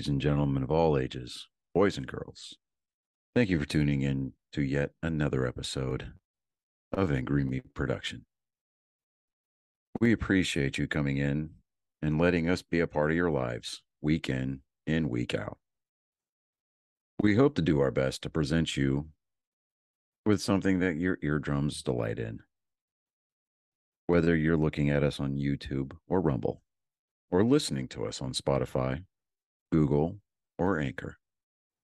ladies and gentlemen of all ages, boys and girls. Thank you for tuning in to yet another episode of Angry Meat Production. We appreciate you coming in and letting us be a part of your lives week in and week out. We hope to do our best to present you with something that your eardrums delight in. Whether you're looking at us on YouTube or Rumble, or listening to us on Spotify, Google, or Anchor,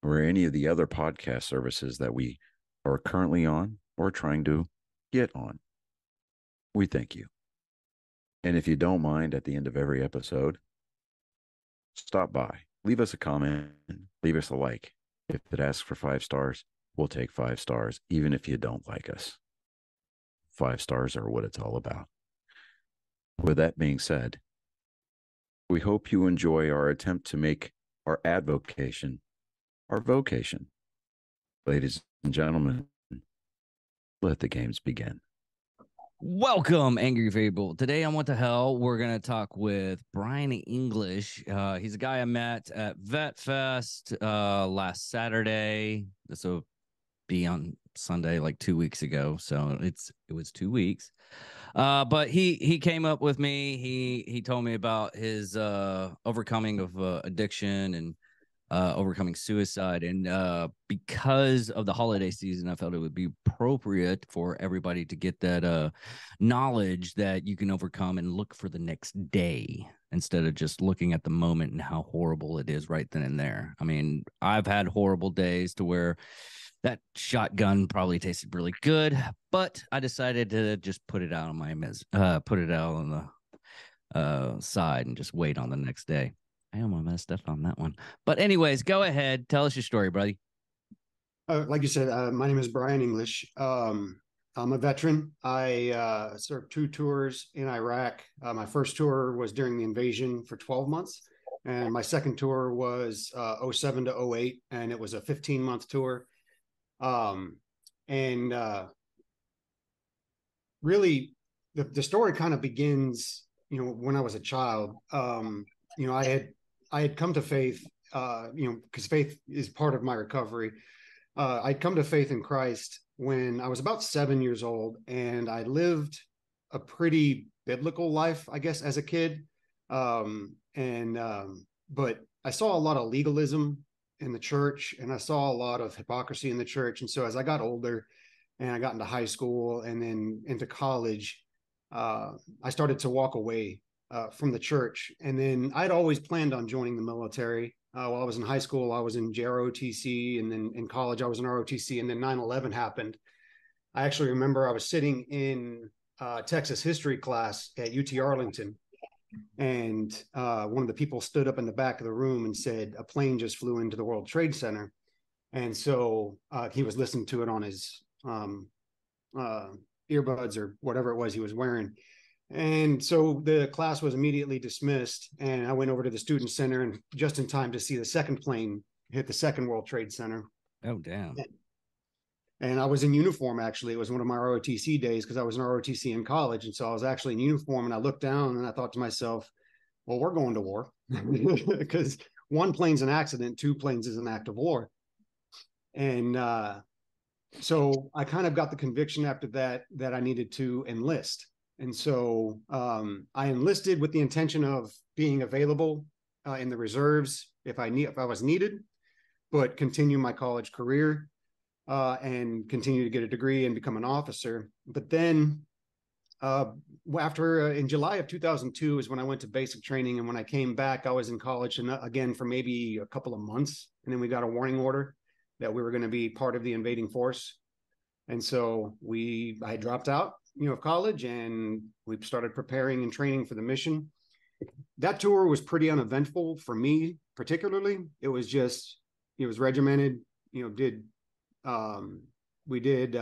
or any of the other podcast services that we are currently on or trying to get on. We thank you. And if you don't mind, at the end of every episode, stop by, leave us a comment, leave us a like. If it asks for 5 stars, we'll take 5 stars, even if you don't like us. 5 stars are what it's all about. With that being said, we hope you enjoy our attempt to make our advocation our vocation. Ladies and gentlemen, let the games begin. Welcome, Angry Fable. Today on What the Hell, we're going to talk with Bryan English. He's a guy I met at Vet Fest last Saturday. This will be on Sunday, like 2 weeks ago. So it was 2 weeks. But he came up with me. He told me about his overcoming of addiction and overcoming suicide. And because of the holiday season, I felt it would be appropriate for everybody to get that knowledge that you can overcome and look for the next day instead of just looking at the moment and how horrible it is right then and there. I mean, I've had horrible days to where that shotgun probably tasted really good, but I decided to just put it out on put it out on the side and just wait on the next day. I almost messed up on that one. But anyways, go ahead. Tell us your story, buddy. Like you said, my name is Bryan English. I'm a veteran. I served 2 tours in Iraq. My first tour was during the invasion for 12 months. And my second tour was 07 to 08, and it was a 15-month tour. Really, the story kind of begins, when I was a child. I had come to faith, because faith is part of my recovery. I'd come to faith in Christ when I was about 7 years old, and I lived a pretty biblical life, I guess, as a kid. But I saw a lot of legalism in the church, and I saw a lot of hypocrisy in the church. And so as I got older and I got into high school and then into college, I started to walk away from the church. And then I'd always planned on joining the military. While I was in high school, I was in JROTC, and then in college, I was in ROTC, and then 9/11 happened. I actually remember I was sitting in Texas history class at UT Arlington, and one of the people stood up in the back of the room and said, "A plane just flew into the World Trade Center." And so he was listening to it on his earbuds or whatever it was he was wearing. And so the class was immediately dismissed, and I went over to the student center, and just in time to see the second plane hit the second World Trade Center. Oh, damn. And I was in uniform, actually. It was one of my ROTC days because I was in ROTC in college. And so I was actually in uniform, and I looked down and I thought to myself, well, we're going to war because 1 plane's an accident, 2 planes is an act of war. And so I kind of got the conviction after that I needed to enlist. And so I enlisted with the intention of being available in the reserves if I was needed, but continue my college career and continue to get a degree and become an officer. But then in July of 2002 is when I went to basic training. And when I came back, I was in college and again for maybe a couple of months. And then we got a warning order that we were going to be part of the invading force. And so I dropped out of college, and we started preparing and training for the mission. That tour was pretty uneventful for me, particularly. It was regimented, we did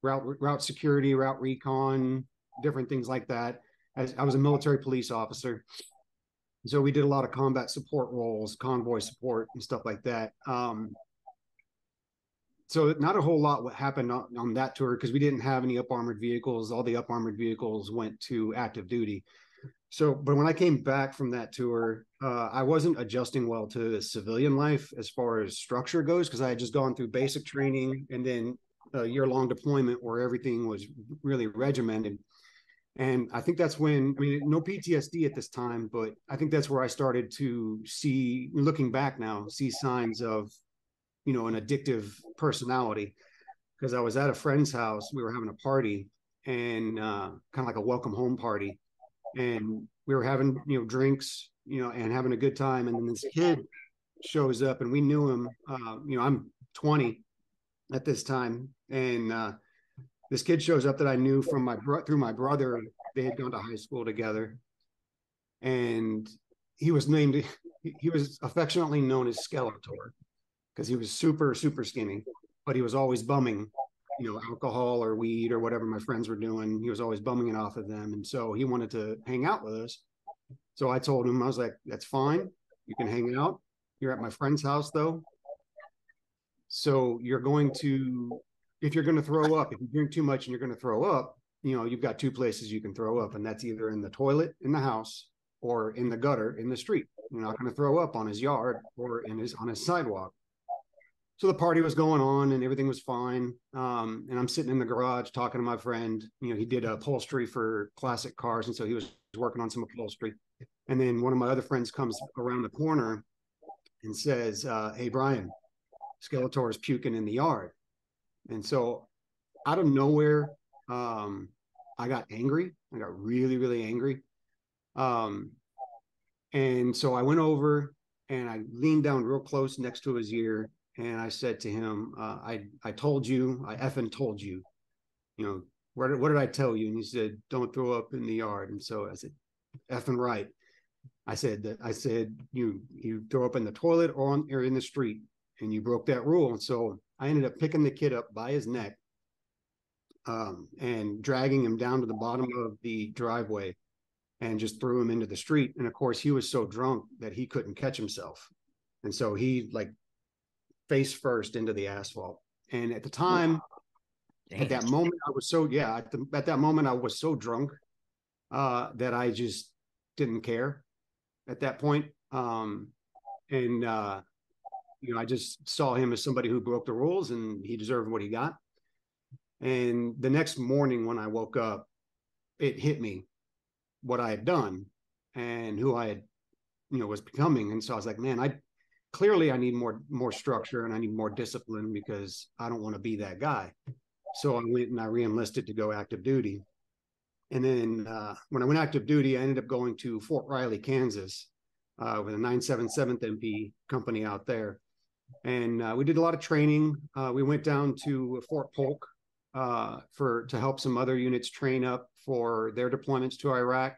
route security, route recon, different things like that. As I was a military police officer. So we did a lot of combat support roles, convoy support and stuff like that. So not a whole lot what happened on that tour because we didn't have any up armored vehicles. All the up armored vehicles went to active duty. So, but when I came back from that tour, I wasn't adjusting well to the civilian life as far as structure goes, because I had just gone through basic training and then a year-long deployment where everything was really regimented. And I think that's when, I mean, no PTSD at this time, but I think that's where I started to see, looking back now, see signs of, an addictive personality. Because I was at a friend's house, we were having a party, and kind of like a welcome home party, and we were having drinks, and having a good time, and then this kid shows up, and we knew him. I'm 20 at this time, and this kid shows up that I knew from through my brother. They had gone to high school together, and he was affectionately known as Skeletor, because he was super super skinny, but he was always bumming alcohol or weed or whatever my friends were doing. He was always bumming it off of them, and so he wanted to hang out with us. So I told him, I was like, that's fine, you can hang out, you're at my friend's house though, so you're going to, if you're going to throw up, if you drink too much and you're going to throw up, you've got two places you can throw up, and that's either in the toilet in the house or in the gutter in the street. You're not going to throw up on his yard or on his sidewalk. So the party was going on and everything was fine. And I'm sitting in the garage talking to my friend. He did upholstery for classic cars, and so he was working on some upholstery. And then one of my other friends comes around the corner and says, hey, Bryan, Skeletor is puking in the yard. And so out of nowhere, I got angry. I got really, really angry. And so I went over and I leaned down real close next to his ear, and I said to him, I told you, I effing told you, what did I tell you? And he said, don't throw up in the yard. And so I said, effing right. I said, you throw up in the toilet or in the street, and you broke that rule. And so I ended up picking the kid up by his neck, and dragging him down to the bottom of the driveway and just threw him into the street. And of course, he was so drunk that he couldn't catch himself. And so he face first into the asphalt. And at the time, at that moment, I was so, at that moment, I was so drunk that I just didn't care at that point. I just saw him as somebody who broke the rules, and he deserved what he got. And the next morning when I woke up, it hit me what I had done and who I had, was becoming. And so I was like, man, I need more structure, and I need more discipline, because I don't want to be that guy. So I went and I re-enlisted to go active duty. And then when I went active duty, I ended up going to Fort Riley, Kansas, with a 977th MP company out there. And we did a lot of training. We went down to Fort Polk to help some other units train up for their deployments to Iraq.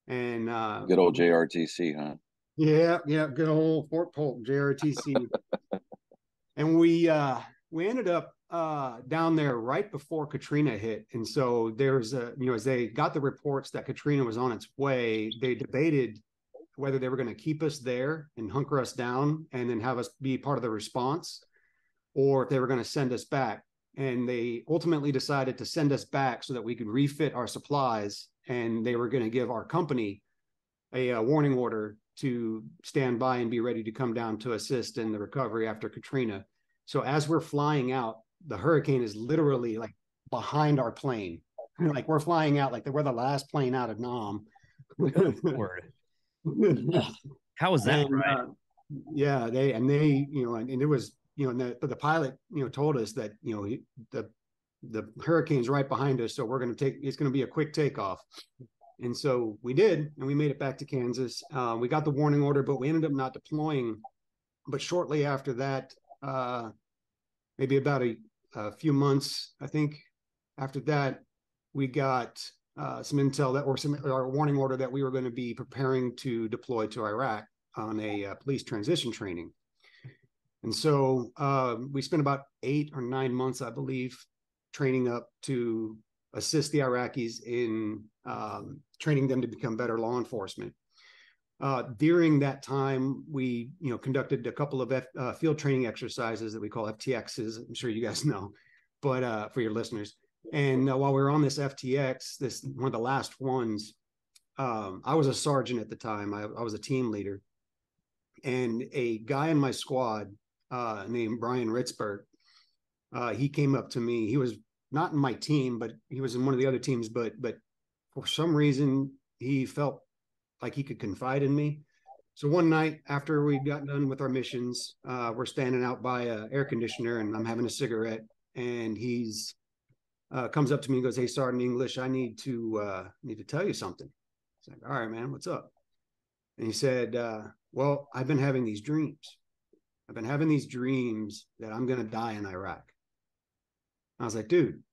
And good old JRTC, huh? Yeah, good old Fort Polk, JRTC. And we ended up down there right before Katrina hit. And so there's as they got the reports that Katrina was on its way, they debated whether they were going to keep us there and hunker us down and then have us be part of the response, or if they were going to send us back. And they ultimately decided to send us back so that we could refit our supplies, and they were going to give our company a warning order to stand by and be ready to come down to assist in the recovery after Katrina. So as we're flying out, the hurricane is literally behind our plane. We're flying out, we're the last plane out of Nam. Word. How was that, right? They and it was, the pilot, told us that, the hurricane's right behind us. So it's going to be a quick takeoff. And so we did, and we made it back to Kansas. We got the warning order, but we ended up not deploying. But shortly after that, maybe about a few months, I think, after that, we got some intel or warning order that we were going to be preparing to deploy to Iraq on a police transition training. And so we spent about 8 or 9 months, I believe, training up to assist the Iraqis in training them to become better law enforcement. During that time, we conducted a couple of field training exercises that we call FTXs. I'm sure you guys know, but for your listeners. And while we were on this FTX, one of the last ones, I was a sergeant at the time. I was a team leader, and a guy in my squad named Bryan Ritzberg, he came up to me. He was not in my team, but he was in one of the other teams. But for some reason, he felt like he could confide in me. So one night after we got done with our missions, we're standing out by an air conditioner, and I'm having a cigarette, and he's comes up to me and goes, "Hey, Sergeant English, I need to tell you something." I was like, "All right, man, what's up?" And he said, "Well, I've been having these dreams. I've been having these dreams that I'm going to die in Iraq." I was like, "Dude,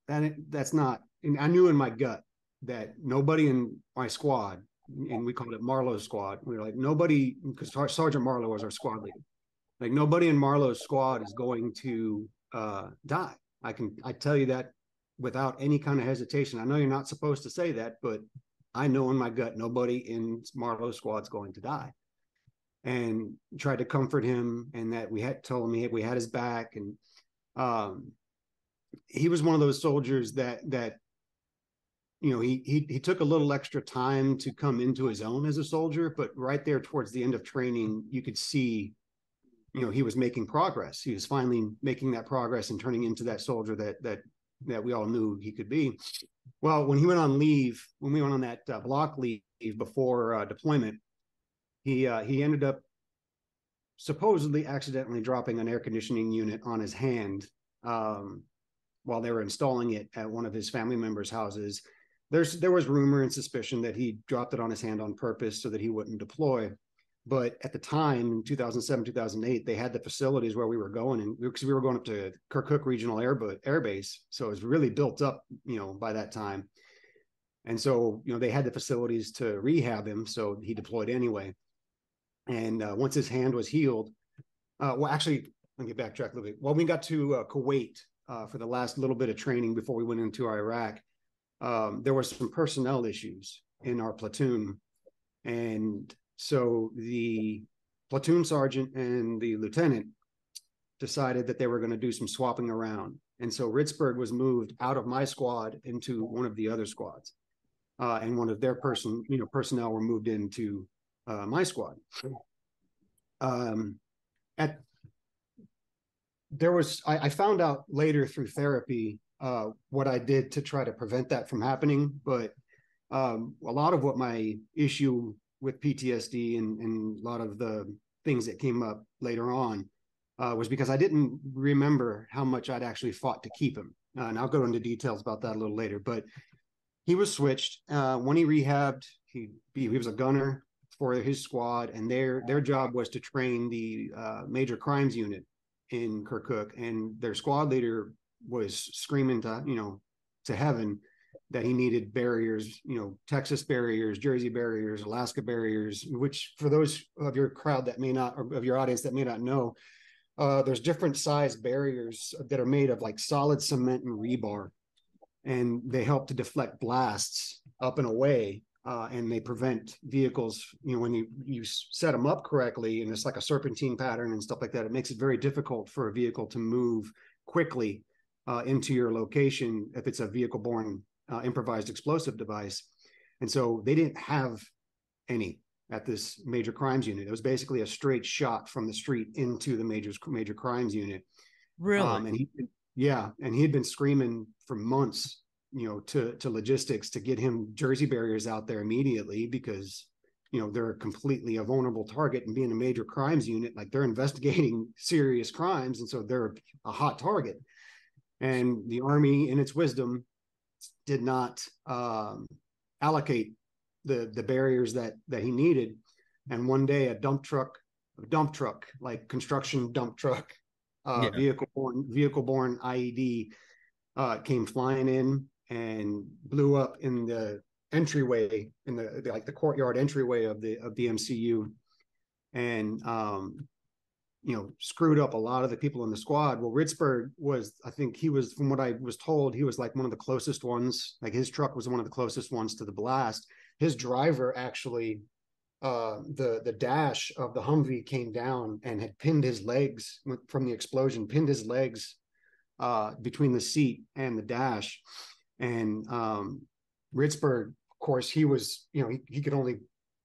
that's not." And I knew in my gut that nobody in my squad, and we called it Marlowe's squad. We were like, nobody, because Sergeant Marlowe was our squad leader. Like, nobody in Marlowe's squad is going to die. I tell you that without any kind of hesitation. I know you're not supposed to say that, but I know in my gut nobody in Marlowe's squad's going to die. And tried to comfort him, and that we had told him we had his back. And he was one of those soldiers that he took a little extra time to come into his own as a soldier, but right there towards the end of training, you could see, he was making progress. He was finally making that progress and turning into that soldier that we all knew he could be. Well, when he went on leave, when we went on that block leave before deployment, he ended up supposedly accidentally dropping an air conditioning unit on his hand while they were installing it at one of his family members' houses. There was rumor and suspicion that he dropped it on his hand on purpose so that he wouldn't deploy. But at the time, in 2007, 2008, they had the facilities where we were going, and because we were going up to Kirkuk Regional Air Base, so it was really built up, by that time. And so, they had the facilities to rehab him, so he deployed anyway. And once his hand was healed, well, actually, let me backtrack a little bit. When we got to Kuwait for the last little bit of training before we went into Iraq, there were some personnel issues in our platoon. And so the platoon sergeant and the lieutenant decided that they were going to do some swapping around. And so Ritzberg was moved out of my squad into one of the other squads. And one of their personnel were moved into my squad. I found out later through therapy what I did to try to prevent that from happening. But a lot of what my issue with PTSD and a lot of the things that came up later on was because I didn't remember how much I'd actually fought to keep him. And I'll go into details about that a little later. But he was switched. When he rehabbed, he was a gunner for his squad, and their job was to train the major crimes unit in Kirkuk. And their squad leader was screaming to heaven that he needed barriers, Texas barriers, Jersey barriers, Alaska barriers, which for those of your crowd that may not, or of your audience that may not know, there's different size barriers that are made of like solid cement and rebar. And they help to deflect blasts up and away. And they prevent vehicles, when you set them up correctly, and it's like a serpentine pattern and stuff like that, it makes it very difficult for a vehicle to move quickly into your location if it's a vehicle-borne improvised explosive device. And so they didn't have any at this major crimes unit. It was basically a straight shot from the street into the major crimes unit. Really? And he had been screaming for months, to logistics to get him Jersey barriers out there immediately, because, they're completely a vulnerable target, and being a major crimes unit, like, they're investigating serious crimes. And so they're a hot target. And the Army, in its wisdom, did not allocate the barriers that he needed. And one day a dump truck, like construction dump truck, vehicle-borne IED came flying in and blew up in the entryway, in the courtyard entryway of the MCU, and screwed up a lot of the people in the squad. Well, Ritzberg was, I think he was, from what I was told, he was like one of the closest ones. Like, his truck was one of the closest ones to the blast. His driver actually, the dash of the Humvee came down and had pinned his legs from the explosion, between the seat and the dash. And Ritzberg course, he was, he could only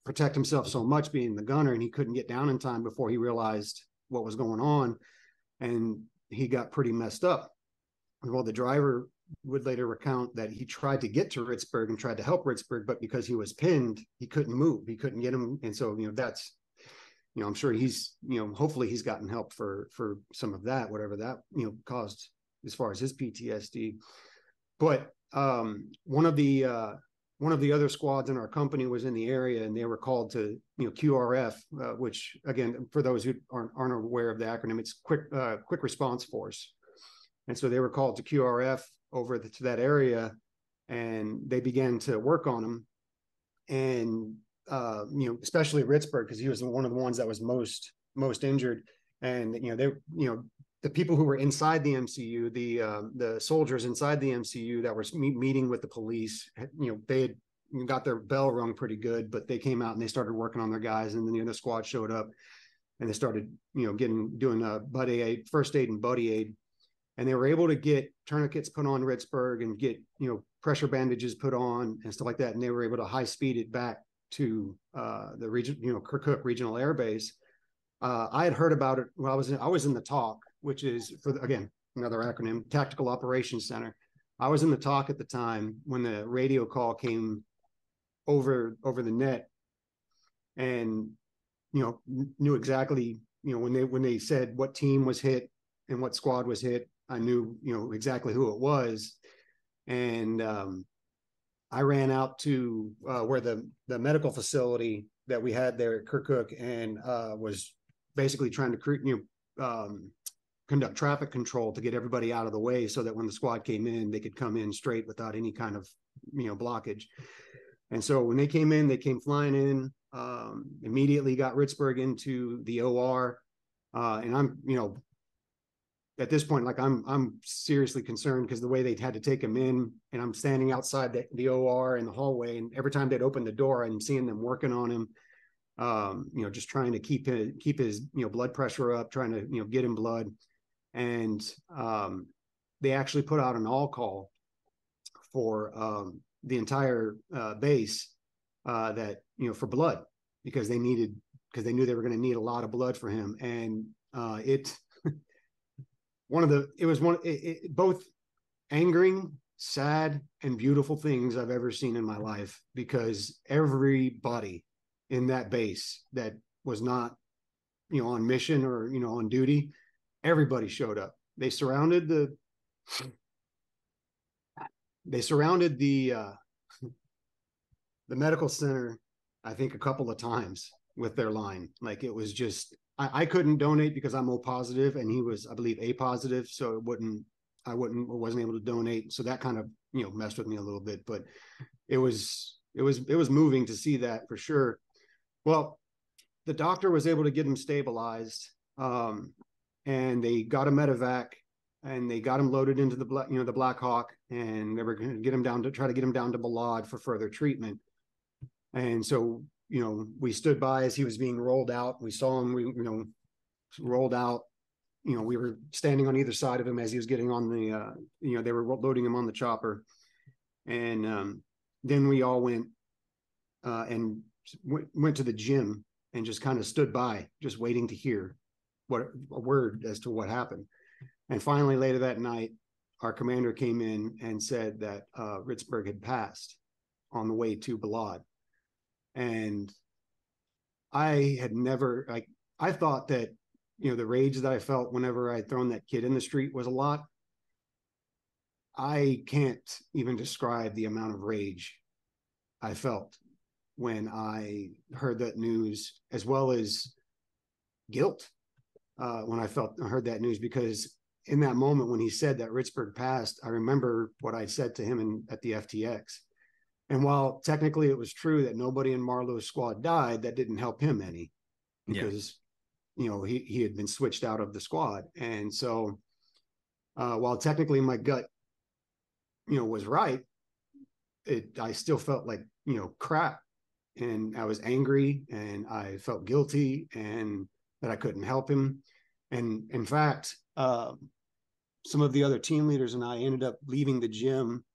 protect himself so much being the gunner, and he couldn't get down in time before he realized what was going on. And he got pretty messed up. Well, the driver would later recount that he tried to get to Ritzburg and tried to help Ritzburg, but because he was pinned, he couldn't move. He couldn't get him. And so, that's, I'm sure he's, hopefully he's gotten help for some of that, whatever that, caused as far as his PTSD. But one of the other squads in our company was in the area, and they were called to, QRF, which, again, for those who aren't aware of the acronym, it's quick response force. And so they were called to QRF over to that area, and they began to work on him. And, especially Ritzburg, because he was one of the ones that was most injured. And, the people who were inside the MCU, the soldiers inside the MCU that were meeting with the police, they had got their bell rung pretty good, but they came out and they started working on their guys. And then the other squad showed up, and they started, doing first aid and buddy aid. And they were able to get tourniquets put on Ritzburg and get, pressure bandages put on and stuff like that. And they were able to high speed it back to the region, Kirkuk Regional Air Base. I had heard about it when I was in the TALK, which is, again, another acronym, Tactical Operations Center. I was in the TALK at the time when the radio call came over the net, and knew exactly, when they said what team was hit and what squad was hit, I knew exactly who it was. And I ran out to where the medical facility that we had there at Kirkuk, and was basically trying to conduct traffic control to get everybody out of the way, so that when the squad came in, they could come in straight without any kind of blockage. And so when they came in, they came flying in, immediately got Ritzburg into the OR, and I'm at this point, like, I'm seriously concerned, because the way they had to take him in, and I'm standing outside the OR in the hallway, and every time they'd open the door, I'm seeing them working on him, just trying to keep his blood pressure up, trying to get him blood. And they actually put out an all call for the entire base, that for blood, because they knew they were going to need a lot of blood for him. And it was both angering, sad, and beautiful things I've ever seen in my life, because everybody in that base that was not, on mission or, on duty, everybody showed up. They surrounded the medical center, I think, a couple of times with their line. Like, it was just, I couldn't donate because I'm O positive, and he was, I believe, A positive. So I wasn't able to donate. So that kind of, messed with me a little bit, but it was moving to see that, for sure. Well, the doctor was able to get him stabilized, and they got a medevac, and they got him loaded into the Black Hawk, and they were going to try to get him down to Balad for further treatment. And so, we stood by as he was being rolled out. We saw him, rolled out. We were standing on either side of him as he was getting on they were loading him on the chopper. And then we all went and went to the gym and just kind of stood by, just waiting to hear a word as to what happened. And finally, later that night, our commander came in and said that Ritzburg had passed on the way to Balad. And I had never, I thought that, the rage that I felt whenever I had thrown that kid in the street was a lot. I can't even describe the amount of rage I felt when I heard that news, as well as guilt when I heard that news, because in that moment when he said that Ritzburg passed, I remember what I said to him at the FTX. And while technically it was true that nobody in Marlowe's squad died, that didn't help him any, because he had been switched out of the squad. And so while technically my gut was right, I still felt like crap, and I was angry, and I felt guilty, and that I couldn't help him. And in fact, some of the other team leaders and I ended up leaving the gym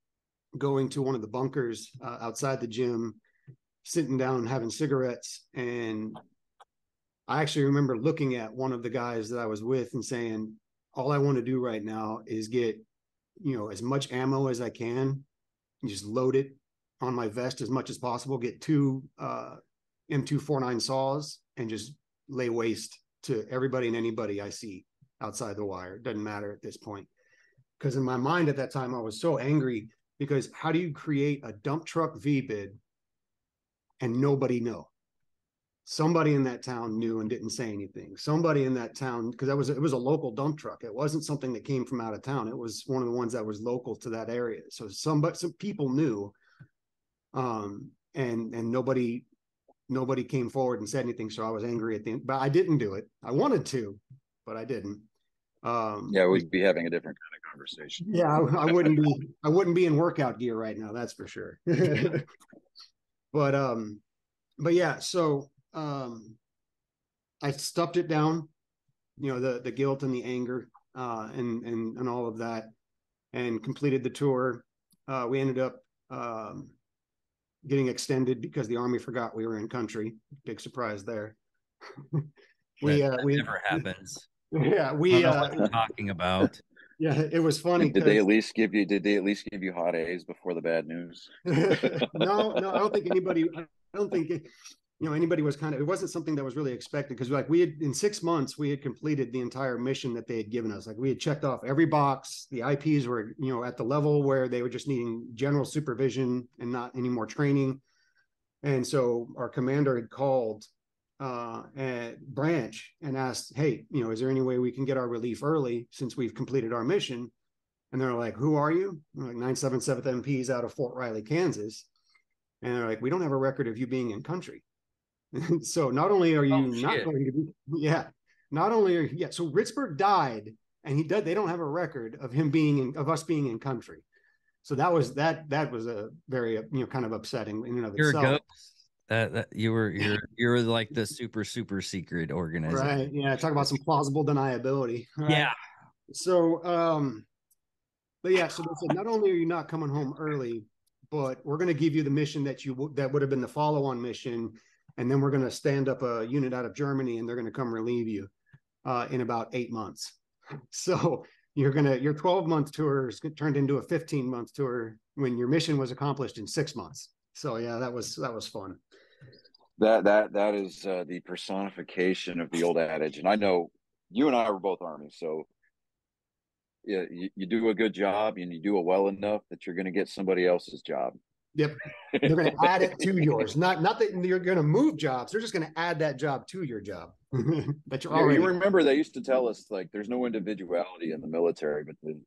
going to one of the bunkers outside the gym, sitting down having cigarettes. And I actually remember looking at one of the guys that I was with and saying, all I want to do right now is get, as much ammo as I can, and just load it on my vest as much as possible, get two M249 saws and just lay waste to everybody and anybody I see outside the wire. It doesn't matter at this point. Because in my mind at that time, I was so angry, because how do you create a dump truck VBID and nobody know? Somebody in that town knew and didn't say anything. Somebody in that town, because it was a local dump truck. It wasn't something that came from out of town. It was one of the ones that was local to that area. So some people knew, and nobody came forward and said anything. So I was angry at the end, but I didn't do it. I wanted to, but I didn't. We'd be having a different kind of conversation. Yeah, I wouldn't be in workout gear right now. That's for sure. But yeah, so I stuffed it down, the guilt and the anger, and all of that, and completed the tour. We ended up getting extended because the Army forgot we were in country. Big surprise there. We never happens. Yeah, I don't know what you're talking about. Yeah, it was funny. Did they at least give you hot A's before the bad news? No, I don't think anybody. I don't think anybody was it wasn't something that was really expected, because we had, in 6 months, we had completed the entire mission that they had given us. Like, we had checked off every box. The IPs were, at the level where they were just needing general supervision and not any more training. And so our commander had called at branch and asked, hey, is there any way we can get our relief early since we've completed our mission? And they're like, who are you? We're like 977th MPs out of Fort Riley, Kansas. And they're like, we don't have a record of you being in country. So not only are you not going to be, so Ritzberg died, and they don't have a record of him of us being in country. So that was a very kind of upsetting in and of You're itself. a ghost. That you're like the super secret organizer, right? Yeah, talk about some plausible deniability. Right? Yeah. So but yeah, so they said, not only are you not coming home early, but we're going to give you the mission that would have been the follow-on mission, and then we're going to stand up a unit out of Germany, and they're going to come relieve you in about 8 months. So your 12-month tour is turned into a 15-month tour when your mission was accomplished in 6 months. So yeah, that was fun. That is the personification of the old adage. And I know you and I were both Army, so yeah, you do a good job and you do it well enough that you're going to get somebody else's job. Yep. They're going to add it to yours. Not that you're going to move jobs. They're just going to add that job to your job that you're already. You remember they used to tell us, like, there's no individuality in the military, but the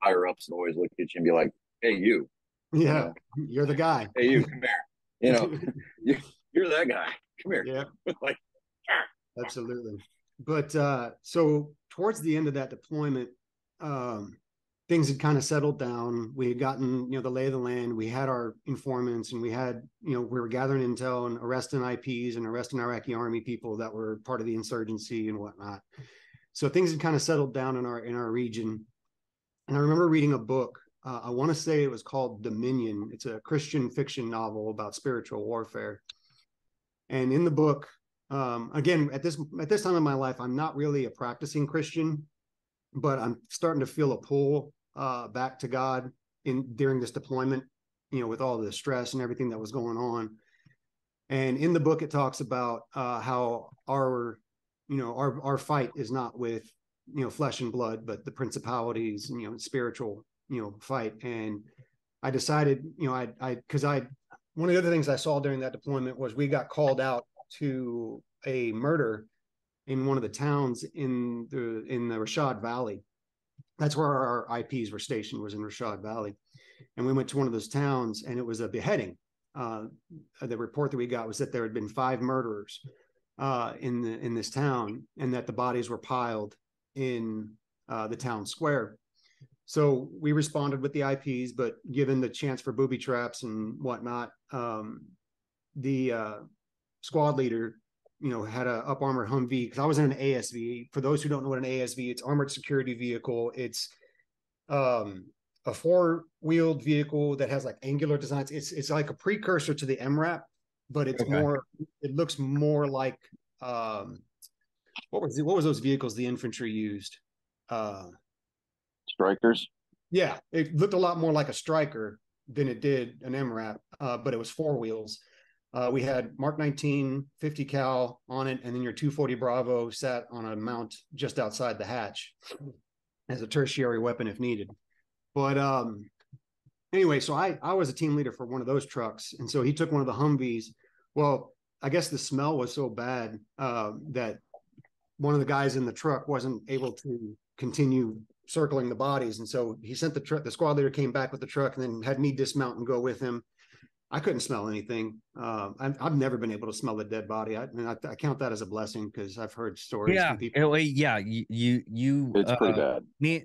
higher ups always look at you and be like, hey, you. Yeah, you're the guy. Hey, you, come here. You're that guy. Come here. Yeah. Like, absolutely. But so towards the end of that deployment, things had kind of settled down. We had gotten, the lay of the land. We had our informants, and we had, we were gathering intel and arresting IPs and arresting Iraqi Army people that were part of the insurgency and whatnot. So things had kind of settled down in our region. And I remember reading a book. I want to say it was called Dominion. It's a Christian fiction novel about spiritual warfare. And in the book, again, at this time in my life, I'm not really a practicing Christian, but I'm starting to feel a pull back to God during this deployment, with all the stress and everything that was going on. And in the book, it talks about how our fight is not with flesh and blood, but the principalities and spiritual fight. And I decided, one of the other things I saw during that deployment was we got called out to a murder in one of the towns in the Rashad Valley. That's where our IPs were stationed, was in Rashad Valley. And we went to one of those towns, and it was a beheading. The report that we got was that there had been 5 murderers in this town, and that the bodies were piled in the town square. So we responded with the IPs, but given the chance for booby traps and whatnot, the squad leader, had a up armored Humvee, because I was in an ASV. For those who don't know what an ASV, it's armored security vehicle. It's a a four-wheeled vehicle that has like angular designs. It's like a precursor to the MRAP, but it's more. It looks more like what was those vehicles the infantry used? Strikers. Yeah, it looked a lot more like a striker than it did an MRAP, but it was four wheels. We had Mark 19 50 cal on it, and then your 240 Bravo sat on a mount just outside the hatch as a tertiary weapon if needed. But anyway, so I was a team leader for one of those trucks, and so he took one of the Humvees. Well, I guess the smell was so bad that one of the guys in the truck wasn't able to continue circling the bodies, and so he sent the squad leader came back with the truck and then had me dismount and go with him. I couldn't smell anything. I've never been able to smell a dead body. I count that as a blessing because I've heard stories from people. Yeah, you It's pretty bad. Me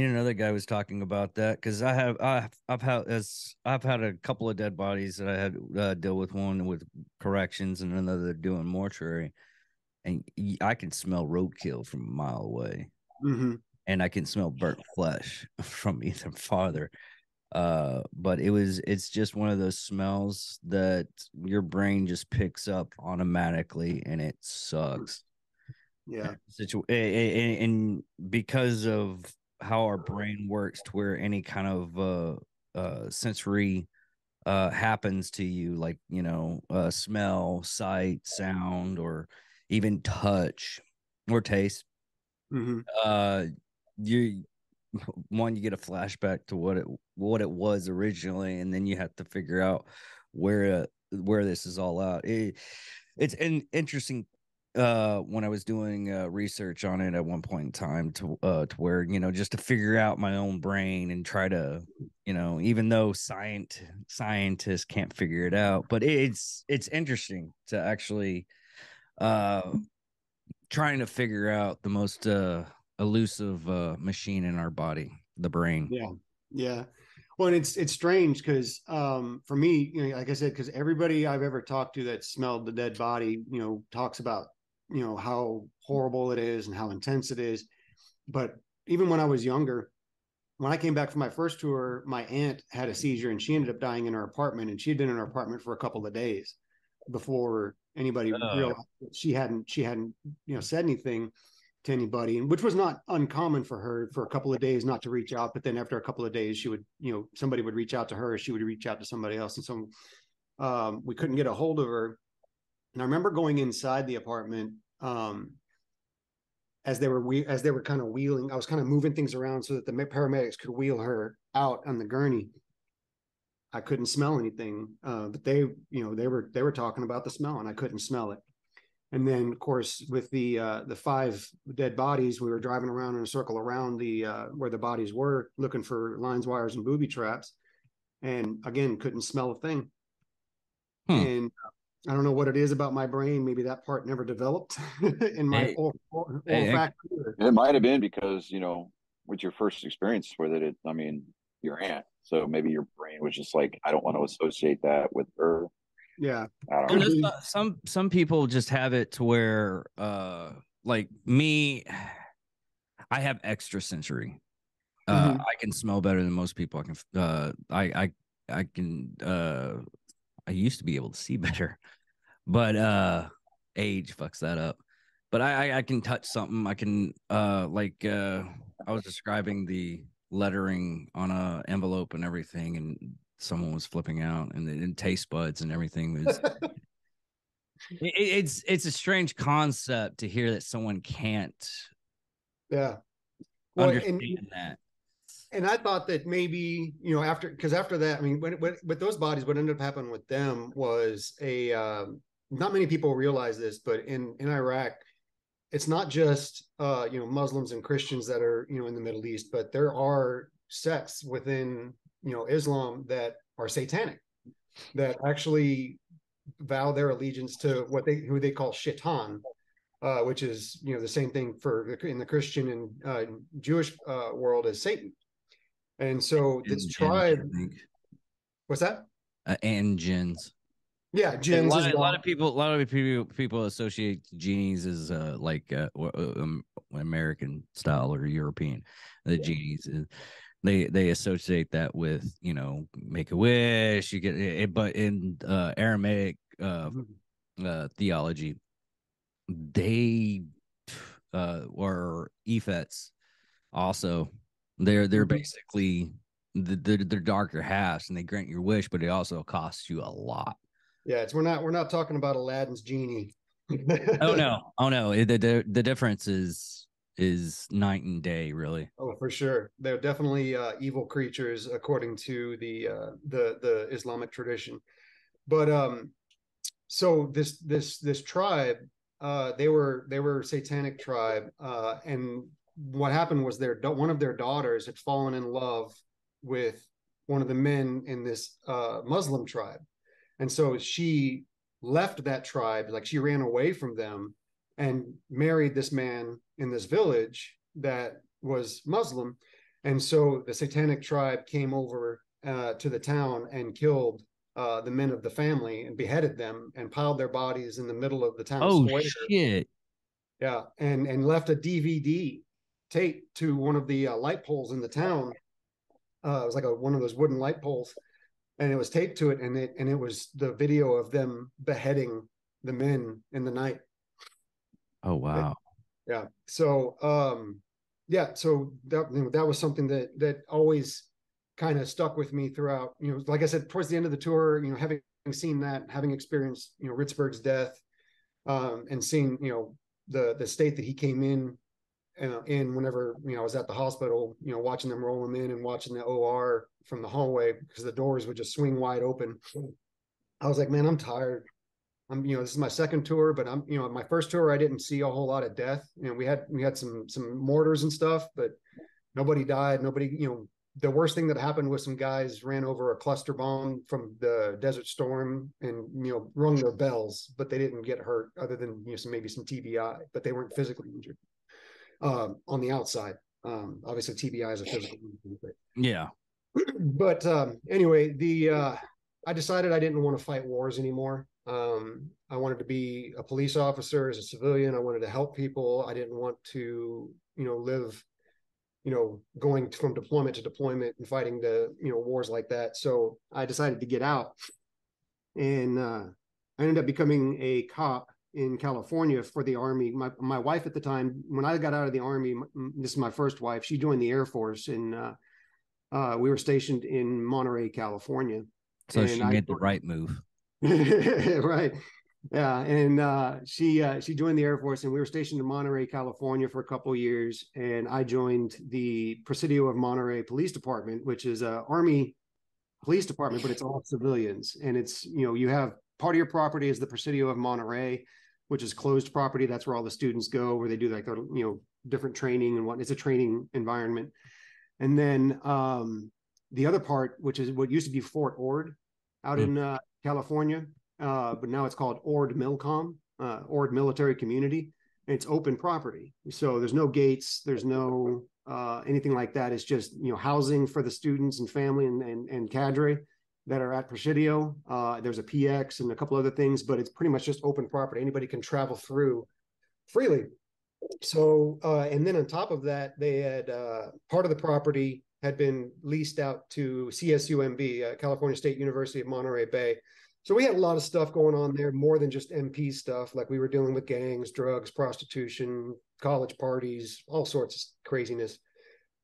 and another guy was talking about that because I've had a couple of dead bodies that I had deal with, one with corrections and another doing mortuary, and I can smell roadkill from a mile away, and I can smell burnt flesh from even farther. But it's just one of those smells that your brain just picks up automatically, and it sucks. Yeah. And because of how our brain works, to where any kind of sensory happens to you, like smell, sight, sound, or even touch or taste, you get a flashback to what it was originally, and then you have to figure out where this is all out. It's an interesting when I was doing research on it at one point in time to where just to figure out my own brain and try to even though scientists can't figure it out, but it's interesting to actually trying to figure out the most elusive machine in our body, the brain. Yeah. Well, and it's strange because for me, like I said, because everybody I've ever talked to that smelled the dead body, talks about how horrible it is and how intense it is. But even when I was younger, when I came back from my first tour, my aunt had a seizure and she ended up dying in her apartment, and she'd been in her apartment for a couple of days before anybody realized that she hadn't said anything to anybody, and which was not uncommon for her for a couple of days not to reach out. But then after a couple of days, she would, somebody would reach out to her, she would reach out to somebody else. And so we couldn't get a hold of her. And I remember going inside the apartment as they were kind of wheeling. I was kind of moving things around so that the paramedics could wheel her out on the gurney. I couldn't smell anything, but they were talking about the smell, and I couldn't smell it. And then, of course, with the 5 dead bodies, we were driving around in a circle around the where the bodies were, looking for lines, wires, and booby traps, and again, couldn't smell a thing. And I don't know what it is about my brain. Maybe that part never developed in my olfactory. It might have been because with your first experience with it, your aunt. So maybe your brain was just like, I don't want to associate that with her. Yeah. Some people just have it to where like me, I have extra sensory. I can smell better than most people. I used to be able to see better, but age fucks that up. But I can touch something. I can I was describing the lettering on a envelope and everything, and someone was flipping out, and taste buds and everything was it's a strange concept to hear that someone can't understand that. And I thought that maybe after that, I mean, when with those bodies, what ended up happening with them was not many people realize this, but in Iraq, it's not just Muslims and Christians that are in the Middle East, but there are sects within Islam that are satanic, that actually vow their allegiance to who they call shaitan, which is the same thing in the Christian and Jewish world as Satan. And so this tribe, what's that? And jinns. Yeah, A jinns lot, as a lot well. of people, a lot of people associate genies as American style or European. The genies, they associate that with make a wish. You get it, but in Aramaic theology, they were ephets also. They're basically they're darker halves, and they grant your wish, but it also costs you a lot. Yeah, it's we're not talking about Aladdin's genie. Oh no, oh no. The difference is night and day, really. Oh, for sure. They're definitely evil creatures according to the Islamic tradition. But so this tribe, they were a satanic tribe, and what happened was one of their daughters had fallen in love with one of the men in this Muslim tribe, and so she left that tribe, like she ran away from them and married this man in this village that was Muslim. And so the satanic tribe came over to the town and killed the men of the family and beheaded them and piled their bodies in the middle of the town Oh square. shit. Yeah, and left a DVD tape to one of the light poles in the town. It was like one of those wooden light poles, and it was taped to it, and it was the video of them beheading the men in the night. Oh wow. Yeah. So yeah, so that was something that always kind of stuck with me throughout. Like I said, towards the end of the tour, having seen that, having experienced Ritzberg's death, and seeing the state that he came in whenever I was at the hospital, watching them roll him in and watching the OR from the hallway because the doors would just swing wide open. I was like, man, I'm tired. This is my second tour, but my first tour I didn't see a whole lot of death. We had some mortars and stuff, but nobody died. Nobody, the worst thing that happened was some guys ran over a cluster bomb from the Desert Storm and rung their bells, but they didn't get hurt other than maybe some TBI, but they weren't physically injured on the outside. Obviously, TBI is a physical injury, Yeah. but anyway, I decided I didn't want to fight wars anymore. I wanted to be a police officer as a civilian. I wanted to help people. I didn't want to, live, going from deployment to deployment and fighting the, wars like that. So I decided to get out, and I ended up becoming a cop in California for the Army. My wife at the time, when I got out of the Army, this is my first wife. She joined the Air Force, and we were stationed in Monterey, California. So she made the right move. Right. Yeah. And she joined the Air Force, and we were stationed in Monterey, California for a couple of years. And I joined the Presidio of Monterey Police Department, which is a Army police department, but it's all civilians. And it's, you have part of your property is the Presidio of Monterey, which is closed property. That's where all the students go, where they do like their, different training and what. It's a training environment. And then the other part, which is what used to be Fort Ord out in California, but now it's called Ord Milcom, Ord Military Community. And it's open property, so there's no gates, there's no anything like that. It's just housing for the students and family and cadre that are at Presidio. There's a PX and a couple other things, but it's pretty much just open property. Anybody can travel through freely. So and then on top of that, they had part of the property had been leased out to CSUMB, California State University of Monterey Bay. So we had a lot of stuff going on there, more than just MP stuff. Like we were dealing with gangs, drugs, prostitution, college parties, all sorts of craziness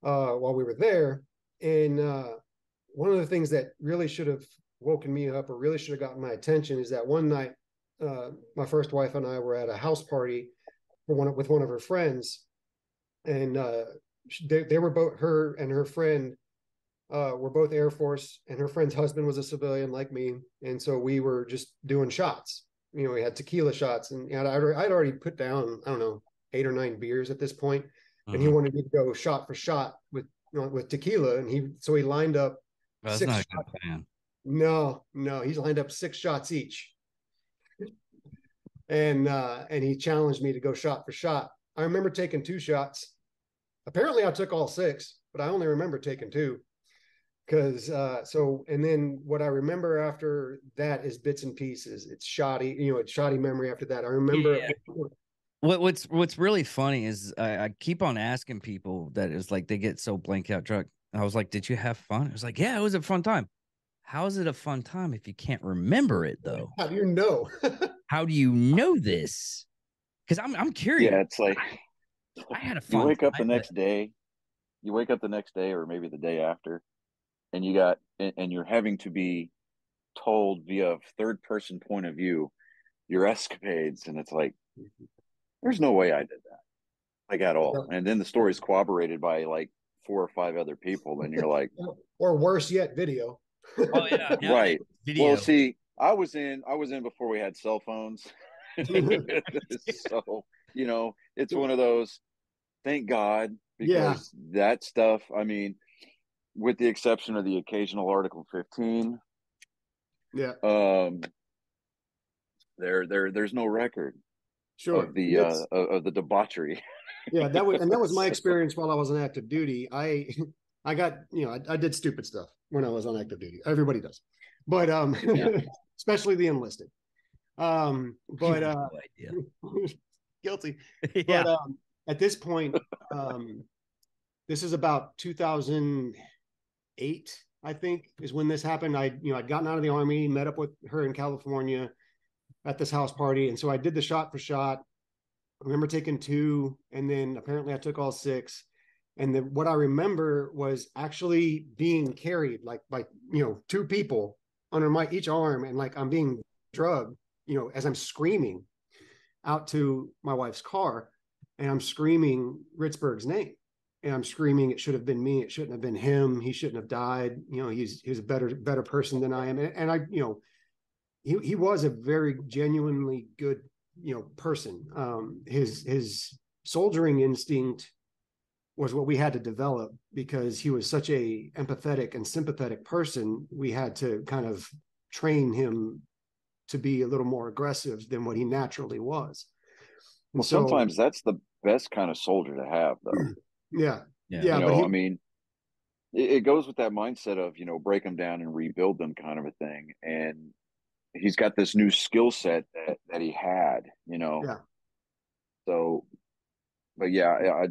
while we were there. And one of the things that really should have woken me up or really should have gotten my attention is that one night, my first wife and I were at a house party with one of her friends, and they were both, her and her friend were both Air Force, and her friend's husband was a civilian like me, and so we were just doing shots. We had tequila shots, and I'd already put down, I don't know, 8 or 9 beers at this point, and he wanted me to go shot for shot with tequila, and he lined up. That's not a good plan. No, he's lined up 6 shots each. And he challenged me to go shot for shot. I remember taking 2 shots. Apparently I took all 6, but I only remember taking 2. Because so, and then what I remember after that is bits and pieces. It's shoddy, it's shoddy memory after that. I remember. Yeah. What's really funny is I keep on asking people that it's like they get so blank out drunk. I was like, "Did you have fun?" I was like, "Yeah, it was a fun time." How is it a fun time if you can't remember it though? How do you know? How do you know this? Because I'm curious. Yeah, it's like I had a you fun wake up the time, but next day, or maybe the day after, and you're having to be told via third person point of view your escapades, and it's like there's no way I did that, like, at all. And then the story's corroborated by like 4 or 5 other people, and you're like, Or worse yet, video. oh yeah, right. video. Well, see, I was in before we had cell phones. So, it's one of those, thank God, Yeah, because that stuff, I mean, with the exception of the occasional Article 15, yeah, um, there's no record sure. of the It's of the debauchery. yeah, that was my So, experience while I was on active duty. I got, I did stupid stuff when I was on active duty. Everybody does, but yeah. especially the enlisted. But No idea. guilty. Yeah. But at this point, um, this is about 2008, I think, is when this happened. I'd gotten out of the Army, met up with her in California at this house party, and so I did the shot for shot. I remember taking 2, and then apparently I took all 6. And then what I remember was actually being carried like by 2 people under my each arm, and like I'm being drugged, as I'm screaming out to my wife's car, and I'm screaming Ritzberg's name. And I'm screaming, it should have been me. It shouldn't have been him. He shouldn't have died. He's a better person than I am. And I, he was a very genuinely good, person. His soldiering instinct was what we had to develop, because he was such a empathetic and sympathetic person. We had to kind of train him to be a little more aggressive than what he naturally was. And Well, so, sometimes that's the best kind of soldier to have, though. yeah, Yeah. yeah, but he, I mean, it goes with that mindset of, break them down and rebuild them kind of a thing. And he's got this new skill set that he had. yeah, So, but yeah,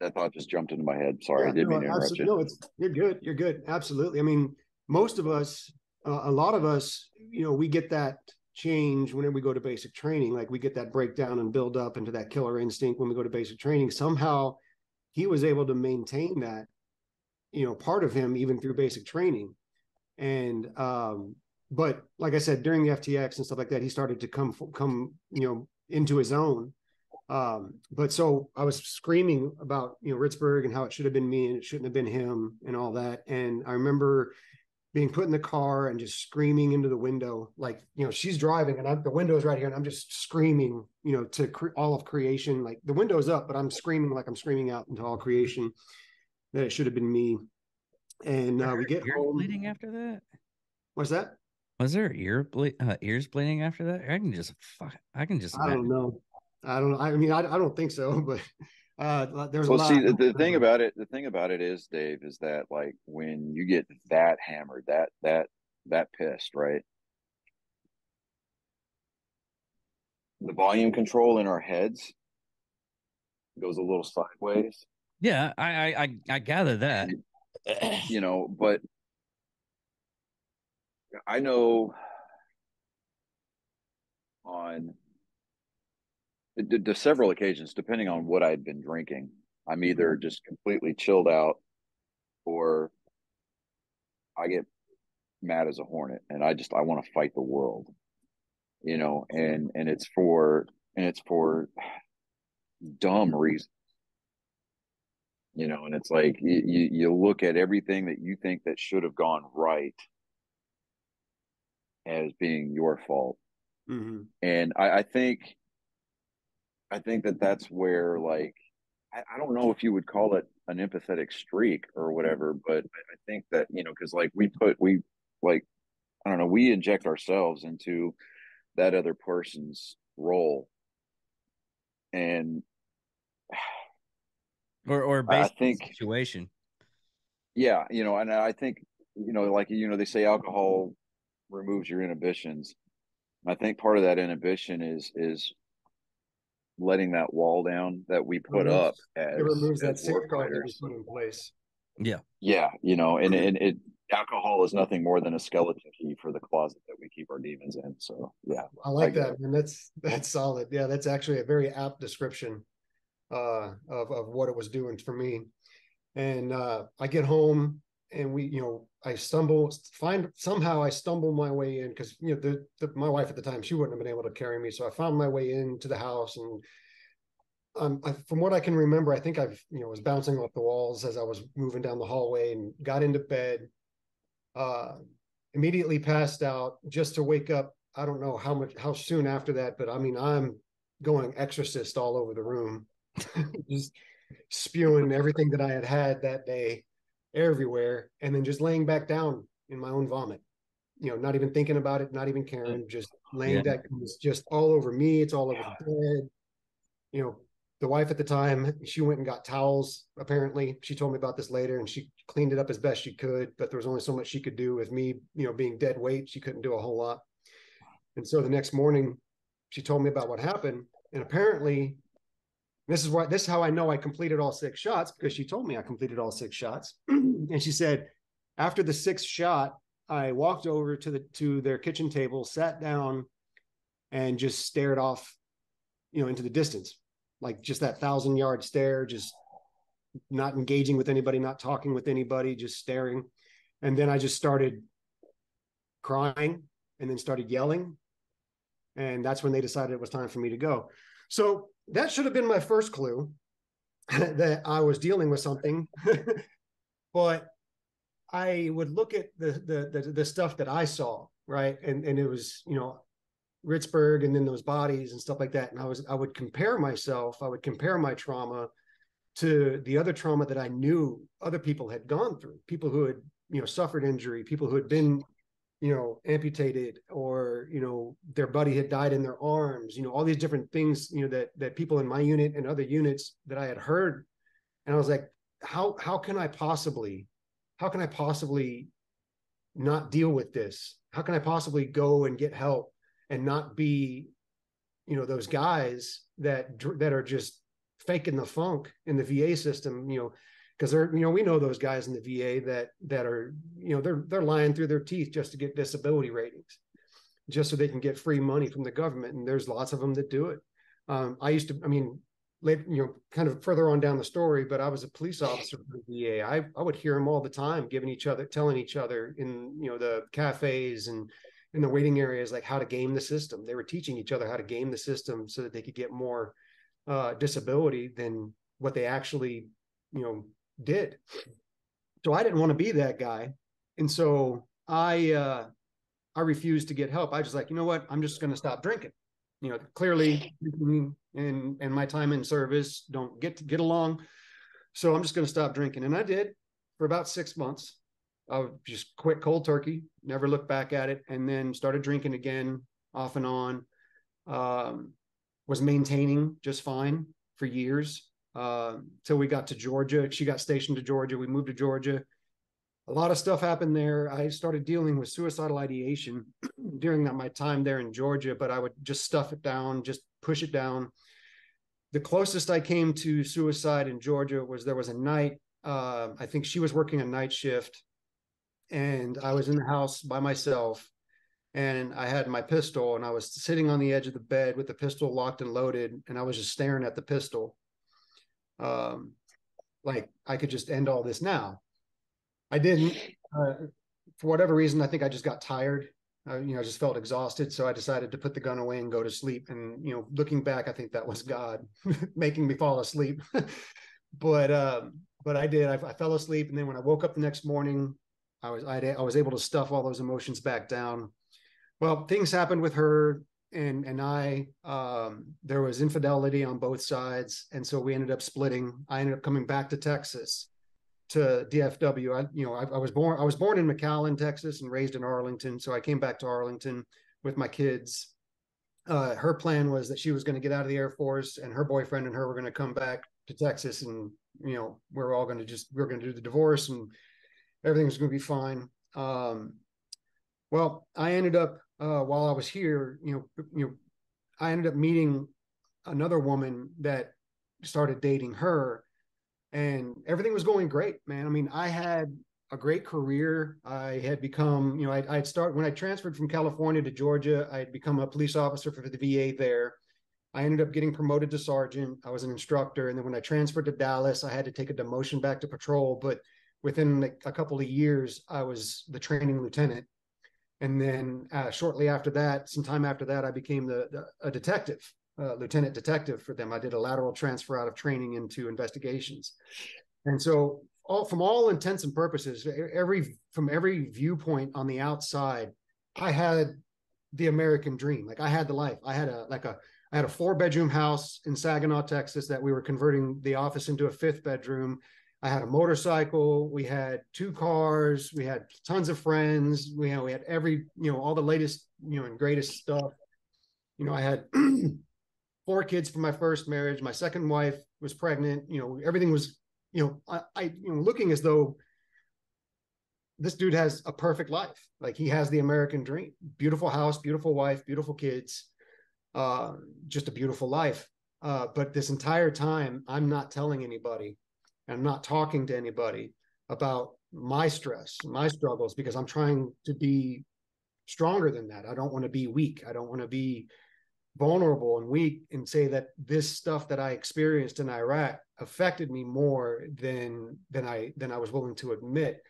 that thought just jumped into my head. Sorry, I yeah, didn't no, mean to interrupt absolutely, you. no, you're good, absolutely. I mean, most of us, a lot of us, we get that change whenever we go to basic training. Like we get that breakdown and build up into that killer instinct when we go to basic training. Somehow, he was able to maintain that, part of him even through basic training. And but like I said, during the FTX and stuff like that, he started to come into his own. But so I was screaming about Ritzberg and how it should have been me and it shouldn't have been him and all that. And I remember being put in the car and just screaming into the window, like she's driving and the window is right here, and I'm just screaming, to all of creation. Like the window is up, but I'm screaming like I'm screaming out into all creation that it should have been me. And we get Ears home. bleeding after that? What's that? Was there ears bleeding after that? I can just I don't imagine. know. I don't know. I mean, I don't think so, but there's a Well, lot. see, the thing about it is, Dave, is that like when you get that hammered, that pissed, right? The volume control in our heads goes a little sideways, Yeah, I gather that. and but I know on the several occasions, depending on what I'd been drinking, I'm either just completely chilled out, or I get mad as a hornet, and I want to fight the world, and it's for dumb reasons, and it's like you look at everything that you think that should have gone right as being your fault. Mm-hmm. And I think that that's where, like, I don't know if you would call it an empathetic streak or whatever, but I think that, because like we like, I don't know, we inject ourselves into that other person's role. And Or I based on the think, situation. Yeah, and I think, like, they say alcohol removes your inhibitions. I think part of that inhibition is letting that wall down that we put up It removes that as safeguard that we warfighters. put in place. Yeah. Yeah, and alcohol is nothing more than a skeleton key for the closet that we keep our demons in. So yeah, I like that, man. That's solid. Yeah, that's actually a very apt description of what it was doing for me. And I get home and I somehow I stumble my way in because my wife at the time, she wouldn't have been able to carry me, so I found my way into the house. And from what I can remember, I think I've was bouncing off the walls as I was moving down the hallway and got into bed. Uh, Immediately passed out just to wake up. I don't know how soon after that, but I mean, I'm going exorcist all over the room, just spewing everything that I had that day everywhere, and then just laying back down in my own vomit. Not even thinking about it, not even caring, just laying Yeah. back. It's just all over me. It's all over the bed. You know, the wife at the time, she went and got towels. Apparently, she told me about this later, and she cleaned it up as best she could. But there was only so much she could do with me, being dead weight. She couldn't do a whole lot. And so the next morning, she told me about what happened. And apparently, this is how I know I completed all 6 shots, because she told me I completed all 6 shots. And she said, after the 6th shot, I walked over to their kitchen table, sat down, and just stared off, into the distance, like just that 1,000-yard stare, just not engaging with anybody, not talking with anybody, just staring. And then I just started crying and then started yelling. And that's when they decided it was time for me to go. So that should have been my first clue that I was dealing with something. But I would look at the stuff that I saw, right? And it was, Ritzburg, and then those bodies and stuff like that. And I would compare myself, I would compare my trauma to the other trauma that I knew other people had gone through, people who had, suffered injury, people who had been, amputated, or, their buddy had died in their arms, all these different things, that people in my unit and other units that I had heard. And I was like, how can I possibly not deal with this? How can I possibly go and get help and not be, those guys that are just faking the funk in the VA system, because we know those guys in the VA that are, they're lying through their teeth just to get disability ratings, just so they can get free money from the government. And there's lots of them that do it. Kind of further on down the story, but I was a police officer for the VA. I would hear them all the time, telling each other in, the cafes and in the waiting areas, like how to game the system. They were teaching each other how to game the system so that they could get more disability than what they actually, did. So I didn't want to be that guy. And so I refused to get help. I was like, you know what? I'm just going to stop drinking. Clearly, and my time in service don't get along. So I'm just going to stop drinking. And I did for about 6 months. I would just quit cold turkey, never looked back at it, and then started drinking again off and on. Was maintaining just fine for years till we got to Georgia. She got stationed to Georgia. We moved to Georgia. A lot of stuff happened there. I started dealing with suicidal ideation during my time there in Georgia, but I would just stuff it down, just push it down. The closest I came to suicide in Georgia was there was a night, I think she was working a night shift, and I was in the house by myself, and I had my pistol, and I was sitting on the edge of the bed with the pistol locked and loaded, and I was just staring at the pistol. Like I could just end all this now. I didn't. For whatever reason, I think I just got tired. I just felt exhausted. So I decided to put the gun away and go to sleep. And, looking back, I think that was God making me fall asleep. but I did. I fell asleep. And then when I woke up the next morning, I was able to stuff all those emotions back down. Well, things happened with her and I. There was infidelity on both sides. And so we ended up splitting. I ended up coming back to Texas, to DFW. I was born in McAllen, Texas, and raised in Arlington. So I came back to Arlington with my kids. Her plan was that she was going to get out of the Air Force, and her boyfriend and her were going to come back to Texas, and we're going to do the divorce and everything was going to be fine. Well, I ended up while I was here, I ended up meeting another woman that started dating her, and everything was going great, man. I mean, I had a great career. I had become, I had started when I transferred from California to Georgia. I had become a police officer for the VA there. I ended up getting promoted to sergeant. I was an instructor. And then when I transferred to Dallas, I had to take a demotion back to patrol. But within a couple of years, I was the training lieutenant. And then shortly after that, some time after that, I became a detective, lieutenant detective for them. I did a lateral transfer out of training into investigations. And so from all intents and purposes, from every viewpoint on the outside, I had the American dream. Like I had the life. I had a 4-bedroom house in Saginaw, Texas, that we were converting the office into a 5th bedroom. I had a motorcycle. We had 2 cars. We had tons of friends. We had all the latest, and greatest stuff. I had 4 kids from my first marriage. My second wife was pregnant. Everything was, looking as though this dude has a perfect life. Like he has the American dream: beautiful house, beautiful wife, beautiful kids, just a beautiful life. But this entire time, I'm not telling anybody. I'm not talking to anybody about my stress, my struggles, because I'm trying to be stronger than that. I don't want to be weak. I don't want to be vulnerable and weak and say that this stuff that I experienced in Iraq affected me more than I was willing to admit.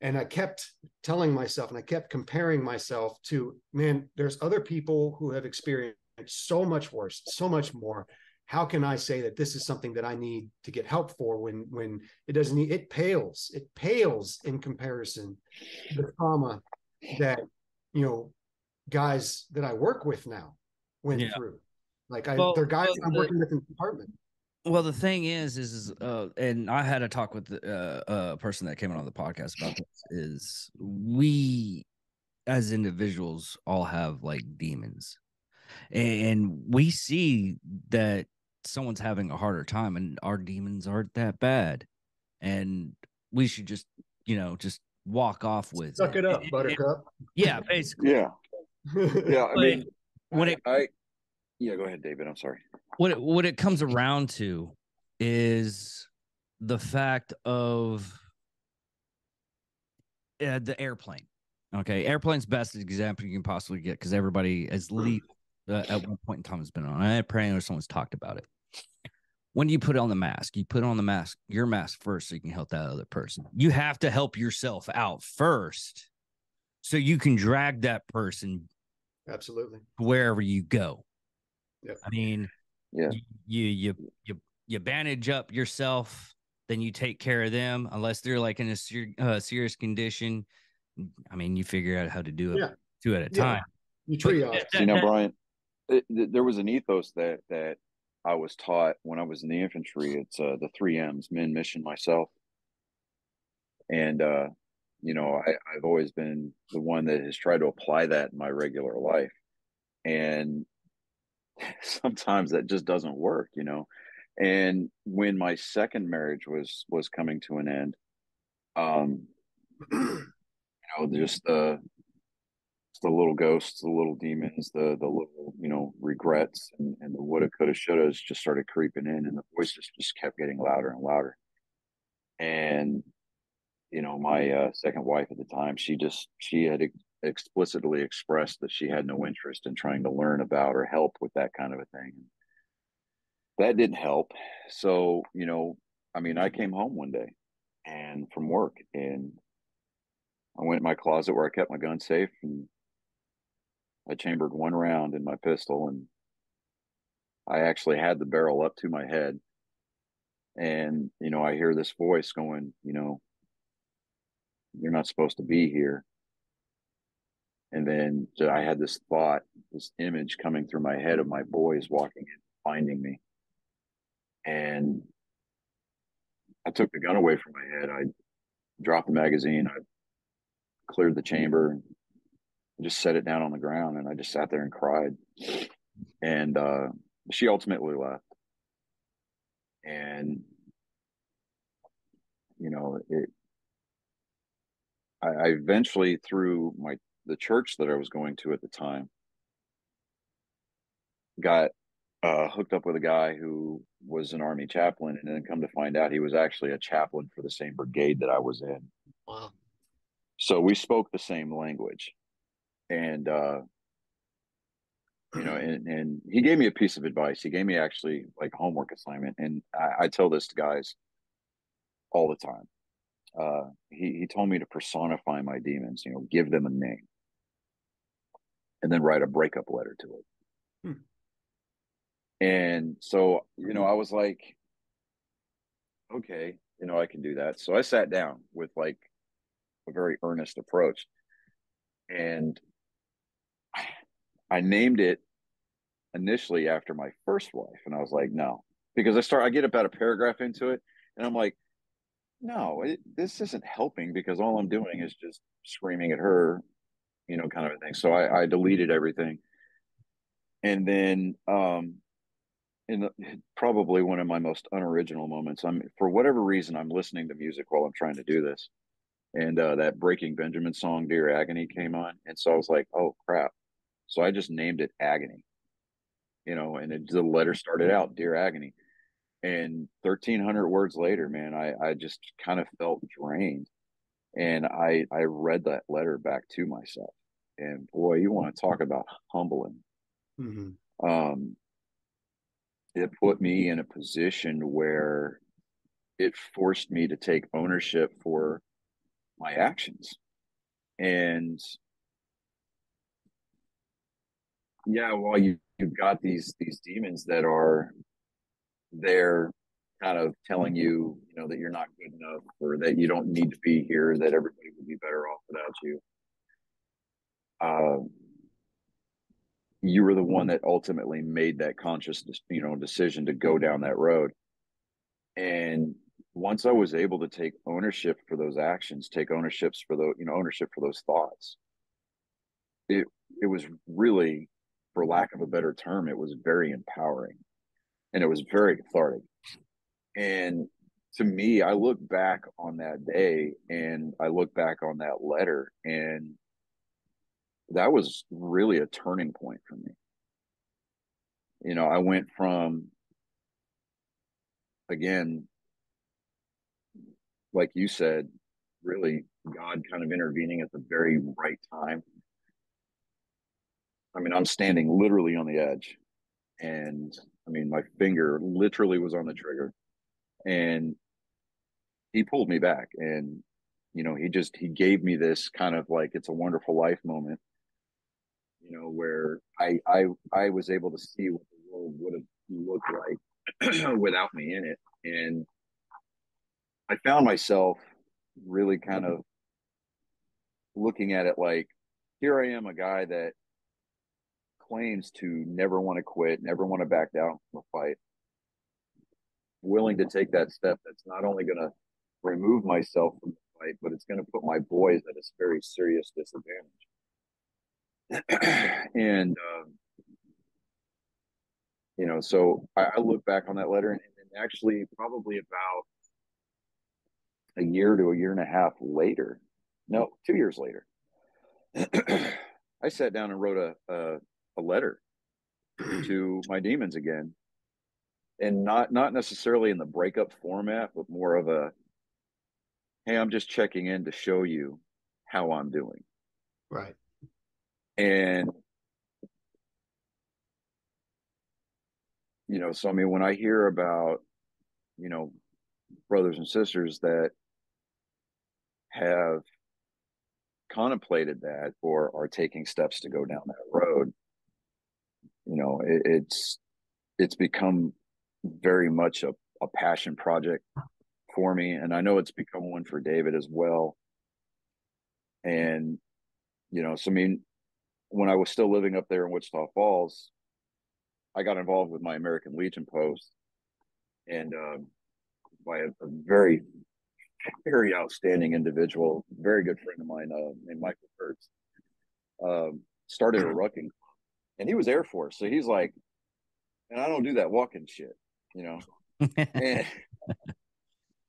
And I kept telling myself, and I kept comparing myself to, man, there's other people who have experienced so much worse, so much more. How can I say that this is something that I need to get help for when it pales in comparison to the trauma that, guys that I work with now went through. Like they're guys I'm working with in the department. Well, the thing is, and I had a talk with a person that came on the podcast about this. Is we as individuals all have like demons, and we see that someone's having a harder time, and our demons aren't that bad, and we should just just walk off with Suck it up, buttercup. Yeah, basically. Yeah. Yeah. I mean, when yeah, go ahead, David. I'm sorry. What it comes around to is the fact of the airplane. Okay, airplane's best example you can possibly get because everybody has least at one point in time has been on. I pray or someone's talked about it. When you put on the mask, you put on your mask first so you can help that other person. You have to help yourself out first so you can drag that person absolutely wherever you go. Yep. I mean, yeah, you bandage up yourself, then you take care of them unless they're like in a serious condition. I mean, you figure out how to do it 2 at a time. You triage. See, now, Bryan, there was an ethos that I was taught when I was in the infantry. It's the 3 M's: men, mission, myself. And I've always been the one that has tried to apply that in my regular life, and sometimes that just doesn't work. And when my second marriage was coming to an end, just the little ghosts, the little demons, the little regrets, and the woulda, coulda, shouldas just started creeping in, and the voices just kept getting louder and louder. And my second wife at the time, she had explicitly expressed that she had no interest in trying to learn about or help with that kind of a thing. That didn't help. So I came home one day and from work, and I went in my closet where I kept my gun safe, and I chambered 1 round in my pistol, and I actually had the barrel up to my head. And, I hear this voice going, you're not supposed to be here. And then I had this thought, this image coming through my head of my boys walking in, finding me. And I took the gun away from my head. I dropped the magazine. I cleared the chamber, just set it down on the ground, and I just sat there and cried. And she ultimately left. And I eventually, through the church that I was going to at the time, got hooked up with a guy who was an Army chaplain, and then come to find out he was actually a chaplain for the same brigade that I was in. Wow. So we spoke the same language, and and he gave me a piece of advice. He gave me actually like a homework assignment, and I tell this to guys all the time. He told me to personify my demons, give them a name, and then write a breakup letter to it. And so, I was like, okay, I can do that. So I sat down with like a very earnest approach, and I named it initially after my first wife. And I was like, no, because I get about a paragraph into it, and I'm like, no, this isn't helping, because all I'm doing is just screaming at her, kind of a thing. So I deleted everything. And then, probably one of my most unoriginal moments, for whatever reason, I'm listening to music while I'm trying to do this. And that Breaking Benjamin song, Dear Agony, came on. And so I was like, oh, crap. So I just named it Agony, and the letter started out, Dear Agony. And 1,300 words later, man, I just kind of felt drained. And I read that letter back to myself. And boy, you want to talk about humbling. Mm-hmm. It put me in a position where it forced me to take ownership for my actions. And yeah, while you've got these demons that are there kind of telling you, that you're not good enough, or that you don't need to be here, that everybody would be better off without you. You were the one that ultimately made that conscious, decision to go down that road. And once I was able to take ownership for those actions, take ownership for those thoughts, it was really, for lack of a better term, it was very empowering, and it was very cathartic. And to me, I look back on that day, and I look back on that letter, and that was really a turning point for me. I went from, again, like you said, really God kind of intervening at the very right time. I mean, I'm standing literally on the edge, and I mean, my finger literally was on the trigger, and he pulled me back. And he gave me this kind of like It's a Wonderful Life moment, where I was able to see what the world would have looked like without me in it. And I found myself really kind of looking at it like, here I am, a guy that claims to never want to quit, never want to back down from a fight, willing to take that step that's not only going to remove myself from the fight, but it's going to put my boys at a very serious disadvantage. And so I look back on that letter, and actually probably about a year to a year and a half later, no, 2 years later, I sat down and wrote a letter to my demons again, and not necessarily in the breakup format, but more of a, hey, I'm just checking in to show you how I'm doing. Right. And so I mean, when I hear about brothers and sisters that have contemplated that or are taking steps to go down that road, it's become very much a passion project for me, and I know it's become one for David as well. And so I mean, when I was still living up there in Wichita Falls, I got involved with my American Legion post, and by a very, very outstanding individual, very good friend of mine, named Michael Kurtz, started a rucking, and he was Air Force, so he's like, and I don't do that walking shit,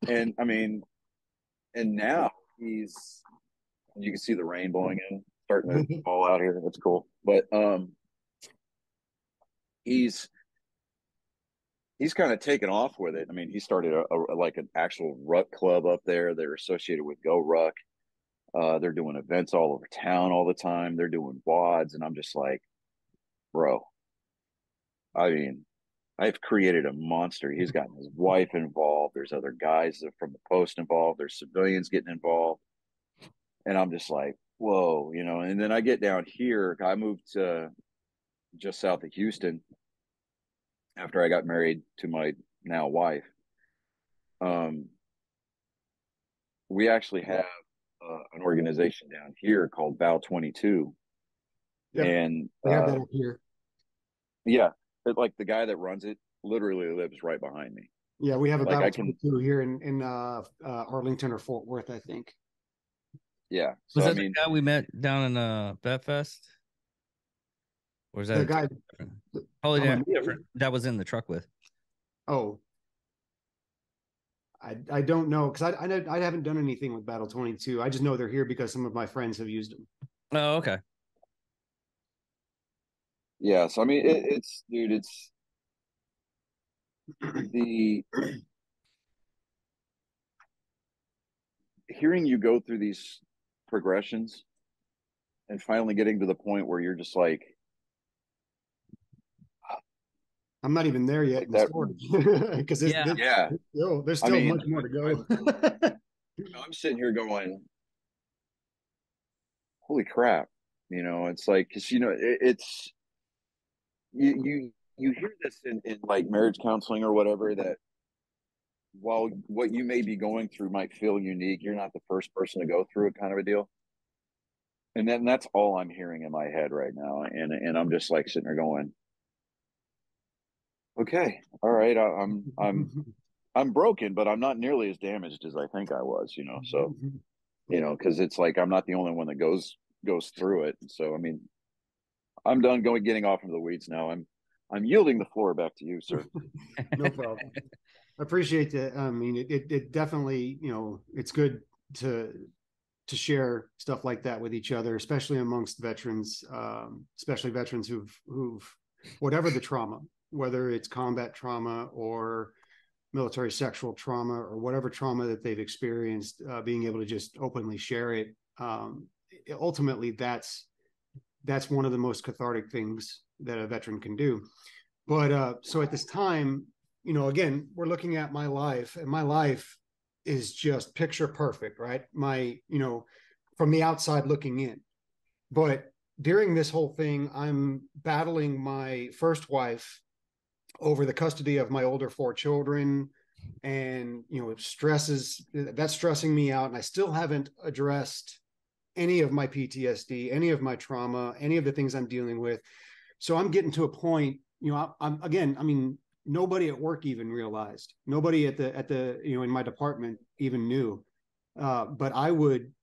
and I mean, and now he's You can see the rain blowing in, starting to fall out here. That's cool. But he's kind of taken off with it. I mean, he started like an actual ruck club up there. They're associated with Go Ruck. They're doing events all over town all the time. They're doing WODs, and I'm just like, bro. I mean, I've created a monster. He's gotten his wife involved. There's other guys from the post involved. There's civilians getting involved, and I'm just like, whoa, you know. And then I get down here. I moved to just south of Houston after I got married to my now wife. We actually have an organization down here called Val 22, Yep. and We have that up here. yeah, but like the guy that runs it literally lives right behind me. Yeah, we have a Like, Battle I can- 22 here in Arlington or Fort Worth, I think. Yeah, so Was I that mean, the guy we met down in Vet Fest? Or is that The guy. Probably Talking about me? different. That was in the truck with. Oh, I don't know, because I haven't done anything with Battle 22. I just know they're here because some of my friends have used them. Oh, okay. yeah, so I mean, it's dude, it's the hearing you go through these progressions and finally getting to the point where you're just like I'm not even there yet Like in the that- story because Yeah. yeah. there's I still mean, much more to go. I'm sitting here going, holy crap, you know. It's like, because you know, it's you hear this in like marriage counseling or whatever, that while what you may be going through might feel unique, you're not the first person to go through it, kind of a deal. And then that's all I'm hearing in my head right now, and I'm just like sitting there going, okay, all right, I'm broken, but I'm not nearly as damaged as I think I was, you know. So, you know, because it's like I'm not the only one that goes through it. So I mean, I'm done getting off into the weeds now. I'm yielding the floor back to you, sir. No problem. I appreciate that. I mean, it definitely, you know, it's good to share stuff like that with each other, especially amongst veterans, especially veterans who've whatever the trauma, whether it's combat trauma or military sexual trauma or whatever trauma that they've experienced, being able to just openly share it. Ultimately, that's one of the most cathartic things that a veteran can do. But so at this time, you know, again, we're looking at my life, and my life is just picture perfect, right? My, you know, from the outside looking in. But during this whole thing, I'm battling my first wife over the custody of my older 4 children, and you know, that's stressing me out, and I still haven't addressed any of my PTSD, any of my trauma, any of the things I'm dealing with. So I'm getting to a point, you know, I'm again, I mean, nobody at work even realized, nobody at the you know, in my department even knew, but I would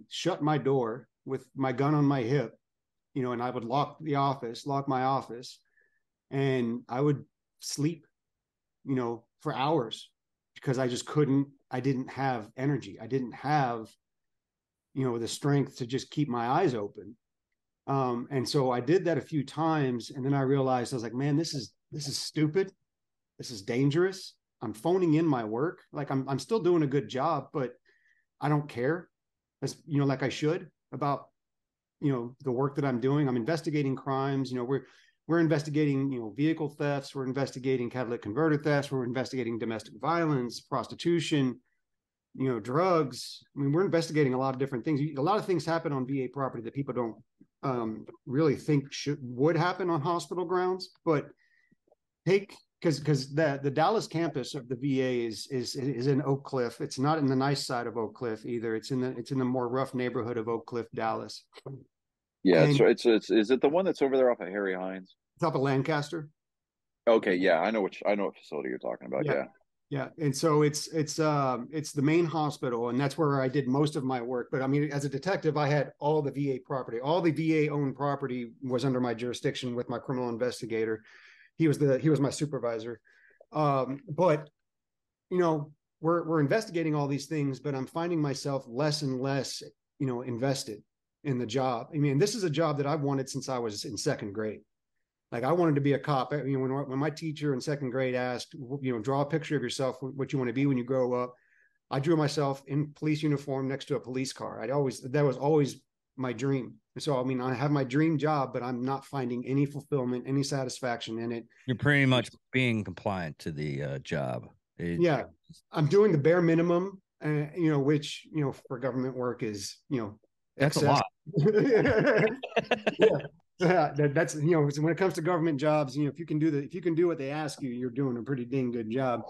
shut my door with my gun on my hip, you know, and I would lock my office, and I would sleep, you know, for hours, because I just couldn't, I didn't have energy. I didn't have, you know, the strength to just keep my eyes open. And so I did that a few times, and then I realized, I was like, man, this is stupid. This is dangerous. I'm phoning in my work. Like I'm still doing a good job, but I don't care, as you know, like I should, about, you know, the work that I'm doing. I'm investigating crimes. You know, we're investigating, you know, vehicle thefts. We're investigating catalytic converter thefts. We're investigating domestic violence, prostitution, you know, drugs. I mean, we're investigating a lot of different things. A lot of things happen on VA property that people don't really think would happen on hospital grounds. But because the Dallas campus of the VA is in Oak Cliff. It's not in the nice side of Oak Cliff either. It's in the more rough neighborhood of Oak Cliff, Dallas. Yeah, And so it's is it the one that's over there off of Harry Hines? top of Lancaster. Okay, yeah, I know what facility you're talking about. Yeah. Yeah, and so it's the main hospital, and that's where I did most of my work. But I mean, as a detective, I had all the VA property. All the VA owned property was under my jurisdiction with my criminal investigator. He was my supervisor. But you know, we're investigating all these things, but I'm finding myself less and less, invested in the job. I mean, this is a job that I've wanted since I was in second grade. Like I wanted to be a cop. When my teacher in second grade asked, draw a picture of yourself, what you want to be when you grow up, I drew myself in police uniform next to a police car. That was always my dream. So, I mean, I have my dream job, but I'm not finding any fulfillment, any satisfaction in it. You're pretty much being compliant to the job. Yeah, I'm doing the bare minimum, which, for government work is, that's excess. a lot. Yeah. That's, when it comes to government jobs, if you can do what they ask you, you're doing a pretty dang good job.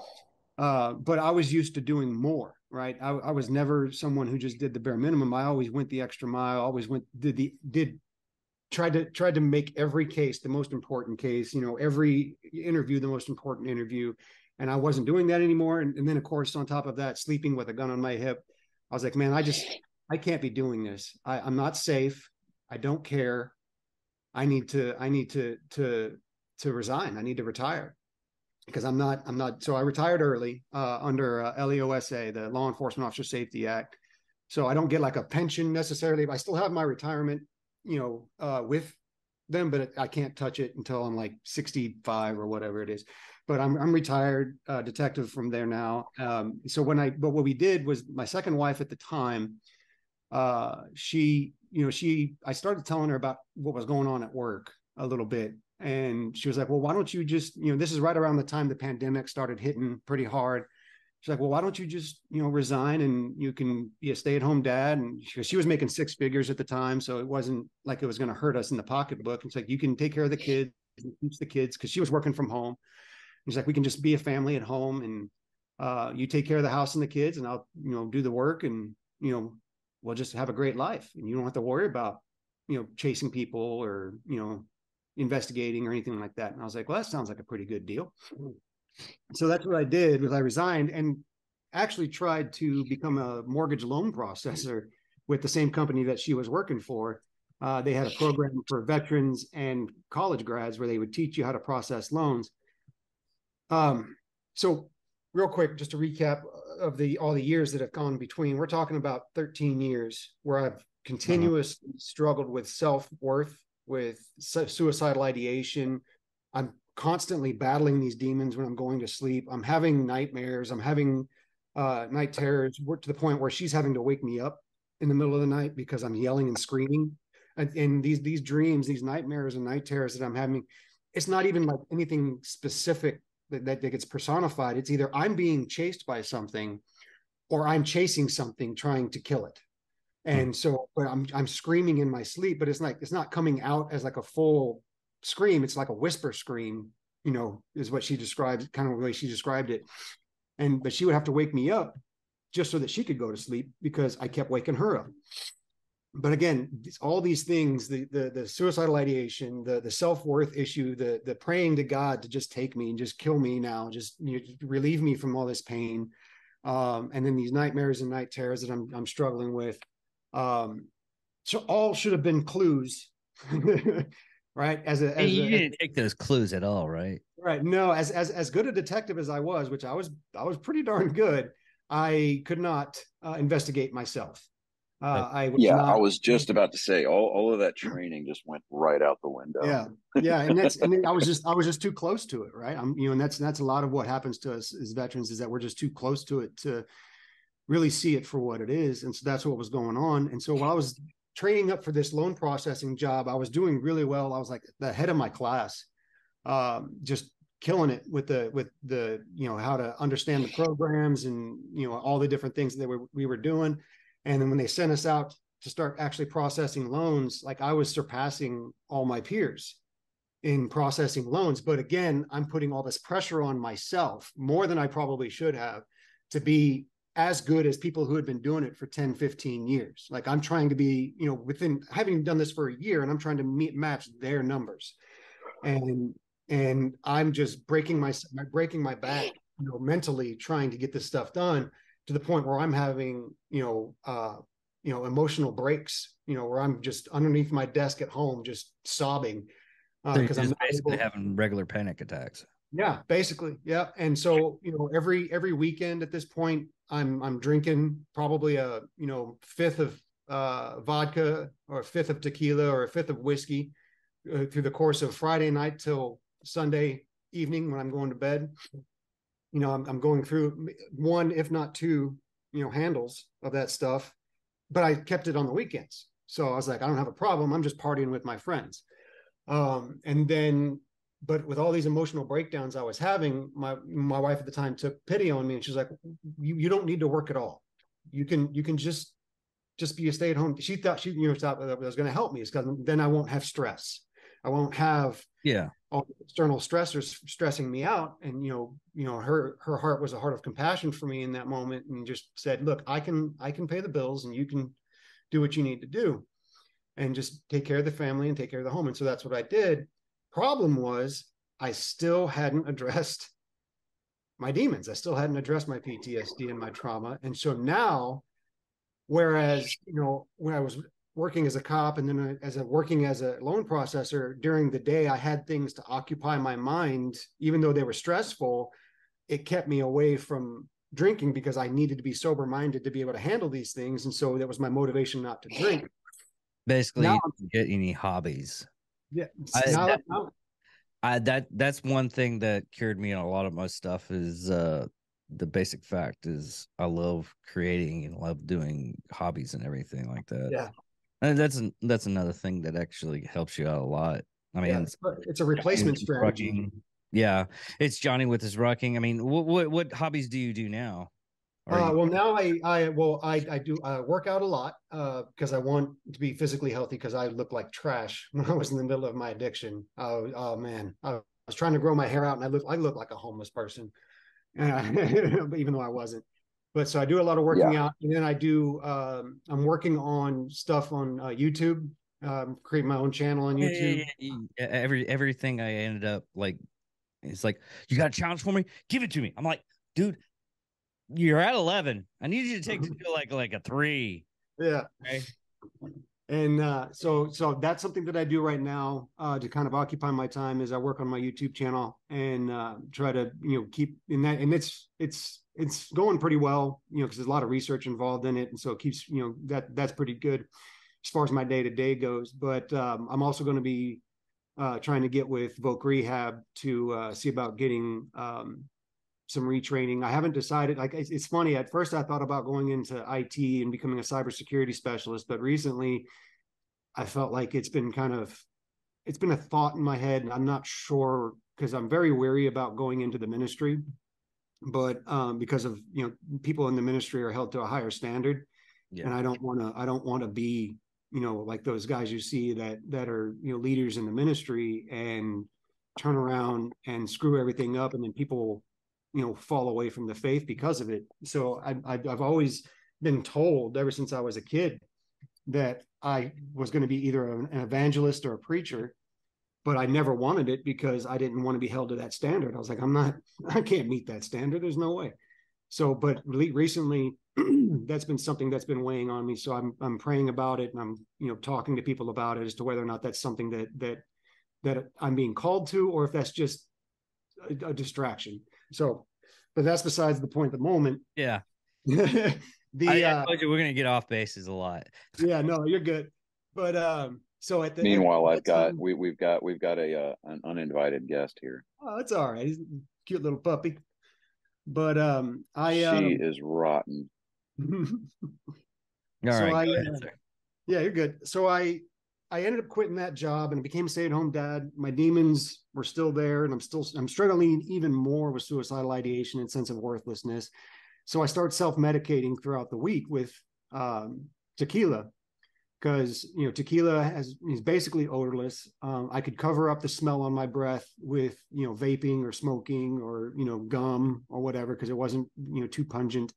But I was used to doing more, right? I was never someone who just did the bare minimum. I always went the extra mile, always tried to make every case the most important case, every interview the most important interview. And I wasn't doing that anymore. And then, of course, on top of that, sleeping with a gun on my hip, I was like, man, I can't be doing this. I'm not safe. I don't care. I need to resign. I need to retire because I'm not. So I retired early under LEOSA, the Law Enforcement Officer Safety Act. So I don't get like a pension necessarily, but I still have my retirement, with them, but I can't touch it until I'm like 65 or whatever it is. But I'm retired detective from there now. So but what we did was my second wife at the time, I started telling her about what was going on at work a little bit. And she was like, well, why don't you just, this is right around the time the pandemic started hitting pretty hard. She's like, well, why don't you just, resign and you can be a stay-at-home dad? And she was making six figures at the time. So it wasn't like it was going to hurt us in the pocketbook. It's like, you can take care of the kids and teach the kids because she was working from home. He's like, we can just be a family at home and you take care of the house and the kids and I'll, do the work and, we'll just have a great life. And you don't have to worry about, chasing people or, investigating or anything like that. And I was like, well, that sounds like a pretty good deal. So that's what I did was I resigned and actually tried to become a mortgage loan processor with the same company that she was working for. They had a program for veterans and college grads where they would teach you how to process loans. So real quick, just a recap of all the years that have gone between, we're talking about 13 years where I've continuously struggled with self-worth, with suicidal ideation. I'm constantly battling these demons when I'm going to sleep. I'm having nightmares. I'm having night terrors to the point where she's having to wake me up in the middle of the night because I'm yelling and screaming. And these dreams, these nightmares and night terrors that I'm having, it's not even like anything specific that gets personified. It's either I'm being chased by something or I'm chasing something trying to kill it. And so, but I'm screaming in my sleep, but it's not coming out as like a full scream. It's like a whisper scream, is what she described, kind of the way she described it. But she would have to wake me up just so that she could go to sleep because I kept waking her up. But again, all these things, the suicidal ideation, the self-worth issue, the praying to God to just take me and just kill me now, just relieve me from all this pain. And then these nightmares and night terrors that I'm struggling with. So all should have been clues, right? You didn't take those clues at all, right? Right. No, as good a detective as I was, which I was pretty darn good, I could not investigate myself. I was just about to say all of that training just went right out the window. Yeah, and I was just too close to it, right? And that's a lot of what happens to us as veterans is that we're just too close to it to really see it for what it is. And so that's what was going on. And so while I was training up for this loan processing job, I was doing really well. I was like the head of my class, just killing it with the how to understand the programs and all the different things that we were doing. And then when they sent us out to start actually processing loans, like I was surpassing all my peers in processing loans. But again, I'm putting all this pressure on myself more than I probably should have to be as good as people who had been doing it for 10, 15 years. Like I'm trying to be, within having done this for a year and I'm trying to match their numbers. And I'm just breaking my back, mentally trying to get this stuff done to the point where I'm having, emotional breaks, where I'm just underneath my desk at home, just sobbing. Because I'm basically having regular panic attacks. Yeah, basically. Yeah. And so, every weekend at this point, I'm drinking probably a, fifth of vodka or a fifth of tequila or a fifth of whiskey through the course of Friday night till Sunday evening when I'm going to bed. I'm going through one, if not two, handles of that stuff, but I kept it on the weekends. So I was like, I don't have a problem. I'm just partying with my friends. And then, but with all these emotional breakdowns I was having, my wife at the time took pity on me, and she's like, you don't need to work at all. You can just be a stay-at-home. She thought thought that was going to help me, because then I won't have stress. I won't have all the external stressors stressing me out. And her heart was a heart of compassion for me in that moment, and just said, look, I can pay the bills, and you can do what you need to do, and just take care of the family and take care of the home. And so that's what I did. Problem was, I still hadn't addressed my demons. I still hadn't addressed my PTSD and my trauma. And so now, whereas, when I was working as a cop and then working as a loan processor, during the day, I had things to occupy my mind, even though they were stressful. It kept me away from drinking because I needed to be sober minded to be able to handle these things. And so that was my motivation not to drink. Basically, Now, you don't get any hobbies. yeah. That's one thing that cured me in a lot of my stuff is the basic fact is I love creating and love doing hobbies and everything like that. Yeah. And that's another thing that actually helps you out a lot. I mean, it's a replacement strategy. Rucking. Yeah, it's Johnny with his rucking. I mean, what hobbies do you do now? Well, now I do work out a lot because I want to be physically healthy, because I look like trash when I was in the middle of my addiction. Oh man, I was trying to grow my hair out, and I look like a homeless person, even though I wasn't. But so I do a lot of working out, and then I do. I'm working on stuff on YouTube. Create my own channel on YouTube. Everything I ended up like, it's like, you got a challenge for me? Give it to me. I'm like, dude, you're at 11. I need you to take it to like a 3. Yeah. Okay. And so that's something that I do right now to kind of occupy my time, is I work on my YouTube channel and try to keep in that, and it's going pretty well, because there's a lot of research involved in it, and so it keeps that's pretty good as far as my day-to-day goes. But I'm also going to be trying to get with Voc Rehab to see about getting some retraining. I haven't decided. Like, it's funny. At first, I thought about going into IT and becoming a cybersecurity specialist, but recently, I felt like it's been a thought in my head, and I'm not sure, because I'm very wary about going into the ministry, but because of people in the ministry are held to a higher standard, and I don't want to be like those guys you see that are leaders in the ministry and turn around and screw everything up, and then people fall away from the faith because of it. So I've always been told ever since I was a kid that I was going to be either an evangelist or a preacher, but I never wanted it because I didn't want to be held to that standard. I was like, I can't meet that standard. There's no way. So, but recently that's been something that's been weighing on me. So I'm praying about it, and I'm talking to people about it as to whether or not that's something that I'm being called to, or if that's just a distraction. So, but that's besides the point at the moment. Yeah. I told you we're gonna get off bases a lot. Yeah, no, you're good. But so at the meanwhile, we've got an uninvited guest here. Oh, it's all right. He's a cute little puppy. But she is rotten. All right. Yeah, you're good. So I ended up quitting that job and became a stay-at-home dad. My demons were still there, and I'm struggling even more with suicidal ideation and sense of worthlessness. So I started self-medicating throughout the week with tequila, because tequila is basically odorless. I could cover up the smell on my breath with vaping or smoking or gum or whatever, because it wasn't too pungent.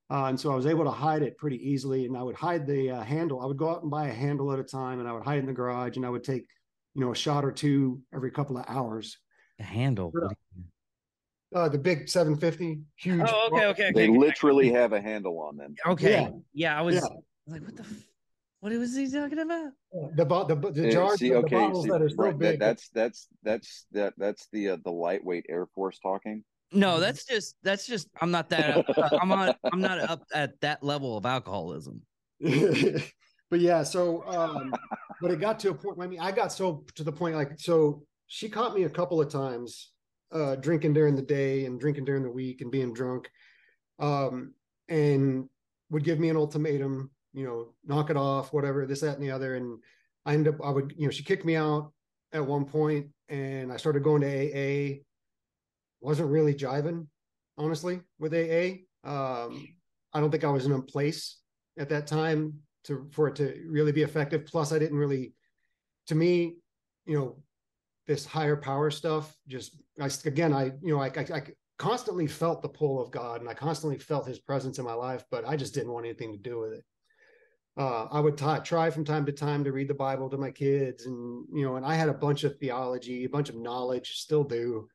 And so I was able to hide it pretty easily, and I would hide the handle. I would go out and buy a handle at a time, and I would hide it in the garage, and I would take, a shot or two every couple of hours. A handle? The big 750, huge. Oh, okay. They literally have a handle on them. Okay. Yeah, I was like, What was he talking about? The jars, See, the okay, bottles see, that are so right, big. that's the lightweight Air Force talking. No, that's just I'm not that I'm not up at that level of alcoholism. But yeah, so but it got to a point. I mean, I got so to the point, like, so she caught me a couple of times drinking during the day and drinking during the week and being drunk, and would give me an ultimatum, knock it off, whatever, this, that, and the other. And I would, she kicked me out at one point, and I started going to AA. Wasn't really jiving, honestly, with AA. I don't think I was in a place at that time for it to really be effective. Plus, I didn't really, to me, this higher power stuff. Just I constantly felt the pull of God, and I constantly felt His presence in my life, but I just didn't want anything to do with it. I would try from time to time to read the Bible to my kids, and I had a bunch of theology, a bunch of knowledge, still do.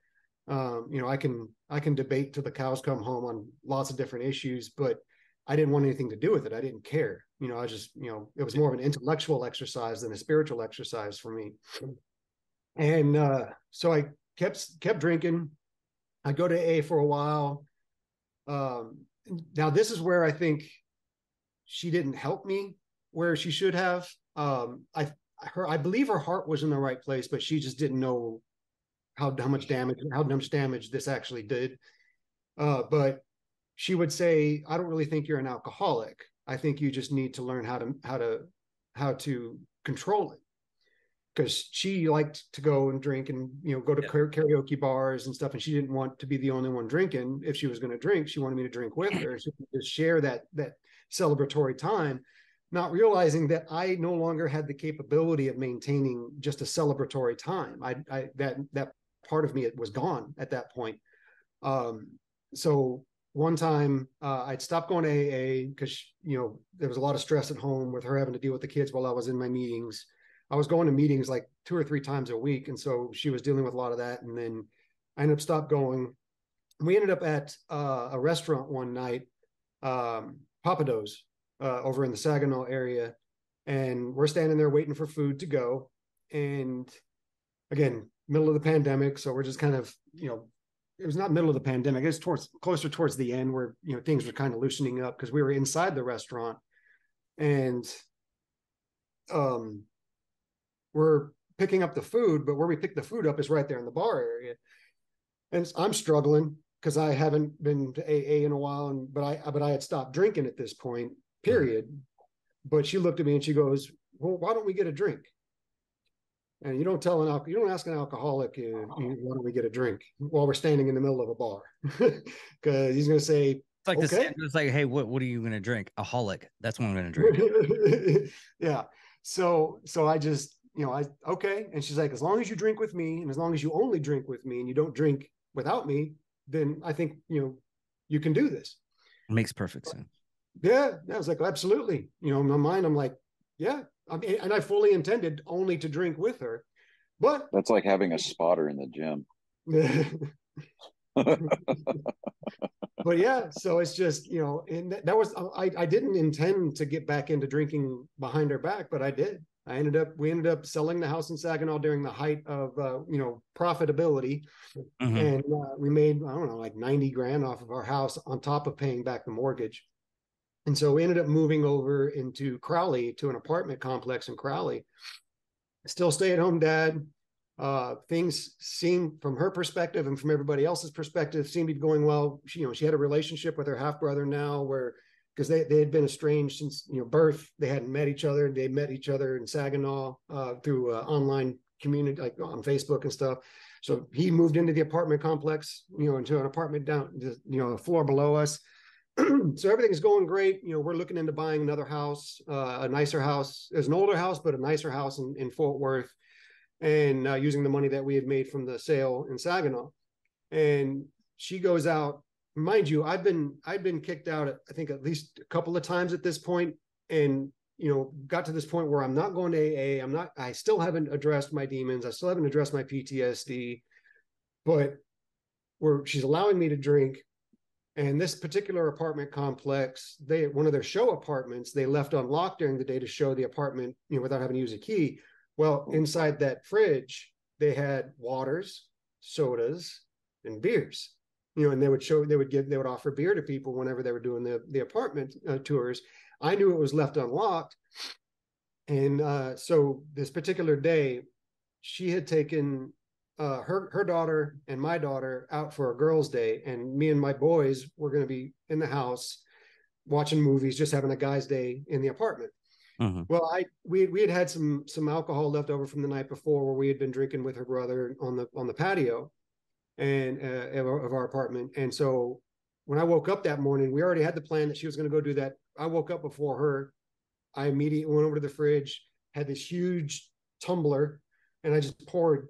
I can debate till the cows come home on lots of different issues, but I didn't want anything to do with it. I didn't care. I just, it was more of an intellectual exercise than a spiritual exercise for me. And so I kept drinking. I'd go to AA for a while. Now this is where I think she didn't help me where she should have. I believe her heart was in the right place, but she just didn't know how much damage this actually did. But she would say, I don't really think you're an alcoholic. I think you just need to learn how to control it. Because she liked to go and drink and go to karaoke bars and stuff, and she didn't want to be the only one drinking. If she was going to drink, she wanted me to drink with her. She could just share that celebratory time, not realizing that I no longer had the capability of maintaining just a celebratory time. That part of me, it was gone at that point. So one time I'd stopped going to AA because there was a lot of stress at home with her having to deal with the kids while I was in my meetings. I was going to meetings like 2 or 3 times a week, and so she was dealing with a lot of that. And then I ended up stopped going. We ended up at a restaurant one night, Papados, over in the Saginaw area, and we're standing there waiting for food to go. And again, middle of the pandemic, so we're just kind of, it was not middle of the pandemic. It's closer towards the end where things were kind of loosening up because we were inside the restaurant, and we're picking up the food, but where we pick the food up is right there in the bar area. And I'm struggling because I haven't been to AA in a while, but I had stopped drinking at this point, period. But she looked at me and she goes, well, why don't we get a drink? And you don't ask an alcoholic, why don't we get a drink while we're standing in the middle of a bar? Because he's going to say, it's okay. It's like, hey, what are you going to drink? A holic. That's what I'm going to drink. Yeah. So I just, okay. And she's like, as long as you drink with me and as long as you only drink with me and you don't drink without me, then I think, you can do this. It makes perfect sense. Yeah. I was like, absolutely. In my mind, I'm like, yeah. And I fully intended only to drink with her, but that's like having a spotter in the gym. But yeah, so it's just, and that was, I didn't intend to get back into drinking behind her back, but I did. We ended up selling the house in Saginaw during the height of, profitability. Mm-hmm. And we made, I don't know, like 90 grand off of our house on top of paying back the mortgage. And so we ended up moving over into Crowley to an apartment complex in Crowley. Still stay-at-home dad. Things seem, from her perspective and from everybody else's perspective, seem to be going well. She had a relationship with her half-brother now because they had been estranged since birth. They hadn't met each other. They met each other in Saginaw through online community, like on Facebook and stuff. So he moved into the apartment complex, into an apartment down, a floor below us. So everything is going great. We're looking into buying another house, a nicer house. It's an older house, but a nicer house in Fort Worth, and using the money that we had made from the sale in Saginaw. And she goes out. Mind you, I've been kicked out, I think at least a couple of times at this point, and got to this point where I'm not going to AA. I still haven't addressed my demons. I still haven't addressed my PTSD, but she's allowing me to drink. And this particular apartment complex, one of their show apartments, they left unlocked during the day to show the apartment, without having to use a key. Well, inside that fridge, they had waters, sodas, and beers. And they would offer beer to people whenever they were doing the apartment tours. I knew it was left unlocked, and so this particular day, she had taken her daughter and my daughter out for a girls' day, and me and my boys were going to be in the house watching movies, just having a guys' day in the apartment. Mm-hmm. Well, we had some alcohol left over from the night before, where we had been drinking with her brother on the patio and of our apartment. And so when I woke up that morning, we already had the plan that she was going to go do that. I woke up before her. I immediately went over to the fridge, had this huge tumbler, and I just poured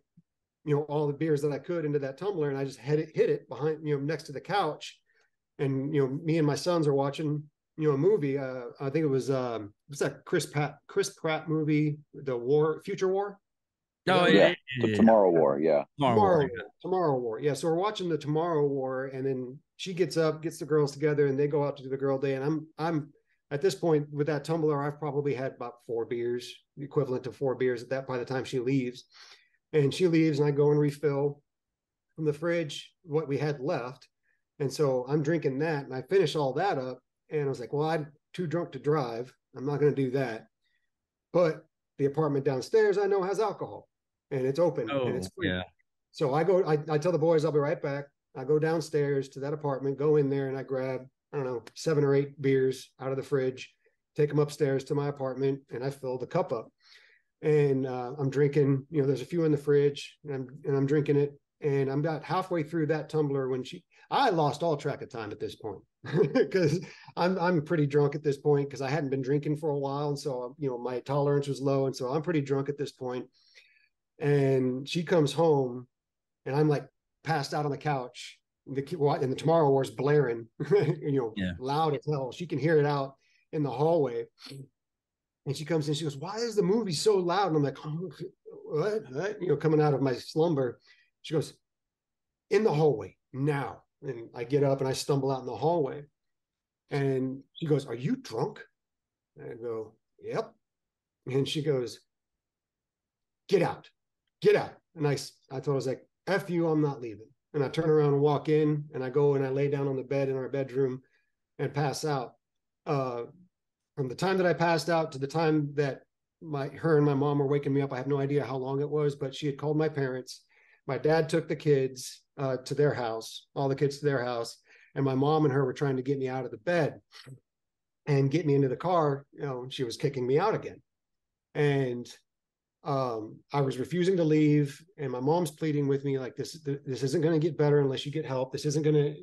all the beers that I could into that tumbler, and I just hit it behind, next to the couch. And me and my sons are watching a movie. I think it was what's that Chris Pratt movie, the Future War. Oh yeah, the Tomorrow War. Yeah, Tomorrow War. Yeah, so we're watching the Tomorrow War, and then she gets up, gets the girls together, and they go out to do the girl day. And I'm at this point with that tumbler, I've probably had about 4 beers, the equivalent to 4 beers by the time she leaves. And she leaves, and I go and refill from the fridge what we had left. And so I'm drinking that, and I finish all that up. And I was like, well, I'm too drunk to drive. I'm not going to do that. But the apartment downstairs, I know, has alcohol, and it's open, and it's free. Yeah. So I tell the boys I'll be right back. I go downstairs to that apartment, go in there, and I grab, I don't know, 7 or 8 beers out of the fridge, take them upstairs to my apartment, and I fill the cup up. And I'm drinking, there's a few in the fridge, and I'm drinking it. And I'm about halfway through that tumbler when I lost all track of time at this point, because I'm pretty drunk at this point, because I hadn't been drinking for a while. And so, my tolerance was low. And so I'm pretty drunk at this point. And she comes home, and I'm like passed out on the couch. And the Tomorrow War's blaring, loud as hell. She can hear it out in the hallway. And she comes in, she goes, why is the movie so loud? And I'm like, oh, what? Coming out of my slumber. She goes, in the hallway now. And I get up and I stumble out in the hallway. And she goes, are you drunk? And I go, yep. And she goes, get out. And I told her, I was like, F you, I'm not leaving. And I turn around and walk in, and I go and I lay down on the bed in our bedroom and pass out. From the time that I passed out to the time that her and my mom were waking me up, I have no idea how long it was, but she had called my parents. My dad took the kids to their house, all the kids to their house, and my mom and her were trying to get me out of the bed and get me into the car. She was kicking me out again. And I was refusing to leave, and my mom's pleading with me like, this isn't going to get better unless you get help. This isn't going to,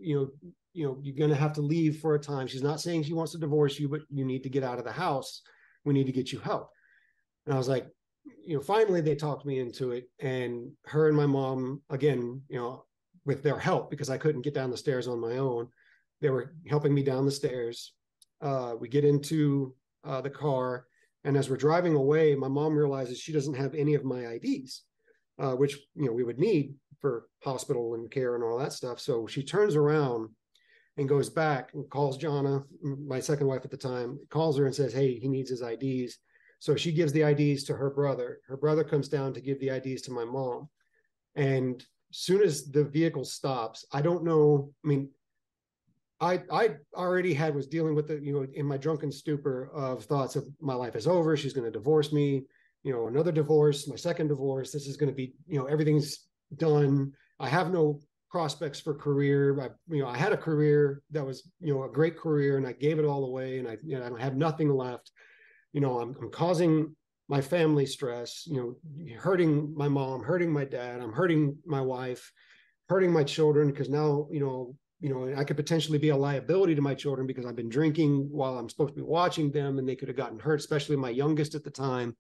you're going to have to leave for a time. She's not saying she wants to divorce you, but you need to get out of the house. We need to get you help. And I was like, finally they talked me into it, and her and my mom, again, with their help, because I couldn't get down the stairs on my own, they were helping me down the stairs. We get into the car. And as we're driving away, my mom realizes she doesn't have any of my IDs, which, we would need for hospital and care and all that stuff. So she turns around and goes back and calls Jonna, my second wife at the time, calls her and says, hey, he needs his IDs. So she gives the IDs to her brother. Her brother comes down to give the IDs to my mom. And soon as the vehicle stops, I don't know. I mean, I already was dealing with in my drunken stupor of thoughts of my life is over. She's going to divorce me, another divorce, my second divorce. This is going to be, everything's done. I have no prospects for career. I had a career that was, a great career, and I gave it all away, and I have nothing left. I'm causing my family stress, hurting my mom, hurting my dad. I'm hurting my wife, hurting my children, because now, I could potentially be a liability to my children because I've been drinking while I'm supposed to be watching them, and they could have gotten hurt, especially my youngest at the time,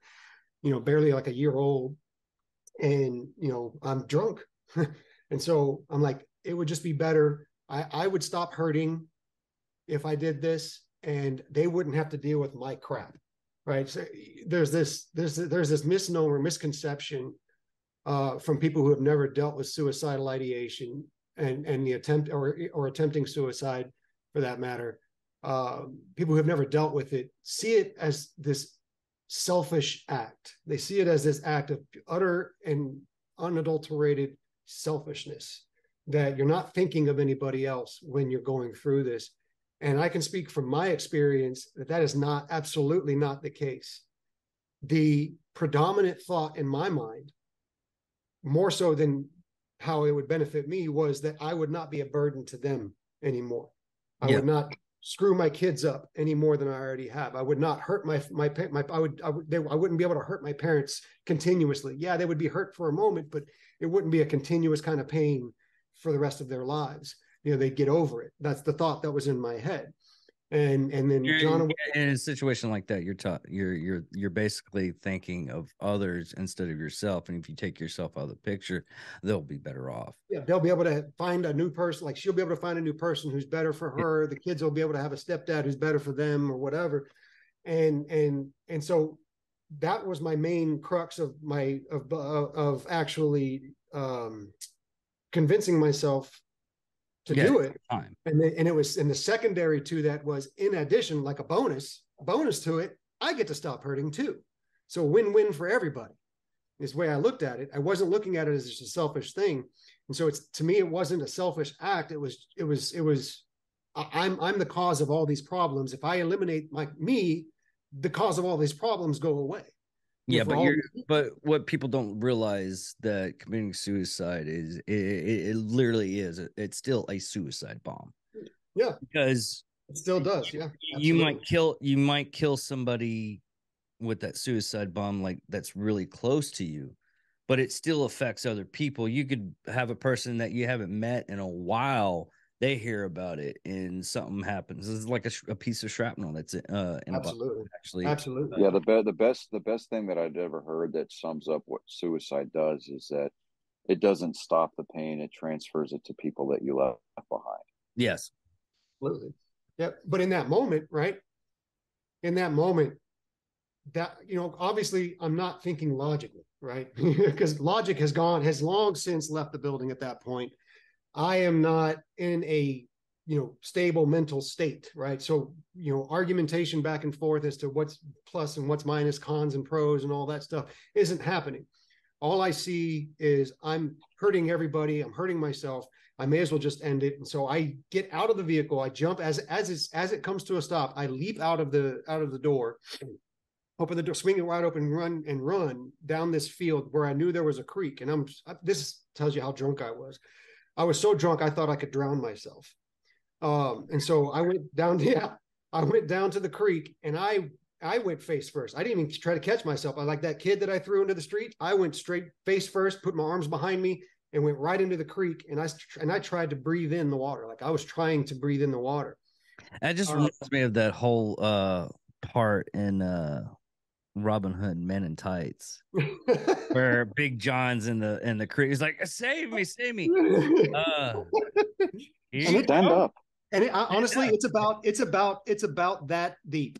barely like a year old. And, I'm drunk. And so I'm like, it would just be better. I would stop hurting if I did this, and they wouldn't have to deal with my crap. Right. So there's this misnomer, misconception from people who have never dealt with suicidal ideation and the attempt or attempting suicide for that matter, people who have never dealt with it see it as this selfish act. They see it as this act of utter and unadulterated selfishness, that you're not thinking of anybody else when you're going through this. And I can speak from my experience that that is not, absolutely not the case. The predominant thought in my mind, more so than how it would benefit me, was that I would not be a burden to them anymore. I would not screw my kids up any more than I already have. I would not hurt I wouldn't be able to hurt my parents continuously. Yeah, they would be hurt for a moment, but it wouldn't be a continuous kind of pain for the rest of their lives. You know, they'd get over it. That's the thought that was in my head. And then John, in a situation like that, you're basically thinking of others instead of yourself. And if you take yourself out of the picture, they'll be better off. Yeah, they'll be able to find a new person. Like, she'll be able to find a new person who's better for her. The kids will be able to have a stepdad who's better for them, or whatever. And so that was my main crux of actually convincing myself to do it. And it was, and the secondary to that was, in addition, like a bonus to it, I get to stop hurting too. So win-win for everybody is the way I looked at it. I wasn't looking at it as just a selfish thing. And so to me, it wasn't a selfish act. It was, I'm the cause of all these problems. If I eliminate me, the cause of all these problems go away. Yeah, but what people don't realize, that committing suicide is, it literally is. It's still a suicide bomb. Yeah, because it still does. Yeah, you might kill somebody with that suicide bomb, like, that's really close to you, but it still affects other people. You could have a person that you haven't met in a while. They hear about it and something happens. It's like a piece of shrapnel that's in absolutely, actually. Absolutely. Yeah, the best thing that I'd ever heard that sums up what suicide does is that it doesn't stop the pain; it transfers it to people that you left behind. Yes, absolutely. Yeah, but in that moment, right? In that moment, that, you know, obviously I'm not thinking logically, right? Because logic has long since left the building at that point. I am not in a, you know, stable mental state, right? So, you know, argumentation back and forth as to what's plus and what's minus, cons and pros and all that stuff isn't happening. All I see is I'm hurting everybody. I'm hurting myself. I may as well just end it. And so I get out of the vehicle. I jump as it comes to a stop. I leap out of the door, open the door, swing it wide open, run down this field where I knew there was a creek. And this tells you how drunk I was. I was so drunk, I thought I could drown myself. And so I went down to the creek, and I went face first. I didn't even try to catch myself. I, like that kid that I threw into the street, I went straight face first, put my arms behind me, and went right into the creek. And I tried to breathe in the water. Like, I was trying to breathe in the water. That just reminds me of that whole part in Robin Hood Men in Tights, where Big John's in the creek. He's like, save me. Stand up. And honestly, it's about that deep.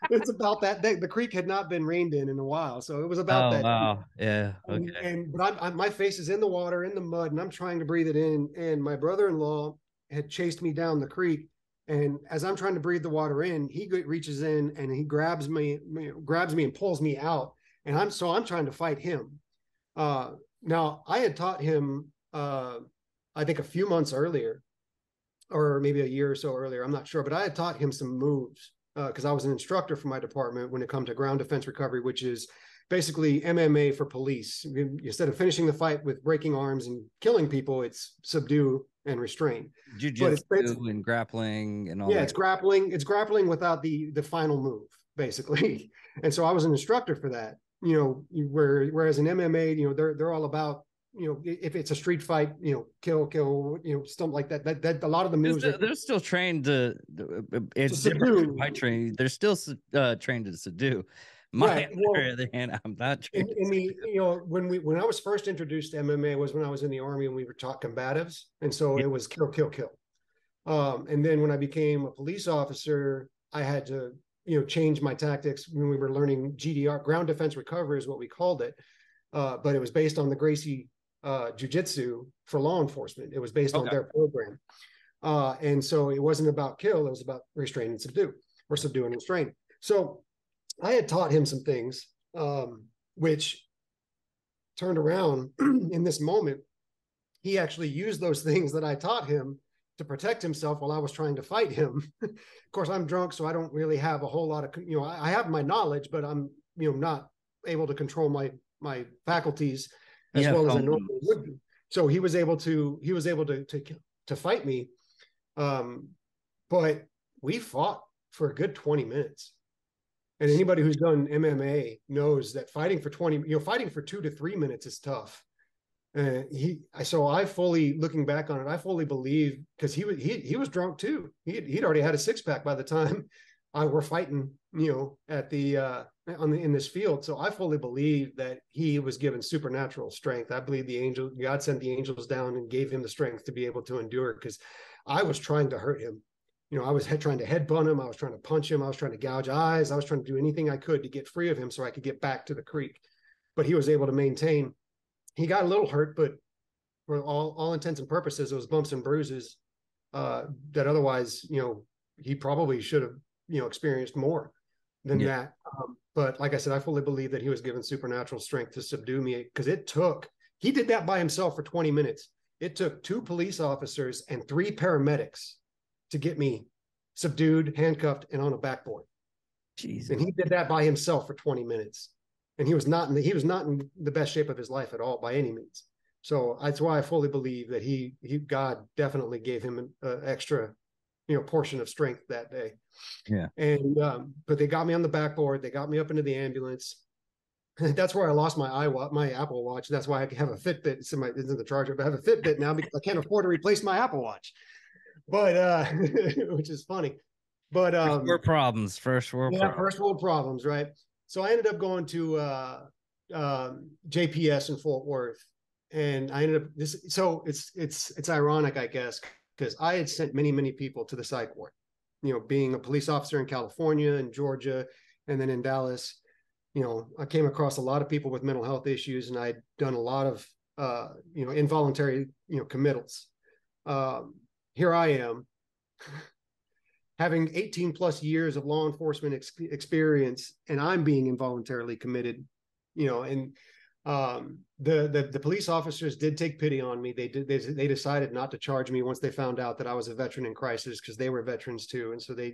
It's about that. The creek had not been rained in a while, so it was about that. Wow, deep. Yeah, okay. But my face is in the water, in the mud, and I'm trying to breathe it in. And my brother-in-law had chased me down the creek, and as I'm trying to breathe the water in, he reaches in and he grabs me and pulls me out. And I'm trying to fight him. Now I had taught him, I think a few months earlier, or maybe a year or so earlier, I'm not sure, but I had taught him some moves because I was an instructor for my department when it comes to ground defense recovery, which is basically MMA for police. Instead of finishing the fight with breaking arms and killing people, it's subdue and restrain. Jiu-jitsu and grappling and all. Yeah, it's grappling without the final move, basically. And so I was an instructor for that. You know, whereas in MMA, you know, they're all about, you know, if it's a street fight, you know, kill, you know, stuff like that. That a lot of the moves they're still trained to. It's different. My training, they're still trained to subdue. On the other hand, I'm not trained. You know, when I was first introduced to MMA was when I was in the Army and we were taught combatives, and so it was kill. And then when I became a police officer, I had to, you know, change my tactics when we were learning GDR, ground defense recovery is what we called it. But it was based on the Gracie jujitsu for law enforcement. It was based on Okay. their program. And so it wasn't about kill, it was about restrain and subdue, or subdue and restrain. So I had taught him some things, which turned around in this moment. He actually used those things that I taught him to protect himself while I was trying to fight him. Of course, I'm drunk, so I don't really have a whole lot of, I have my knowledge, but I'm, not able to control my faculties as well as I normally would be. So he was able to fight me. But we fought for a good 20 minutes. And anybody who's done MMA knows that fighting for 2 to 3 minutes is tough. So I fully, looking back on it, I fully believe, because he was drunk too. He'd already had a 6-pack by the time we're fighting, at the in this field. So I fully believe that he was given supernatural strength. I believe God sent the angels down and gave him the strength to be able to endure, because I was trying to hurt him. I was trying to headbutt him. I was trying to punch him. I was trying to gouge eyes. I was trying to do anything I could to get free of him so I could get back to the creek. But he was able to maintain. He got a little hurt, but for all intents and purposes, it was bumps and bruises that otherwise, he probably should have, experienced more than that. But like I said, I fully believe that he was given supernatural strength to subdue me, because he did that by himself for 20 minutes. It took 2 police officers and 3 paramedics to get me subdued, handcuffed, and on a backboard. Jesus. And he did that by himself for 20 minutes. And he was not in the best shape of his life at all by any means. So that's why I fully believe that God definitely gave him an extra, portion of strength that day. Yeah. And but they got me on the backboard. They got me up into the ambulance. That's where I lost my Apple Watch. That's why I have a Fitbit. It's in the charger, but I have a Fitbit now because I can't afford to replace my Apple Watch. But which is funny. But first world problems. First world problems, right? So I ended up going to JPS in Fort Worth, and I ended up So it's ironic, I guess, because I had sent many people to the psych ward. Being a police officer in California and Georgia, and then in Dallas, I came across a lot of people with mental health issues, and I'd done a lot of involuntary committals. Here I am, having 18 plus years of law enforcement experience, and I'm being involuntarily committed, and the police officers did take pity on me. They decided not to charge me once they found out that I was a veteran in crisis, because they were veterans too. And so they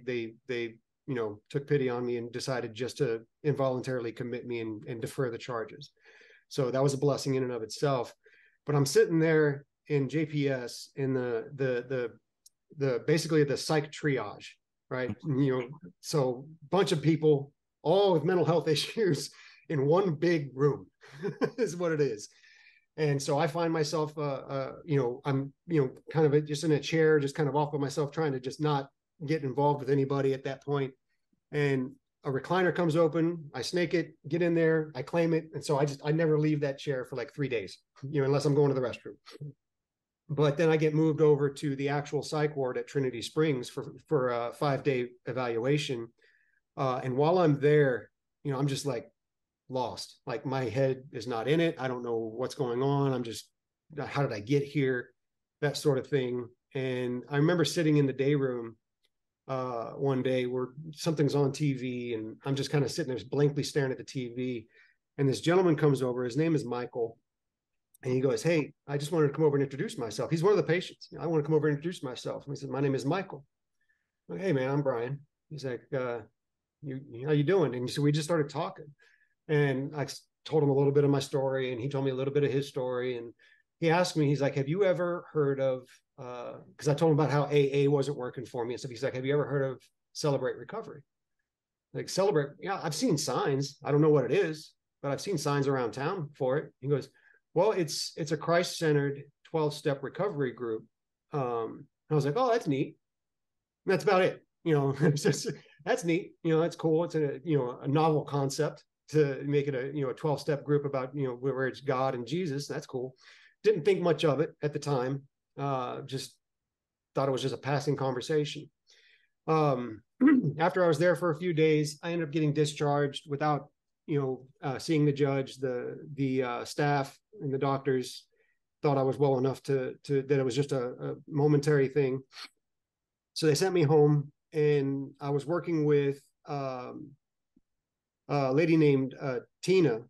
took pity on me and decided just to involuntarily commit me and defer the charges. So that was a blessing in and of itself. But I'm sitting there in JPS in the basically the psych triage, right? So bunch of people, all with mental health issues in one big room is what it is. And so I find myself, I'm, kind of just in a chair, just kind of off by myself, trying to just not get involved with anybody at that point. And a recliner comes open, I snake it, get in there, I claim it. And so I never leave that chair for like 3 days, unless I'm going to the restroom. But then I get moved over to the actual psych ward at Trinity Springs for a 5-day evaluation. And while I'm there, I'm just like lost. Like my head is not in it. I don't know what's going on. I'm just, how did I get here? That sort of thing. And I remember sitting in the day room one day where something's on TV, and I'm just kind of sitting there blankly staring at the TV. And this gentleman comes over. His name is Michael. And he goes, "Hey, I just wanted to come over and introduce myself." He's one of the patients. I want to come over and introduce myself. And he said, "My name is Michael." I'm like, "Hey, man, I'm Bryan." He's like, how you doing? And so we just started talking. And I told him a little bit of my story, and he told me a little bit of his story. And he asked me, he's like, "Have you ever heard of," because I told him about how AA wasn't working for me and stuff. He's like, "Have you ever heard of Celebrate Recovery?" Like, Celebrate, yeah, I've seen signs. I don't know what it is, but I've seen signs around town for it. He goes, "Well, it's a Christ-centered 12-step recovery group." I was like, "Oh, that's neat." And that's about it. It's just, that's neat. That's cool. It's a novel concept to make it a 12-step group about, where it's God and Jesus. That's cool. Didn't think much of it at the time. Just thought it was just a passing conversation. After I was there for a few days, I ended up getting discharged without, seeing the judge, the staff and the doctors. thought I was well enough to that it was just a momentary thing. So they sent me home, and I was working with a lady named Tina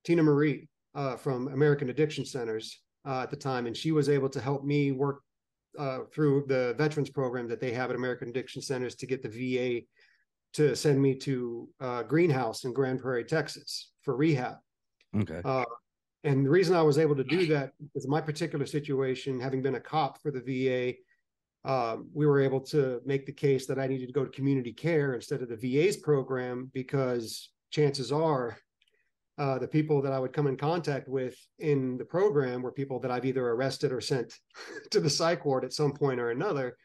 Marie from American Addiction Centers at the time, and she was able to help me work through the veterans program that they have at American Addiction Centers to get the VA to send me to Greenhouse in Grand Prairie, Texas for rehab. Okay. And the reason I was able to do that is my particular situation, having been a cop for the VA, we were able to make the case that I needed to go to community care instead of the VA's program, because chances are the people that I would come in contact with in the program were people that I've either arrested or sent to the psych ward at some point or another.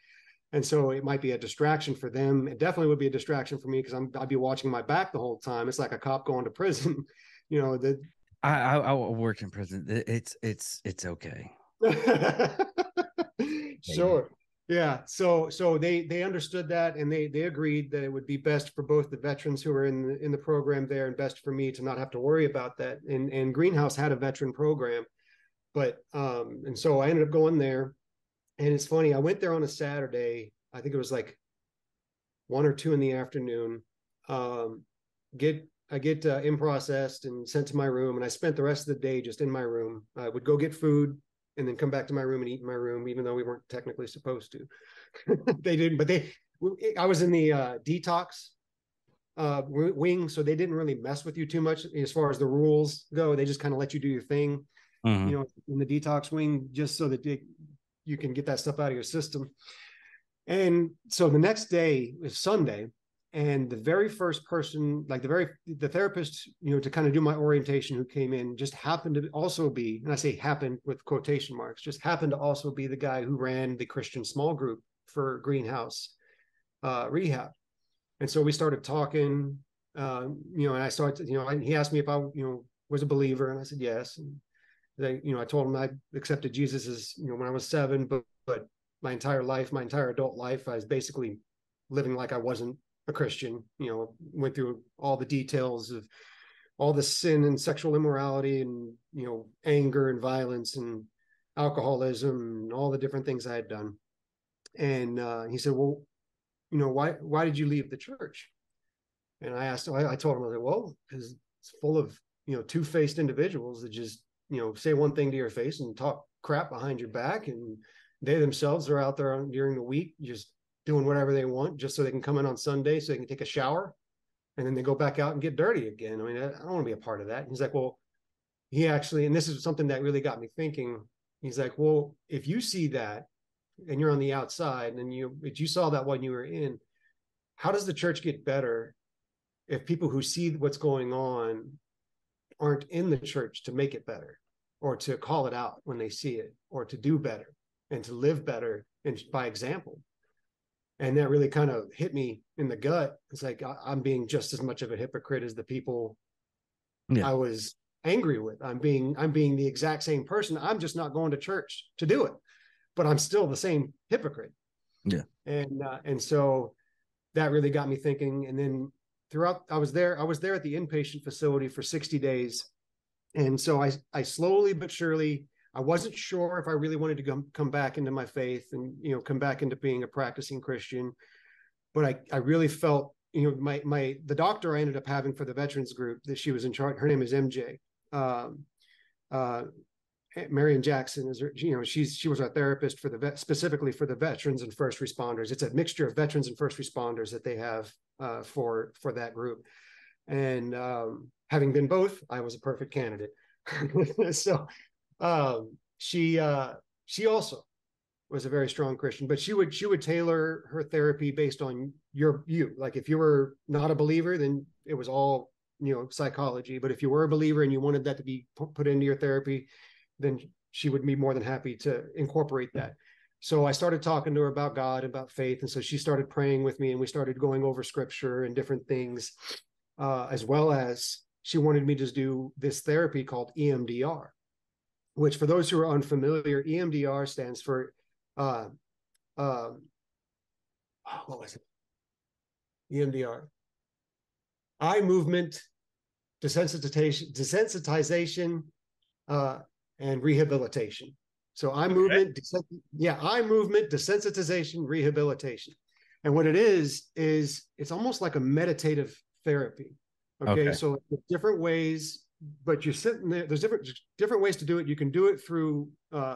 And so it might be a distraction for them. It definitely would be a distraction for me, because I'd be watching my back the whole time. It's like a cop going to prison, you know. I worked in prison. It's okay. Sure. Yeah. So they understood that, and they agreed that it would be best for both the veterans who are in the program there, and best for me to not have to worry about that. And Greenhouse had a veteran program, but and so I ended up going there. And it's funny, I went there on a Saturday. I think it was like 1 or 2 in the afternoon. I get in processed and sent to my room, and I spent the rest of the day just in my room. I would go get food and then come back to my room and eat in my room, even though we weren't technically supposed to. They didn't, but I was in the detox wing, so they didn't really mess with you too much as far as the rules go. They just kind of let you do your thing, you know, in the detox wing, just so that you can get that stuff out of your system. And so the next day is Sunday, and the very first person, like the therapist, you know, to kind of do my orientation, who came in, just happened to also be, and I say happened with quotation marks, just happened to also be the guy who ran the Christian small group for Greenhouse rehab. And so we started talking, you know, and I started, you know, and he asked me if I, you know, was a believer, and I said yes. And you know, I told him I accepted Jesus as, you know, when I was 7, but my entire life, my entire adult life, I was basically living like I wasn't a Christian. You know, went through all the details of all the sin and sexual immorality, and, you know, anger and violence and alcoholism and all the different things I had done. And he said, well, you know, why did you leave the church? And I asked him, I told him, I was like, well, because it's full of, you know, two-faced individuals that just, you know, say one thing to your face and talk crap behind your back, and they themselves are out there during the week just doing whatever they want, just so they can come in on Sunday so they can take a shower, and then they go back out and get dirty again. I mean, I don't want to be a part of that. And he's like, well, he actually, and this is something that really got me thinking. He's like, well, if you see that and you're on the outside, and you saw that when you were in, how does the church get better if people who see what's going on aren't in the church to make it better, or to call it out when they see it, or to do better and to live better and by example? And that really kind of hit me in the gut. It's like, I'm being just as much of a hypocrite as the people I was angry with. I'm being the exact same person. I'm just not going to church to do it, but I'm still the same hypocrite. Yeah. And so that really got me thinking. And then throughout, I was there at the inpatient facility for 60 days. And so I slowly but surely, I wasn't sure if I really wanted to come back into my faith and, you know, come back into being a practicing Christian. But I really felt, you know, the doctor I ended up having for the veterans group, that she was in charge, her name is MJ. Marion Jackson is, you know, she was our therapist for specifically for the veterans and first responders. It's a mixture of veterans and first responders that they have for that group. And having been both, I was a perfect candidate. So she also was a very strong Christian, but she would tailor her therapy based on you. Like, if you were not a believer, then it was all, you know, psychology. But if you were a believer and you wanted that to be put into your therapy, then she would be more than happy to incorporate that. So I started talking to her about God, about faith. And so she started praying with me, and we started going over scripture and different things, as well as she wanted me to do this therapy called EMDR, which, for those who are unfamiliar, EMDR stands for, what was it? EMDR. Eye movement desensitization, and rehabilitation. So eye movement, eye movement, desensitization, rehabilitation. And what it is it's almost like a meditative therapy. Okay. So different ways, but you're sitting there. There's different ways to do it. You can do it through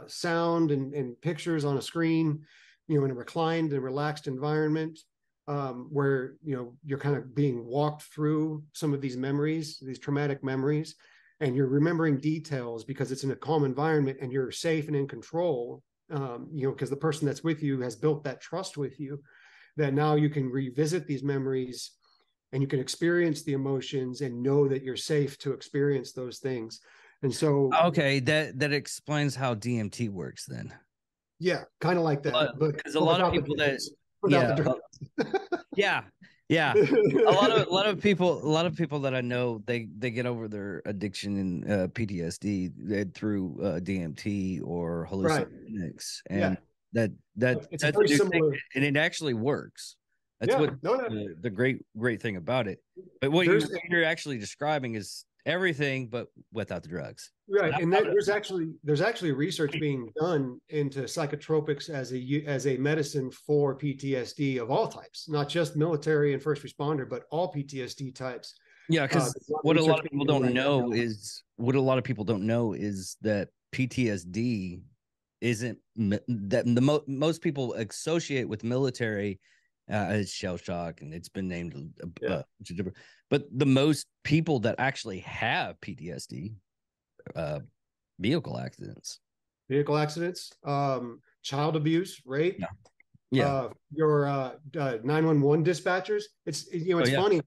sound and pictures on a screen, in a reclined and relaxed environment, where you're kind of being walked through some of these memories, these traumatic memories, and you're remembering details because it's in a calm environment and you're safe and in control. Because the person that's with you has built that trust with you, that now you can revisit these memories and you can experience the emotions and know that you're safe to experience those things. And so, okay, that explains how DMT works then. Yeah, kind of like that. But because a lot of people a lot of people that I know, they get over their addiction and PTSD through DMT or hallucinogenics, and that's very similar, and it actually works. That's the great thing about it. But what you're actually describing is everything, but without the drugs. Right, and there's actually research being done into psychotropics as a medicine for PTSD of all types, not just military and first responder, but all PTSD types. Yeah, because what a lot of people don't know is that PTSD isn't that most people associate with military as shell shock, and it's been named different. But the most people that actually have PTSD, vehicle accidents, child abuse, rape, your 911 dispatchers. It's funny.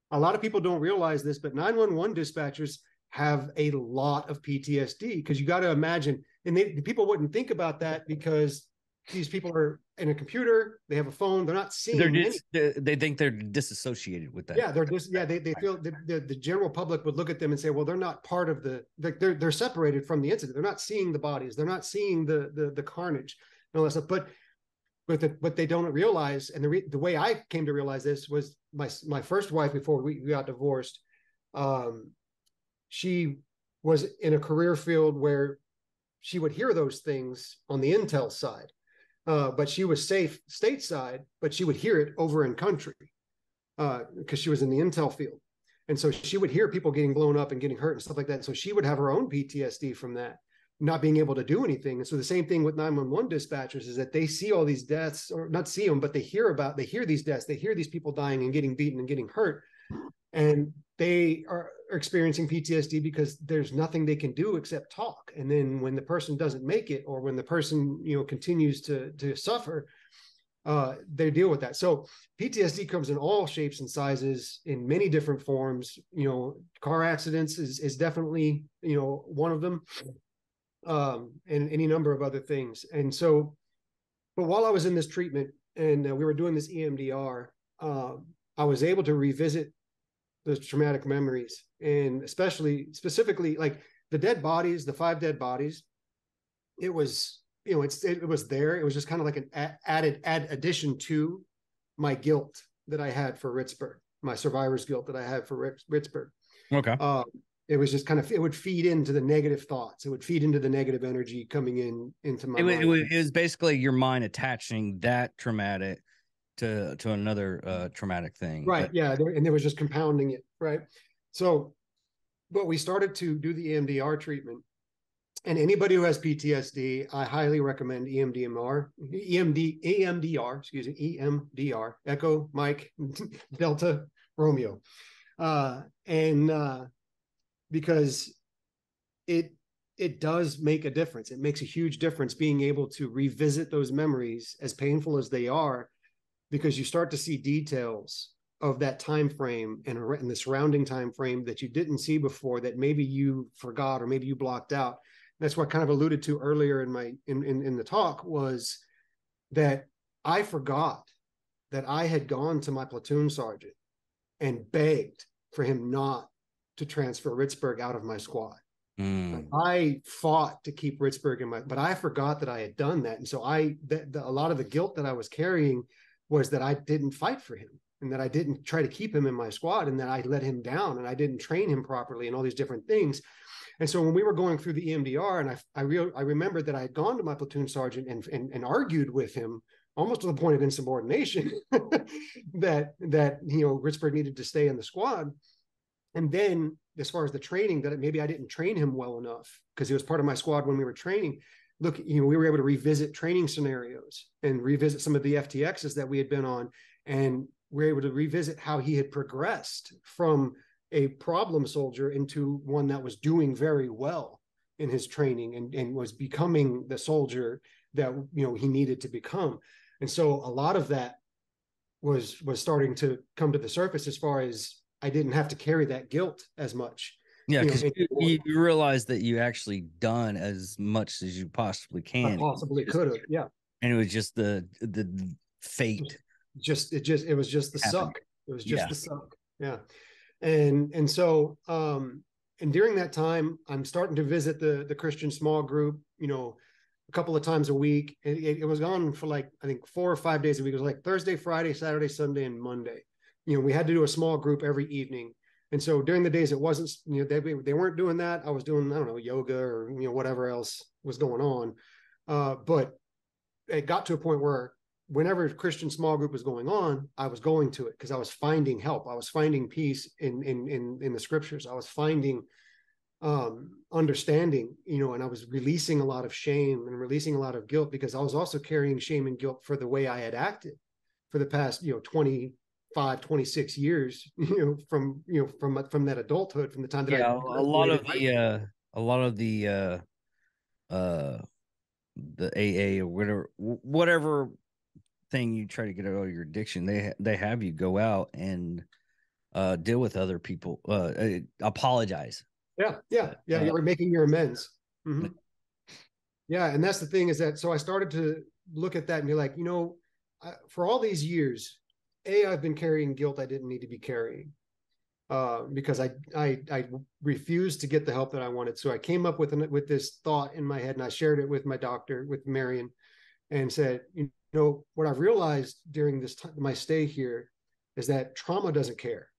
A lot of people don't realize this, but 911 dispatchers have a lot of PTSD, because you got to imagine, and people wouldn't think about that because these people are in a computer, they have a phone, they're not seeing. They think they're disassociated with that. Yeah, they feel the general public would look at them and say, well, they're not part of they're separated from the incident. They're not seeing the bodies, they're not seeing the carnage and all that stuff. But what they don't realize, and the way I came to realize this was my first wife before we got divorced. She was in a career field where she would hear those things on the intel side. But she was safe stateside, but she would hear it over in country, because she was in the intel field. And so she would hear people getting blown up and getting hurt and stuff like that. And so she would have her own PTSD from that, not being able to do anything. And so the same thing with 911 dispatchers is that they see all these deaths, or not see them, but they hear these deaths, they hear these people dying and getting beaten and getting hurt. And they are experiencing PTSD because there's nothing they can do except talk. And then when the person doesn't make it, or when the person continues to suffer, they deal with that. So PTSD comes in all shapes and sizes, in many different forms. Car accidents is definitely one of them, and any number of other things. And so, but while I was in this treatment and we were doing this EMDR, I was able to revisit those traumatic memories, and specifically like the dead bodies, the 5 dead bodies. It was, it was there. It was just kind of like an added addition to my guilt that I had for Ritzburg, my survivor's guilt that I had for Ritzburg. Okay. It was just kind of, it would feed into the negative thoughts. It would feed into the negative energy coming into my mind. It was basically your mind attaching that traumatic to another traumatic thing. Right. And it was just compounding it. Right. So, but we started to do the EMDR treatment, and anybody who has PTSD, I highly recommend EMDR, Echo, Mike, Delta, Romeo. Because it does make a difference. It makes a huge difference being able to revisit those memories, as painful as they are, because you start to see details of that time frame and the surrounding time frame that you didn't see before, that maybe you forgot or maybe you blocked out. That's what I kind of alluded to earlier in the talk, was that I forgot that I had gone to my platoon sergeant and begged for him not to transfer Ritzburg out of my squad. I fought to keep Ritzburg but I forgot that I had done that. And so a lot of the guilt that I was carrying was that I didn't fight for him. and that I didn't try to keep him in my squad, and that I let him down and I didn't train him properly and all these different things. And so when we were going through the EMDR, and I remembered that I had gone to my platoon sergeant and argued with him almost to the point of insubordination that Richburg needed to stay in the squad. And then as far as the training, that maybe I didn't train him well enough because he was part of my squad when we were training. Look, we were able to revisit training scenarios and revisit some of the FTXs that we had been on, and we were able to revisit how he had progressed from a problem soldier into one that was doing very well in his training and was becoming the soldier that he needed to become. And so a lot of that was starting to come to the surface as far as I didn't have to carry that guilt as much. Yeah, because you realize that you actually done as much as you possibly can. I possibly could have, yeah. And it was just the fate. It was just the suck. It was just the suck. Yeah. And so and during that time, I'm starting to visit the Christian small group, a couple of times a week. It was on for like, I think 4 or 5 days a week. It was like Thursday, Friday, Saturday, Sunday, and Monday. We had to do a small group every evening. And so during the days, it wasn't, they weren't doing that. I was doing, I don't know, yoga or, whatever else was going on. But it got to a point where whenever Christian small group was going on, I was going to it because I was finding help. I was finding peace in the scriptures. I was finding understanding, and I was releasing a lot of shame and releasing a lot of guilt because I was also carrying shame and guilt for the way I had acted for the past, 26 years, from that adulthood, from the time that a lot of the AA or whatever thing you try to get out of your addiction, they have you go out and deal with other people, apologize. You're making your amends. Mm-hmm. Yeah, and that's the thing is that, so I started to look at that and be like, for all these years, I've been carrying guilt I didn't need to be carrying because I refused to get the help that I wanted. So I came up with this thought in my head, and I shared it with my doctor, with Marion, and said, what I've realized during this time, my stay here, is that trauma doesn't care.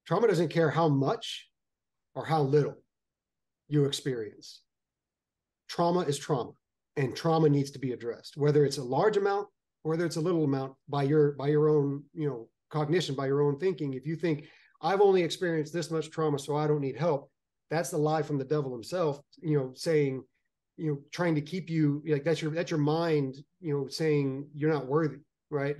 Trauma doesn't care how much or how little you experience. Trauma is trauma, and trauma needs to be addressed, whether it's a large amount or whether it's a little amount by your own, cognition, by your own thinking. If you think I've only experienced this much trauma, so I don't need help, that's the lie from the devil himself, saying, trying to keep you like that's your mind, saying you're not worthy, right?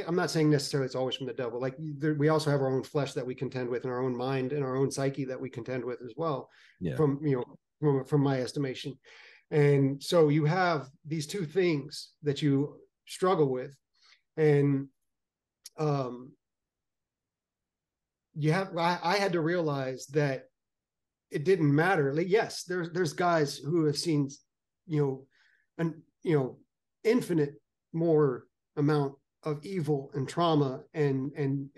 I'm not saying necessarily it's always from the devil. Like we also have our own flesh that we contend with, and our own mind and our own psyche that we contend with as well. Yeah. From my estimation. And so you have these two things that you struggle with, and I had to realize that it didn't matter. Like, yes, there's guys who have seen, infinite more amount of evil and trauma and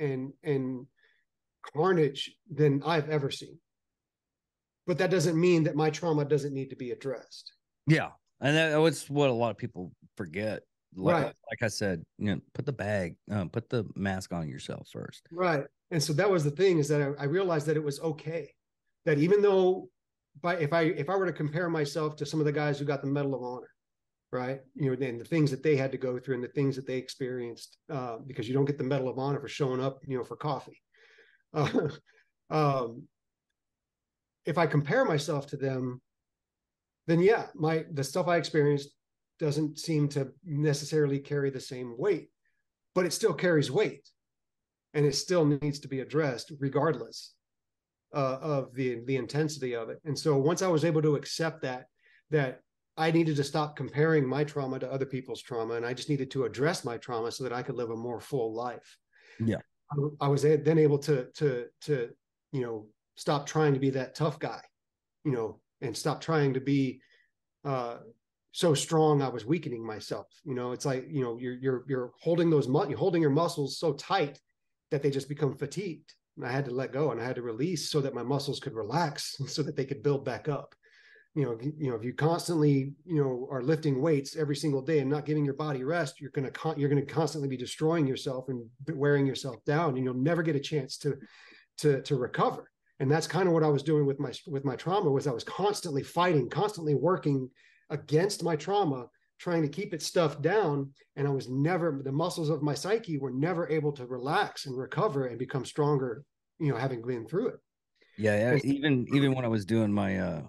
carnage than I've ever seen. But that doesn't mean that my trauma doesn't need to be addressed. Yeah. And that's what a lot of people forget. Right. Like I said, put the mask on yourself first. Right. And so that was the thing, is that I realized that it was okay. That even though, if I were to compare myself to some of the guys who got the Medal of Honor, right, and the things that they had to go through and the things that they experienced, because you don't get the Medal of Honor for showing up, for coffee. If I compare myself to them, then yeah, the stuff I experienced doesn't seem to necessarily carry the same weight, but it still carries weight, and it still needs to be addressed regardless of the intensity of it. And so once I was able to accept that I needed to stop comparing my trauma to other people's trauma, and I just needed to address my trauma so that I could live a more full life. Yeah, I was then able to stop trying to be that tough guy, and stop trying to be so strong I was weakening myself. It's like, you're holding you're holding your muscles so tight that they just become fatigued. And I had to let go, and I had to release so that my muscles could relax, so that they could build back up. if you constantly, are lifting weights every single day and not giving your body rest, you're going to constantly be destroying yourself and wearing yourself down, and you'll never get a chance to recover. And that's kind of what I was doing with my trauma. Was I was constantly fighting, constantly working against my trauma, trying to keep it stuffed down. And the muscles of my psyche were never able to relax and recover and become stronger, having been through it. Yeah, even when I was doing my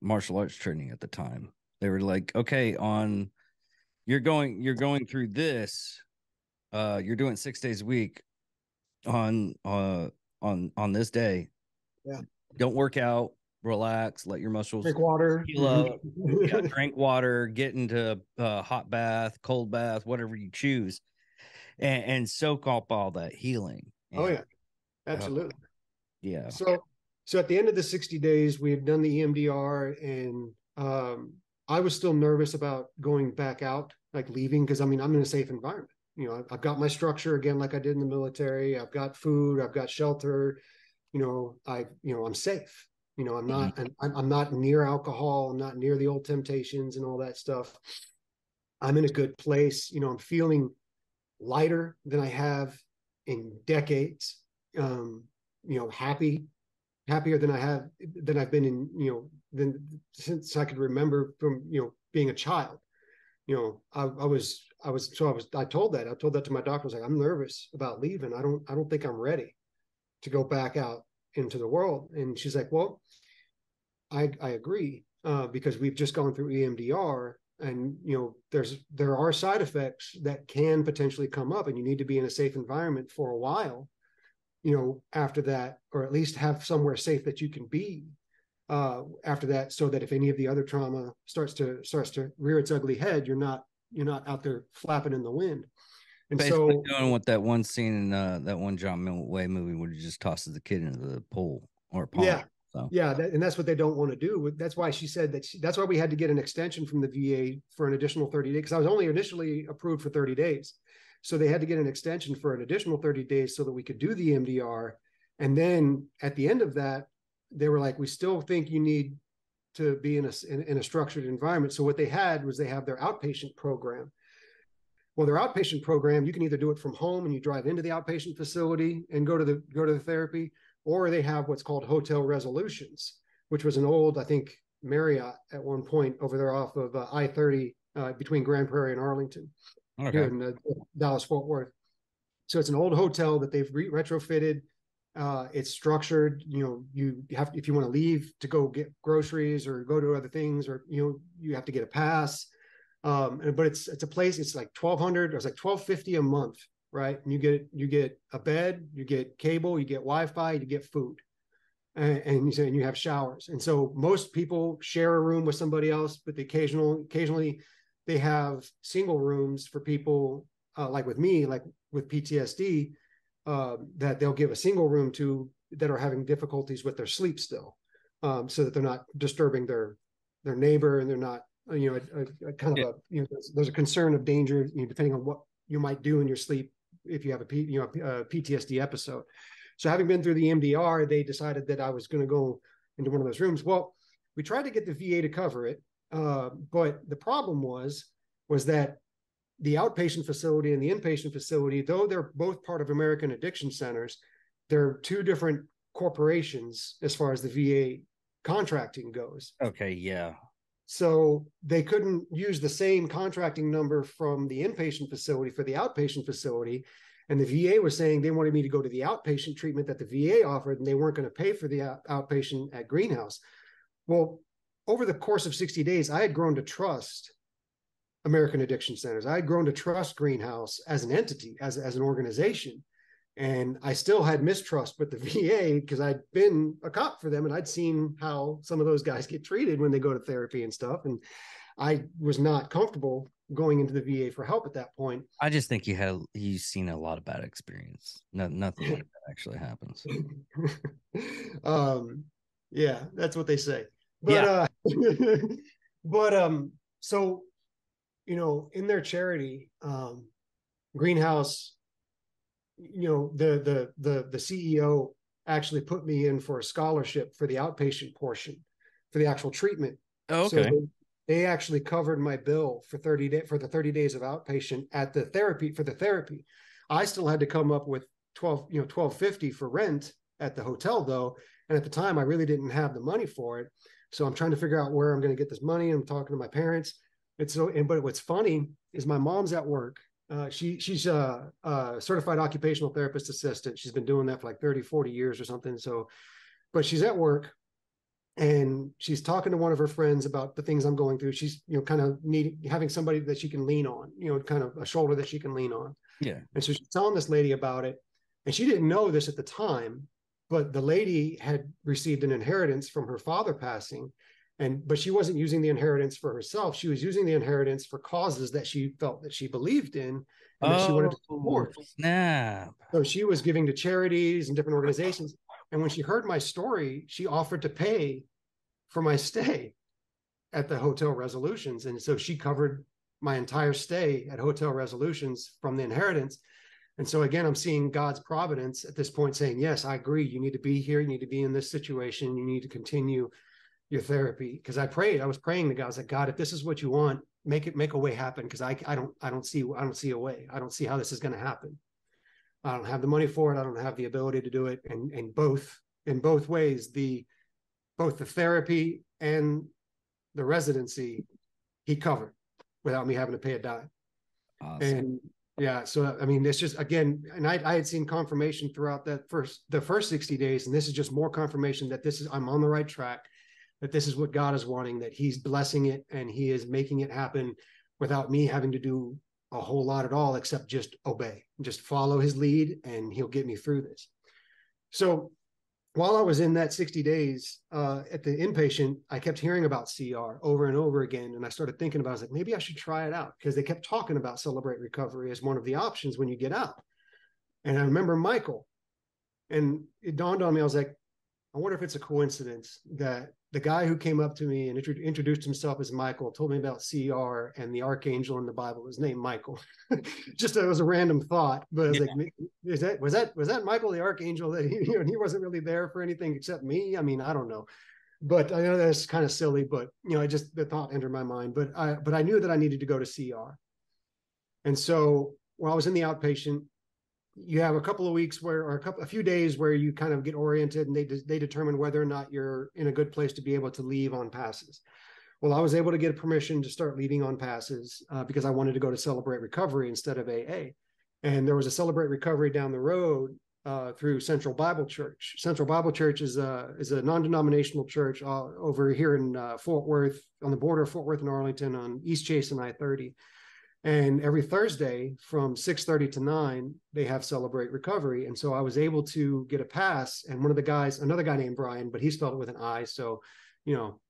martial arts training at the time, they were like, okay, you're going through this, you're doing 6 days a week on this day. Yeah. Don't work out, relax, let your muscles drink water, heal up. Yeah, drink water, get into a hot bath, cold bath, whatever you choose, and soak up all that healing. Oh yeah, absolutely. Yeah. So at the end of the 60 days, we had done the EMDR, and I was still nervous about going back out, like leaving, because I'm in a safe environment. I've got my structure again, like I did in the military. I've got food, I've got shelter. I'm safe. I'm not near alcohol. I'm not near the old temptations and all that stuff. I'm in a good place. I'm feeling lighter than I have in decades. Happier than I've been than since I could remember from, being a child. I told that to my doctor. I was like, I'm nervous about leaving. I don't think I'm ready to go back out into the world. And she's like, well, I agree, because we've just gone through EMDR, and there are side effects that can potentially come up, and you need to be in a safe environment for a while, after that, or at least have somewhere safe that you can be after that, so that if any of the other trauma starts to rear its ugly head, you're not out there flapping in the wind. And basically doing what that one scene in that one John Wayne movie where he just tosses the kid into the pool or pond. Yeah. So. Yeah, and that's what they don't want to do. That's why she said that's why we had to get an extension from the VA for an additional 30 days, because I was only initially approved for 30 days. So they had to get an extension for an additional 30 days so that we could do the MDR. And then at the end of that, they were like, we still think you need to be in a structured environment. So what they have their outpatient program. Well, their outpatient program, you can either do it from home and you drive into the outpatient facility and go to the therapy, or they have what's called hotel resolutions, which was an old, I think, Marriott at one point over there off of I-30 between Grand Prairie and Arlington, here in Dallas-Fort Worth. So it's an old hotel that they've retrofitted. It's structured. You have, if you want to leave to go get groceries or go to other things, or you have to get a pass. But it's a place. It's like $1,200. It's like $1,250 a month, right? And you get a bed, you get cable, you get Wi-Fi, you get food, and you have showers. And so most people share a room with somebody else, but occasionally they have single rooms for people like with me, like with PTSD, that they'll give a single room to that are having difficulties with their sleep still, so that they're not disturbing their neighbor, and they're not there's a concern of danger, depending on what you might do in your sleep if you have a PTSD episode. So having been through the MDR, they decided that I was going to go into one of those rooms. Well, we tried to get the VA to cover it, but the problem was that the outpatient facility and the inpatient facility, though they're both part of American Addiction Centers, they're two different corporations as far as the VA contracting goes. Okay, yeah. So they couldn't use the same contracting number from the inpatient facility for the outpatient facility. And the VA was saying they wanted me to go to the outpatient treatment that the VA offered, and they weren't going to pay for the outpatient at Greenhouse. Well, over the course of 60 days, I had grown to trust American Addiction Centers. I had grown to trust Greenhouse as an entity, as an organization. And I still had mistrust with the VA because I'd been a cop for them, and I'd seen how some of those guys get treated when they go to therapy and stuff. And I was not comfortable going into the VA for help at that point. I just think you've seen a lot of bad experience. Nothing like that actually happens. Yeah, that's what they say. But so in their charity, Greenhouse, the CEO actually put me in for a scholarship for the outpatient portion for the actual treatment. Oh, So okay. they actually covered my bill for 30 days of outpatient at the therapy. I still had to come up with $12.50 for rent at the hotel though. And at the time I really didn't have the money for it. So I'm trying to figure out where I'm going to get this money. I'm talking to my parents. But what's funny is my mom's at work. She's a certified occupational therapist assistant. She's been doing that for like 30, 40 years or something. So, but she's at work and she's talking to one of her friends about the things I'm going through. She's, kind of having somebody that she can lean on, kind of a shoulder that she can lean on. Yeah. And so she's telling this lady about it. And she didn't know this at the time, but the lady had received an inheritance from her father passing. But she wasn't using the inheritance for herself. She was using the inheritance for causes that she felt that she believed in and that she wanted to support. Snap. So she was giving to charities and different organizations. And when she heard my story, she offered to pay for my stay at the Hotel Resolutions. And so she covered my entire stay at Hotel Resolutions from the inheritance. And so again, I'm seeing God's providence at this point saying, yes, I agree. You need to be here. You need to be in this situation. You need to continue your therapy. Because I was praying to God. I was like, God, if this is what you want, make a way happen. Because I don't see a way. I don't see how this is going to happen. I don't have the money for it. I don't have the ability to do it. And in both ways, both the therapy and the residency, he covered without me having to pay a dime. Awesome. And yeah, so I mean, it's just again, and I had seen confirmation throughout the first 60 days, and this is just more confirmation that I'm on the right track, that this is what God is wanting, that he's blessing it and he is making it happen without me having to do a whole lot at all, except just obey, just follow his lead, and he'll get me through this. So while I was in that 60 days at the inpatient, I kept hearing about CR over and over again. And I started thinking about it. I was like, maybe I should try it out, because they kept talking about Celebrate Recovery as one of the options when you get out. And I remember Michael, and it dawned on me, I was like, I wonder if it's a coincidence that the guy who came up to me and introduced himself as Michael told me about CR and the archangel in the Bible was named Michael. Just it was a random thought, but I was like, was that Michael the archangel? That he wasn't really there for anything except me. I mean, I don't know, but I know that's kind of silly. But the thought entered my mind. But I knew that I needed to go to CR, and so while I was in the outpatient, you have a couple of weeks a few days where you kind of get oriented, and they determine whether or not you're in a good place to be able to leave on passes. Well, I was able to get permission to start leaving on passes because I wanted to go to Celebrate Recovery instead of AA. And there was a Celebrate Recovery down the road through Central Bible Church. Central Bible Church is a non-denominational church over here in Fort Worth, on the border of Fort Worth and Arlington, on East Chase and I-30. And every Thursday from 6:30 to 9, they have Celebrate Recovery. And so I was able to get a pass. And another guy named Bryan, but he spelled it with an I. So,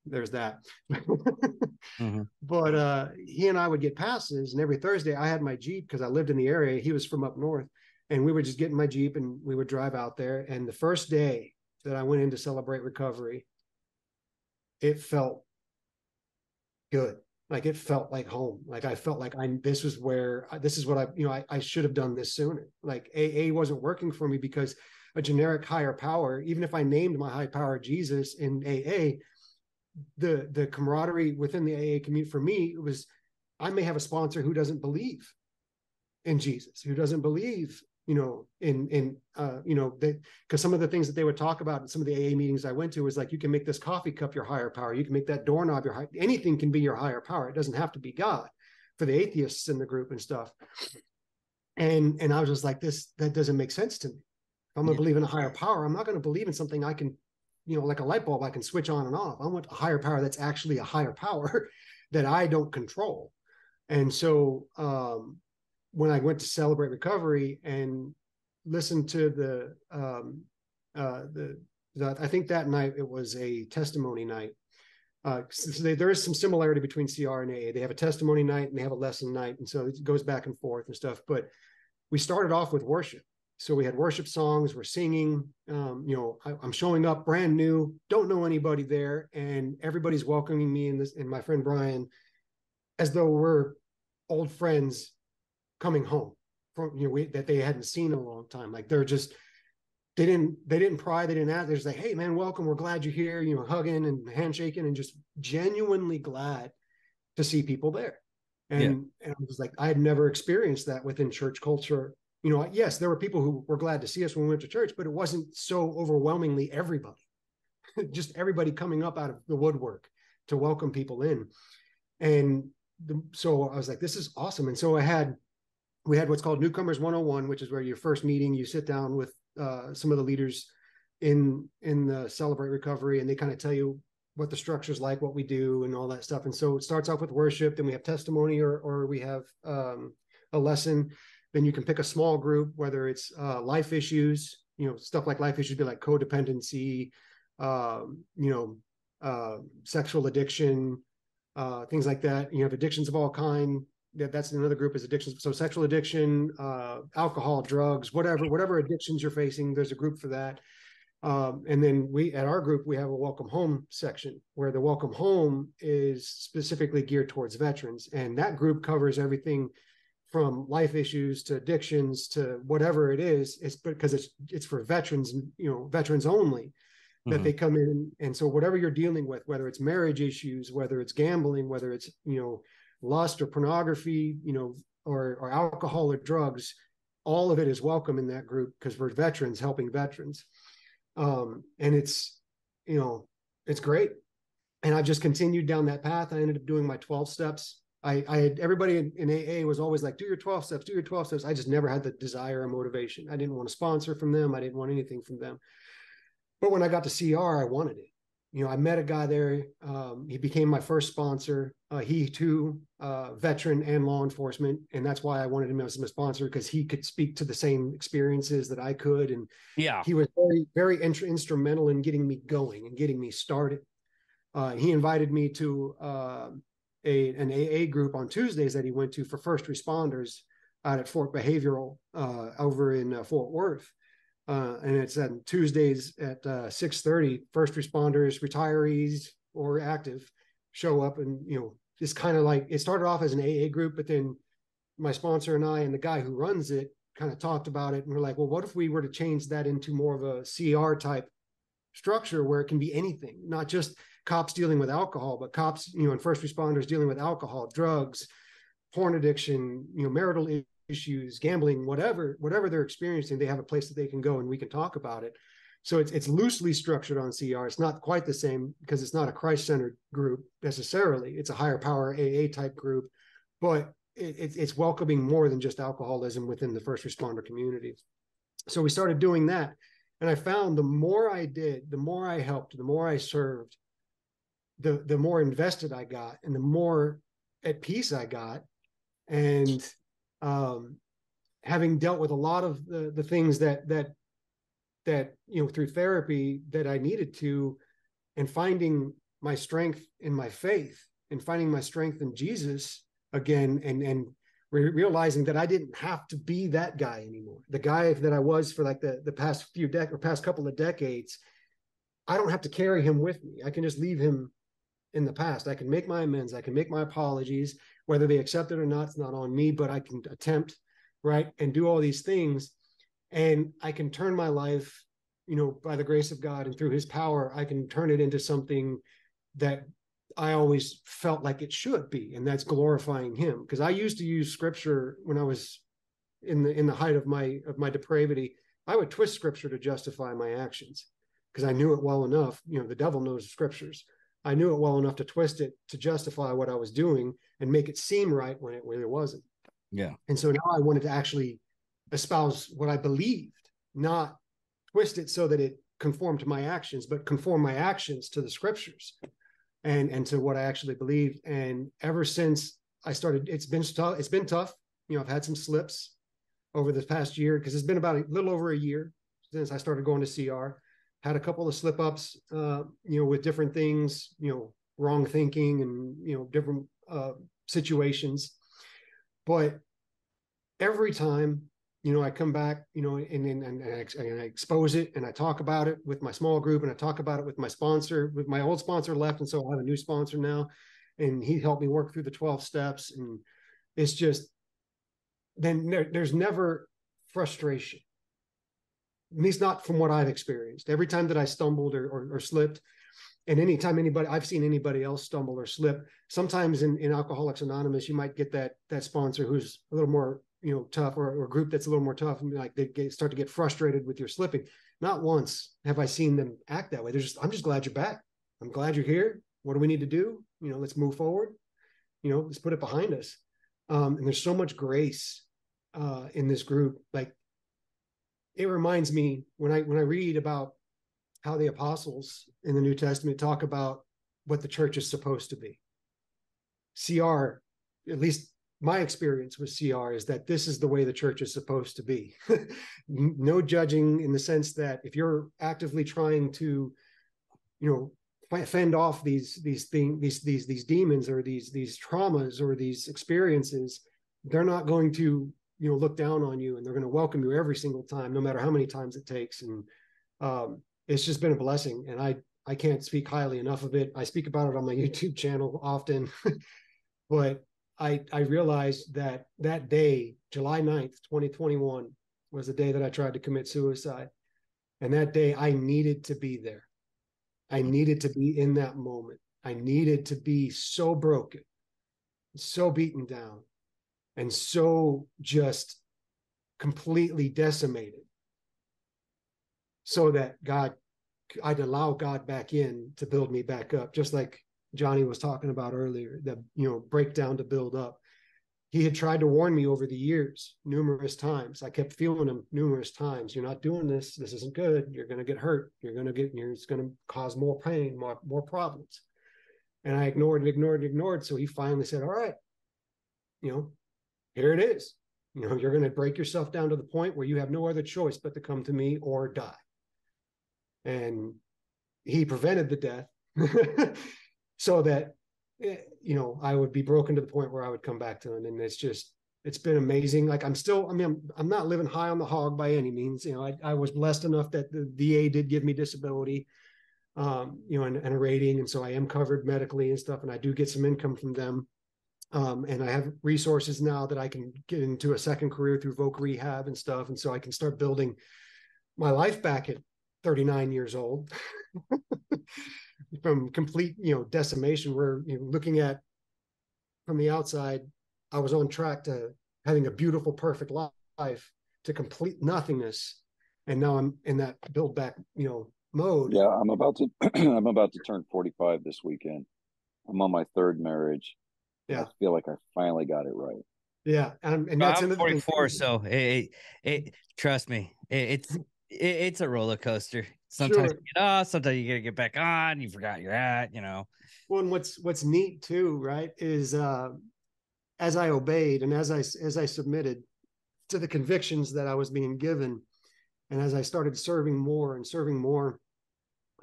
there's that. Mm-hmm. But he and I would get passes. And every Thursday I had my Jeep because I lived in the area. He was from up north. And we would just get in my Jeep and we would drive out there. And the first day that I went in to Celebrate Recovery, it felt good. Like it felt like home. Like I felt like this is what I should have done this sooner. Like AA wasn't working for me because a generic higher power, even if I named my high power Jesus in AA, the camaraderie within the AA community for me, it was, I may have a sponsor who doesn't believe in Jesus, who doesn't believe, because some of the things that they would talk about in some of the AA meetings I went to was like, you can make this coffee cup your higher power. You can make that doorknob anything can be your higher power. It doesn't have to be God, for the atheists in the group and stuff. And I was just like, that doesn't make sense to me. If I'm going to believe in a higher power, I'm not going to believe in something I can, like a light bulb, I can switch on and off. I want a higher power that's actually a higher power that I don't control. And so, when I went to Celebrate Recovery and listened to I think that night it was a testimony night. So there is some similarity between CR and AA. They have a testimony night and they have a lesson night. And so it goes back and forth and stuff. But we started off with worship. So we had worship songs, we're singing, I'm showing up brand new, don't know anybody there. And everybody's welcoming me and my friend Bryan as though we're old friends coming home from that they hadn't seen in a long time. Like they're just they didn't pry, they didn't ask. They're just like, hey man, welcome, we're glad you're here, you know, hugging and handshaking and just genuinely glad to see people there. And I was like, I had never experienced that within church culture. You know, yes, there were people who were glad to see us when we went to church, but it wasn't so overwhelmingly everybody. Just everybody coming up out of the woodwork to welcome people in. And so I was like, this is awesome. And so we had what's called Newcomers 101, which is where your first meeting, you sit down with some of the leaders in the Celebrate Recovery, and they kind of tell you what the structure's like, what we do, and all that stuff. And so it starts off with worship, then we have testimony, or we have a lesson. Then you can pick a small group, whether it's life issues, you know, stuff like life issues be like codependency, sexual addiction, things like that. You have addictions of all kind. That's another group, is addictions. So sexual addiction, alcohol, drugs, whatever addictions you're facing, there's a group for that. And then at our group, we have a welcome home section, where the welcome home is specifically geared towards veterans. And that group covers everything from life issues to addictions to whatever it is. It's because it's for veterans, you know, veterans only, that they come in. And so whatever you're dealing with, whether it's marriage issues, whether it's gambling, whether it's, you know, lust or pornography, you know, or alcohol or drugs, all of it is welcome in that group, because we're veterans helping veterans. And it's, you know, it's great. And I've just continued down that path. I ended up doing my 12 steps. I had everybody in AA was always like, do your 12 steps, do your 12 steps. I just never had the desire or motivation. I didn't want a sponsor from them. I didn't want anything from them. But when I got to CR, I wanted it. You know, I met a guy there. He became my first sponsor. He too, veteran and law enforcement. And that's why I wanted him as my sponsor, because he could speak to the same experiences that I could. And he was very, very instrumental in getting me going and getting me started. He invited me to an AA group on Tuesdays that he went to for first responders out at Fort Behavioral over in Fort Worth. And it's on Tuesdays at 6:30. First responders, retirees, or active show up, and you know, it's kind of like, it started off as an AA group, but then my sponsor and I and the guy who runs it kind of talked about it, and we're like, well, what if we were to change that into more of a CR type structure, where it can be anything, not just cops dealing with alcohol, but cops, you know, and first responders dealing with alcohol, drugs, porn addiction, you know, marital issues, gambling, whatever they're experiencing, they have a place that they can go and we can talk about it. So it's loosely structured on CR. It's not quite the same, because it's not a Christ-centered group necessarily. It's a higher power AA type group, but it's welcoming more than just alcoholism within the first responder community. So we started doing that. And I found the more I did, the more I helped, the more I served, the more invested I got, and the more at peace I got. And having dealt with a lot of the things that you know, through therapy, that I needed to, and finding my strength in my faith, and finding my strength in Jesus again, and realizing that I didn't have to be that guy anymore. The guy that I was for like the past couple of decades, I don't have to carry him with me. I can just leave him in the past. I can make my amends. I can make my apologies. Whether they accept it or not, it's not on me, but I can attempt, right, and do all these things. And I can turn my life, you know, by the grace of God and through his power, I can turn it into something that I always felt like it should be, and that's glorifying him. Because I used to use scripture when I was in the height of my depravity. I would twist scripture to justify my actions, because I knew it well enough. You know, the devil knows scriptures. I knew it well enough to twist it to justify what I was doing and make it seem right when it wasn't. Yeah. And so now I wanted to actually espouse what I believed, not twist it so that it conformed to my actions, but conform my actions to the scriptures and to what I actually believed. And ever since I started, it's been tough. You know, I've had some slips over this past year, because it's been about a little over a year since I started going to CR. Had a couple of slip ups, you know, with different things, you know, wrong thinking and, you know, different situations. But every time, you know, I come back, you know, and I expose it, and I talk about it with my small group, and I talk about it with my sponsor. With my old sponsor left, and so I have a new sponsor now, and he helped me work through the 12 steps. And it's just, then there's never frustration. least not from what I've experienced. Every time that I stumbled or slipped, and anytime I've seen anybody else stumble or slip, sometimes in Alcoholics Anonymous, you might get that sponsor who's a little more, tough, or a group that's a little more tough, and like start to get frustrated with your slipping. Not once have I seen them act that way. I'm just glad you're back. I'm glad you're here. What do we need to do? Let's move forward. Let's put it behind us. And there's so much grace in this group. Like, it reminds me when I read about how the apostles in the New Testament talk about what the church is supposed to be. CR, at least my experience with CR, is that this is the way the church is supposed to be. No judging, in the sense that if you're actively trying to, fend off these demons, or these traumas, or these experiences, they're not going to, look down on you, and they're going to welcome you every single time, no matter how many times it takes. And it's just been a blessing, and I can't speak highly enough of it. I speak about it on my YouTube channel often, but I realized that day, July 9th, 2021, was the day that I tried to commit suicide. And that day I needed to be there. I needed to be in that moment. I needed to be so broken, so beaten down, and so just completely decimated, so that I'd allow God back in to build me back up. Just like Johnny was talking about earlier, the, breakdown to build up. He had tried to warn me over the years, numerous times. I kept feeling him numerous times. You're not doing this. This isn't good. You're going to get hurt. It's going to cause more pain, more problems. And I ignored. So he finally said, all right, here it is. You're going to break yourself down to the point where you have no other choice but to come to me or die. And he prevented the death so that, I would be broken to the point where I would come back to him. And it's been amazing. Like, I'm not living high on the hog by any means. I was blessed enough that the VA did give me disability, and a rating. And so I am covered medically and stuff, and I do get some income from them. And I have resources now that I can get into a second career through voc rehab and stuff. And so I can start building my life back at 39 years old from complete, decimation, where, looking at from the outside, I was on track to having a beautiful, perfect life, to complete nothingness. And now I'm in that build back, mode. Yeah, I'm about to turn 45 this weekend. I'm on my third marriage. Yeah. I feel like I finally got it right. Yeah. And that's I'm another 44, thing. so it trust me, it's a roller coaster. Sometimes Sure. you get off, sometimes you gotta get back on. You forgot you're at, Well, and what's neat too, right, is as I obeyed, and as I submitted to the convictions that I was being given, and as I started serving more,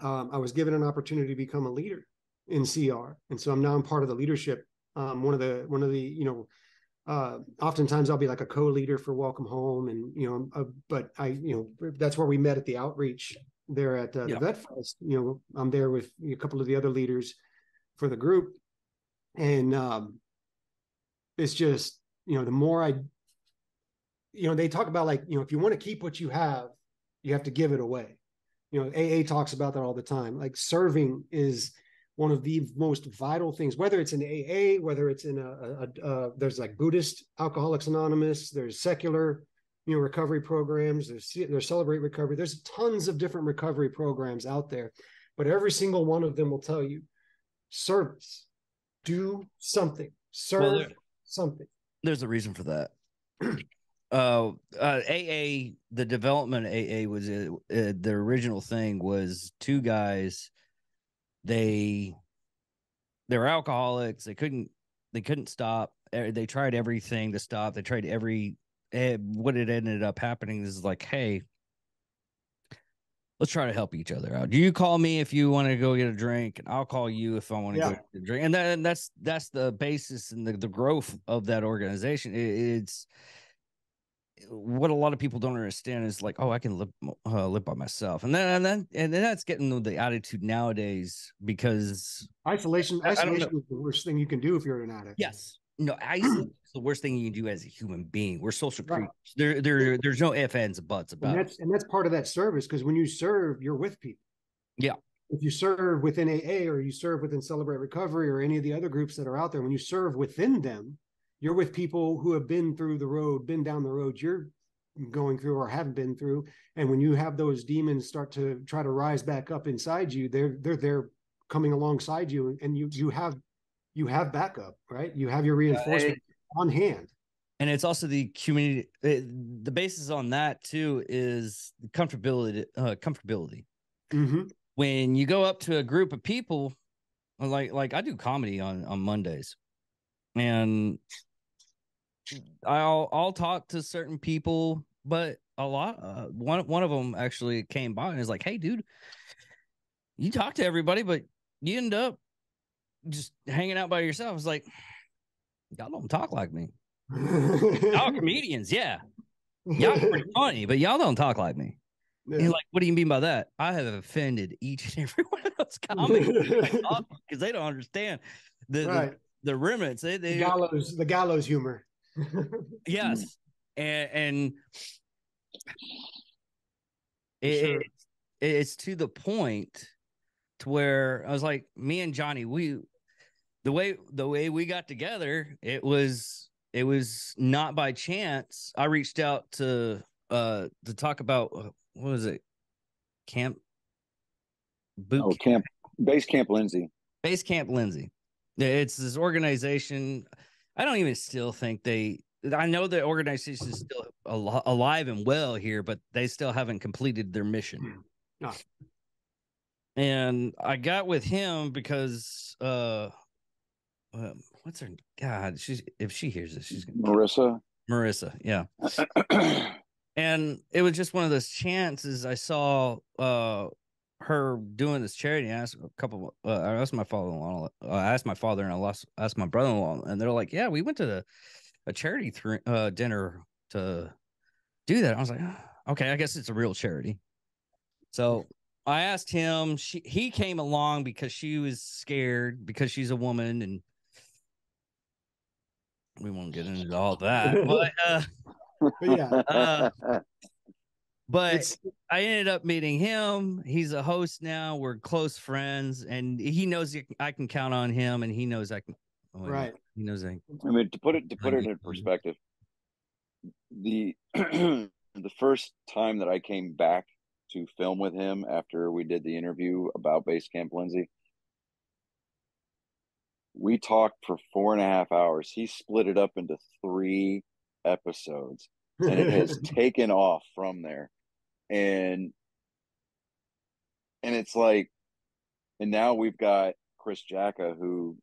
I was given an opportunity to become a leader in CR. And so I'm part of the leadership. One of the oftentimes I'll be like a co-leader for Welcome Home, and but that's where we met at the outreach there at the Vet Fest. I'm there with a couple of the other leaders for the group, and it's just, the more they talk about, like, if you want to keep what you have to give it away. AA talks about that all the time. Like, serving is one of the most vital things, whether it's in AA, whether it's in there's like Buddhist Alcoholics Anonymous, there's secular, recovery programs, there's Celebrate Recovery. There's tons of different recovery programs out there, but every single one of them will tell you, service, do something, serve something. There's a reason for that. AA, the development of AA was the original thing was two guys. They're alcoholics. They couldn't stop. They tried everything to stop. They tried what it ended up happening is like, hey, let's try to help each other out. You call me if you want to go get a drink, and I'll call you if I want to go get a drink. And that's the basis and the growth of that organization. It's what a lot of people don't understand is like, oh, I can live by myself, and then that's getting the attitude nowadays, because Isolation is the worst thing you can do if you're an addict. Yes, no, isolation is the worst thing you can do as a human being. We're social Right. creatures. There's no ifs, ands, and buts about it. And that's part of that service, because when you serve, you're with people. Yeah. If you serve within AA, or you serve within Celebrate Recovery, or any of the other groups that are out there, when you serve within them, you're with people who have been through the road, been down the road you're going through or have been through. And when you have those demons start to try to rise back up inside you, they're coming alongside you, and you have backup, right? You have your reinforcement on hand. And it's also the community. The basis on that too is comfortability. Mm-hmm. When you go up to a group of people, like I do comedy on Mondays, and I'll talk to certain people, but a lot one of them actually came by and is like, "Hey, dude, you talk to everybody, but you end up just hanging out by yourself." I was like, "Y'all don't talk like me. Y'all are comedians, yeah. Y'all are pretty funny, but y'all don't talk like me." Yeah. And like, what do you mean by that? I have offended each and every one of those comics because they don't understand the remnants. The gallows humor. Yes, and Sure. it's to the point to where I was like, me and Johnny, the way we got together, it was not by chance. I reached out to talk about what was it, Base Camp Lindsay. Base Camp Lindsay. It's this organization. I don't even still think I know the organization is still alive and well here, but they still haven't completed their mission. No. And I got with him because what's her God? If she hears this, she's gonna Marissa, yeah. And it was just one of those chances. I saw her doing this charity. I asked I asked my father-in-law. I asked my father, and I asked my brother-in-law, and they're like, "Yeah, we went to a charity dinner to do that." I was like, "Okay, I guess it's a real charity." So I asked him. He came along because she was scared because she's a woman, and we won't get into all that. But yeah. But I ended up meeting him. He's a host now. We're close friends, and he knows I can count on him, and he knows I can. Right. He knows I mean, to put it in perspective, the the first time that I came back to film with him after we did the interview about Base Camp Lindsay, we talked for 4.5 hours. He split it up into 3 episodes, and it has taken off from there. And it's like, and now we've got Chris Jacka, who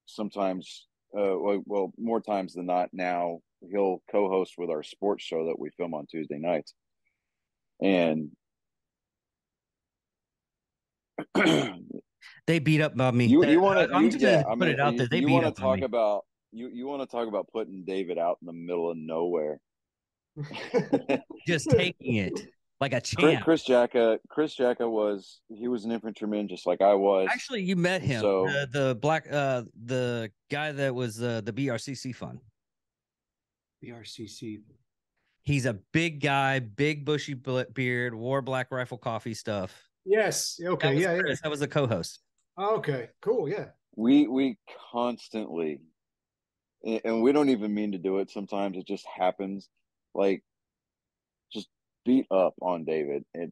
sometimes, well, more times than not now, he'll co-host with our sports show that we film on Tuesday nights. And they beat up about me. You want to put it out there. They beat up on me. You want to talk about putting David out in the middle of nowhere. Just taking it like a champ. Chris Jacka was an infantryman just like I was. Actually, you met him. So the guy that was the BRCC fund. BRCC. He's a big guy, big bushy beard, wore Black Rifle Coffee stuff. Yes. Okay. Chris. That was the co-host. Okay. Cool. Yeah. We constantly, and we don't even mean to do it. Sometimes it just happens. Like, just beat up on David, and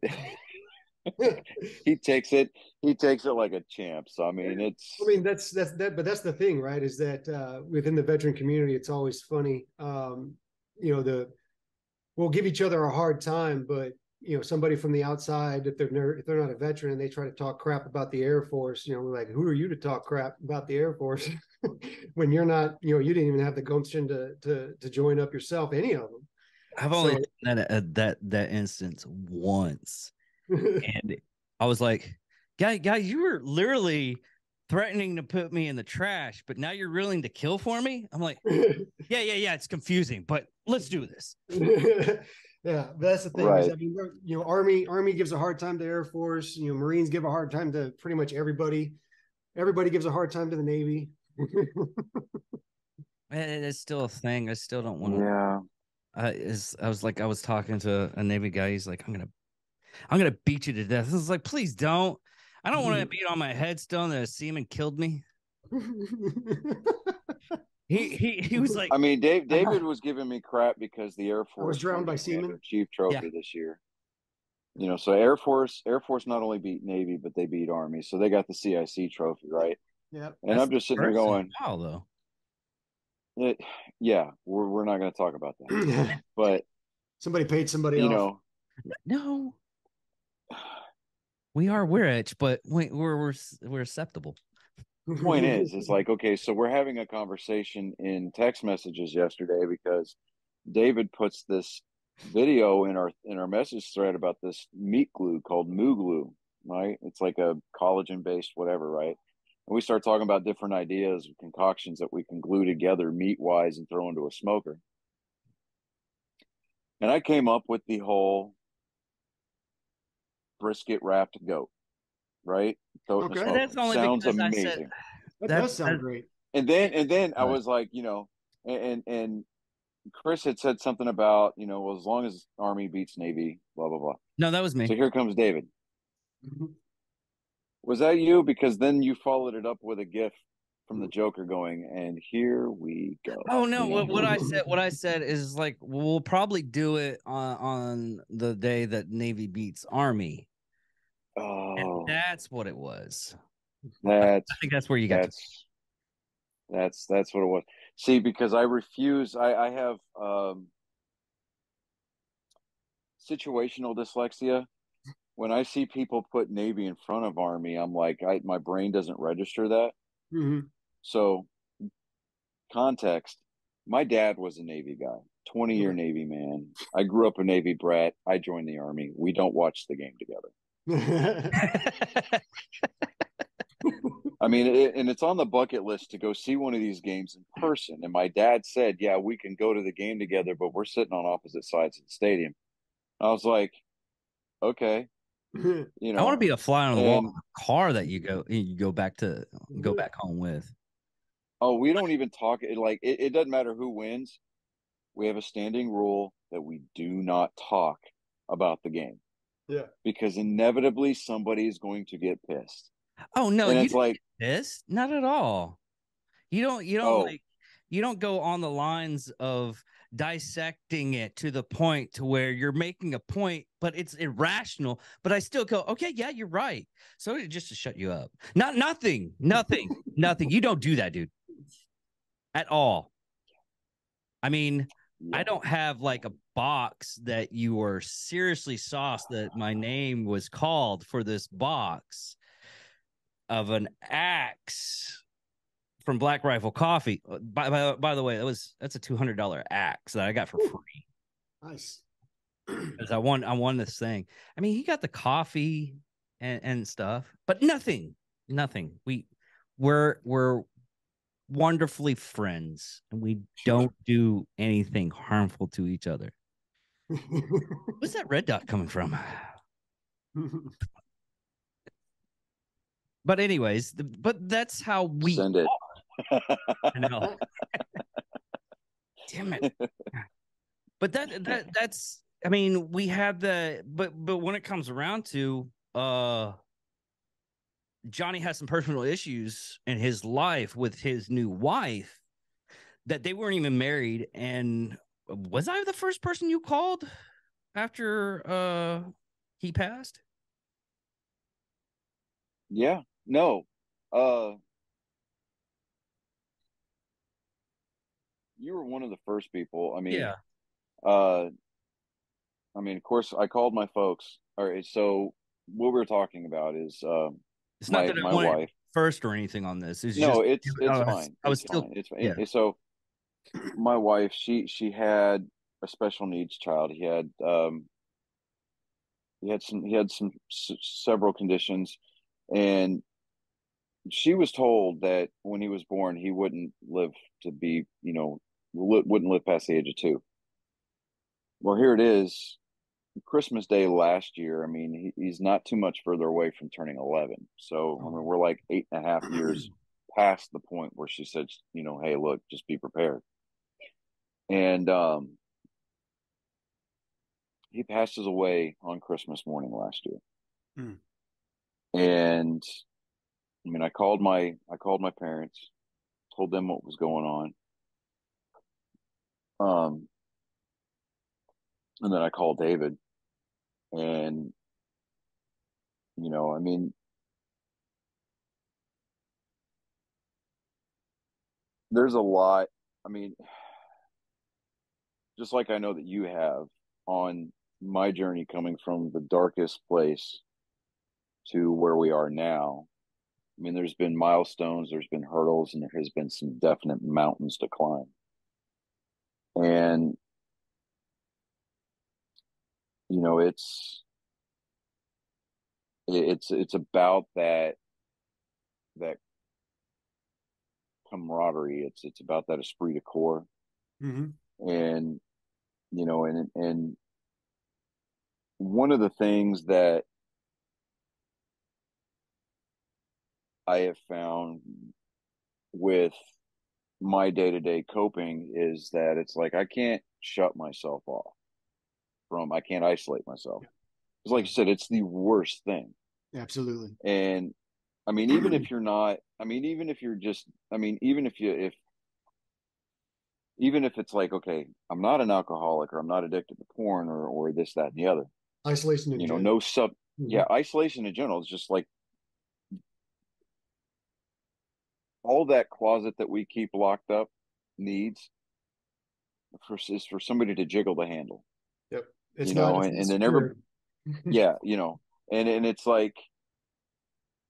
he takes it like a champ. So I mean, that's but that's the thing, right? Is that within the veteran community, it's always funny. We'll give each other a hard time, but somebody from the outside, if they're not a veteran and they try to talk crap about the Air Force, we're like, who are you to talk crap about the Air Force when you're not, you didn't even have the gumption to join up yourself, any of them. I've only done that instance once, and I was like, guys, you were literally threatening to put me in the trash, but now you're willing to kill for me. I'm like, yeah, it's confusing, but let's do this. Yeah, that's the thing. Right. Is, I mean, Army gives a hard time to Air Force. Marines give a hard time to pretty much everybody. Everybody gives a hard time to the Navy. It's still a thing. I still don't want to. Yeah. I was talking to a Navy guy. He's like, I'm gonna beat you to death. I was like, please don't. I don't want to be on my headstone that a seaman killed me. He was like, I mean, David was giving me crap because the Air I was Force drowned by had their seamen. chief trophy this year. You know, so Air Force not only beat Navy, but they beat Army, so they got the CIC trophy, right? Yeah. And I'm just sitting there going, wow, though. Yeah, we're not going to talk about that. But somebody paid somebody you off. know, No, we're rich, but we're acceptable. Point is, it's like, okay, so we're having a conversation in text messages yesterday because David puts this video in our message thread about this meat glue called Moo Glue, right? It's like a collagen based whatever, right? And we start talking about different ideas, concoctions that we can glue together meat wise and throw into a smoker. And I came up with the whole brisket wrapped goat, right? Okay. That's only sounds because amazing. I said that does sound great. And then I was like, you know, and Chris had said something about, you know, well, as long as Army beats Navy, blah blah blah. No, that was me. So here comes David. Was that you? Because then you followed it up with a GIF from the Joker going, and here we go. Oh no, what I said is like we'll probably do it on the day that Navy beats Army. Oh, and that's what it was. I think that's where you got that's what it was. See, because I refuse, I have situational dyslexia. When I see people put Navy in front of Army, I'm like, my brain doesn't register that. Mm-hmm. So, context: my dad was a Navy guy, 20-year Navy man. I grew up a Navy brat. I joined the Army. We don't watch the game together. I mean, and it's on the bucket list to go see one of these games in person. And my dad said, yeah, we can go to the game together, but we're sitting on opposite sides of the stadium. I was like, okay, you know. I want to be a fly on the wall in the car that you go back home with. Oh, we don't even talk. It doesn't matter who wins. We have a standing rule that we do not talk about the game. Yeah. Because inevitably somebody is going to get pissed. Oh no, and you it's like this? Not at all. You don't go on the lines of dissecting it to the point to where you're making a point, but it's irrational. But I still go, okay, yeah, you're right. So just to shut you up. Nothing. You don't do that, dude. At all. I mean, yeah. I don't have like a box that you were seriously sauced that my name was called for this box of an axe from Black Rifle Coffee. By the way, that's a $200 axe that I got for free. Nice. Because I won this thing. I mean, he got the coffee and stuff, but nothing. We're wonderfully friends, and we don't do anything harmful to each other. Where's that red dot coming from? But anyways, but that's how we send it. I know. Damn it. But that's I mean, we have but when it comes around to Johnny has some personal issues in his life with his new wife that they weren't even married. And was I the first person you called after he passed? Yeah. No. You were one of the first people. I mean, yeah. I mean, of course, I called my folks. All right. So what we were talking about is it's not that my wife first or anything on this. It's fine. It's fine. Yeah. So my wife, she had a special needs child. He had several conditions, and she was told that when he was born, he wouldn't live to be, wouldn't live past the age of 2. Well, here it is, Christmas Day last year. I mean, he's not too much further away from turning 11. So, I mean, we're like 8.5 years past the point where she said, you know, hey, look, just be prepared. And he passes away on Christmas morning last year. Mm. And I mean, I called my parents, told them what was going on. And then I called David, and you know, I mean, there's a lot. I mean, just like I know that you have on my journey coming from the darkest place to where we are now. I mean, there's been milestones, there's been hurdles, and there has been some definite mountains to climb. And you know, it's about that camaraderie. It's about that esprit de corps. Mm-hmm. And you know, and one of the things that I have found with my day-to-day coping is that it's like I can't shut myself off from, I can't isolate myself. It's like you said, it's the worst thing. Absolutely. And I mean, even if you're not, I mean, even if you're just, I mean, even if it's like, okay, I'm not an alcoholic or I'm not addicted to porn or this, that, and the other, Isolation in you know, general. yeah, isolation in general is just like all that closet that we keep locked up needs is for somebody to jiggle the handle. Yep. It's you not, know, it's and not then every, secure. yeah, you know, and it's like,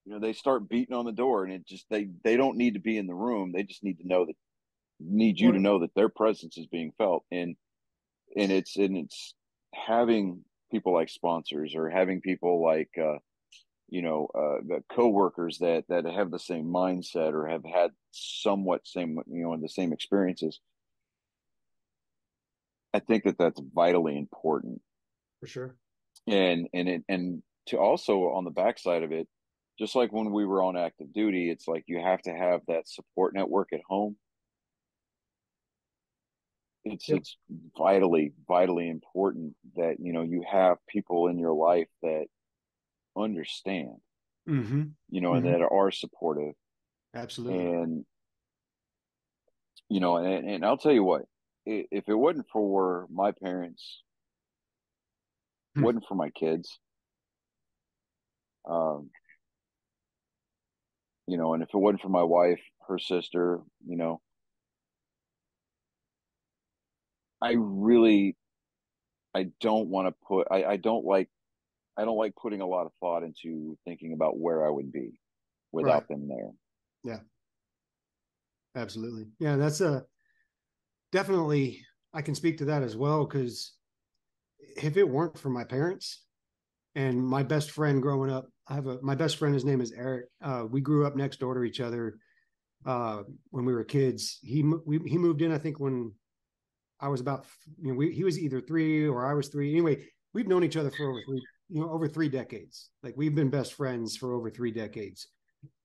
you know, they start beating on the door, and it just they don't need to be in the room. They just need to know that need you to Well, know that their presence is being felt, and it's having people like sponsors or having people like the coworkers that have the same mindset or have had somewhat same, you know, the same experiences. I think that that's vitally important. for sure. And to also on the backside of it, just like when we were on active duty, it's like you have to have that support network at home. It's Yep. it's vitally important that, you know, you have people in your life that understand, Mm-hmm. you know, and Mm-hmm. that are supportive. Absolutely. And you know, and I'll tell you what, if it wasn't for my parents, wasn't for my kids, um, you know, and if it wasn't for my wife, her sister, you know, I really, I don't want to put, I don't like putting a lot of thought into thinking about where I would be Right. without them there. Yeah. Absolutely. Yeah. That's a definitely, I can speak to that as well, because if it weren't for my parents and my best friend growing up, my best friend, his name is Eric. We grew up next door to each other when we were kids. He moved in, I think, when I was about, you know, he was either 3 or I was 3. Anyway, we've known each other for over 3 decades. Like, we've been best friends for over 3 decades.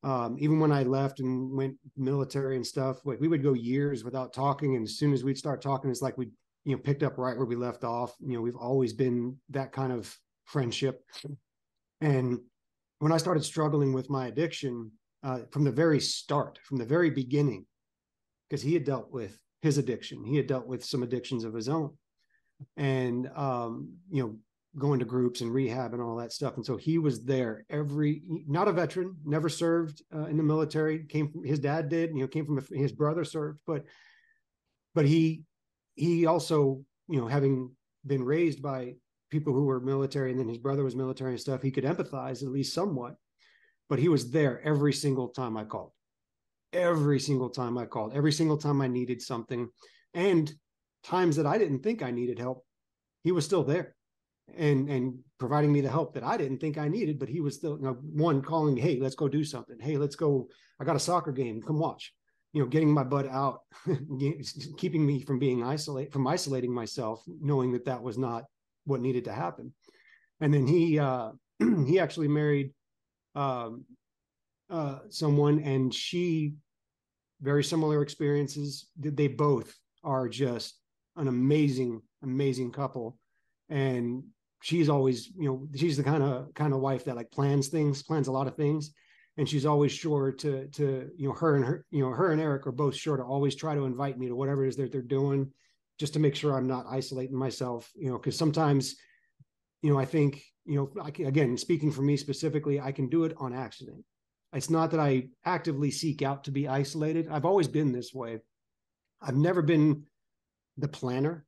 Even when I left and went military and stuff, like, we would go years without talking. And as soon as we'd start talking, it's like we, you know, picked up right where we left off. You know, we've always been that kind of friendship. And when I started struggling with my addiction, from the very start, from the very beginning, because he had dealt with his addiction, he had dealt with some addictions of his own, and you know, going to groups and rehab and all that stuff. And so he was there not a veteran, never served in the military. Came from, his dad did, you know, came from his brother served, but he also, you know, having been raised by people who were military, and then his brother was military and stuff, he could empathize at least somewhat. But he was there every single time I called, every single time I called, every single time I needed something. And times that I didn't think I needed help, he was still there and providing me the help that I didn't think I needed, but he was still, you know, one calling, hey, let's go do something. Hey, let's go. I got a soccer game. Come watch. You know, getting my butt out, keeping me from being isolating myself, knowing that that was not what needed to happen. And then he actually married someone, and she very similar experiences. They both are just an amazing, amazing couple. And she's always, she's the kind of wife that like plans a lot of things. And she's always sure to, her and Eric are both sure to always try to invite me to whatever it is that they're doing, just to make sure I'm not isolating myself, because sometimes, I think, again, speaking for me specifically, I can do it on accident. It's not that I actively seek out to be isolated. I've always been this way. I've never been the planner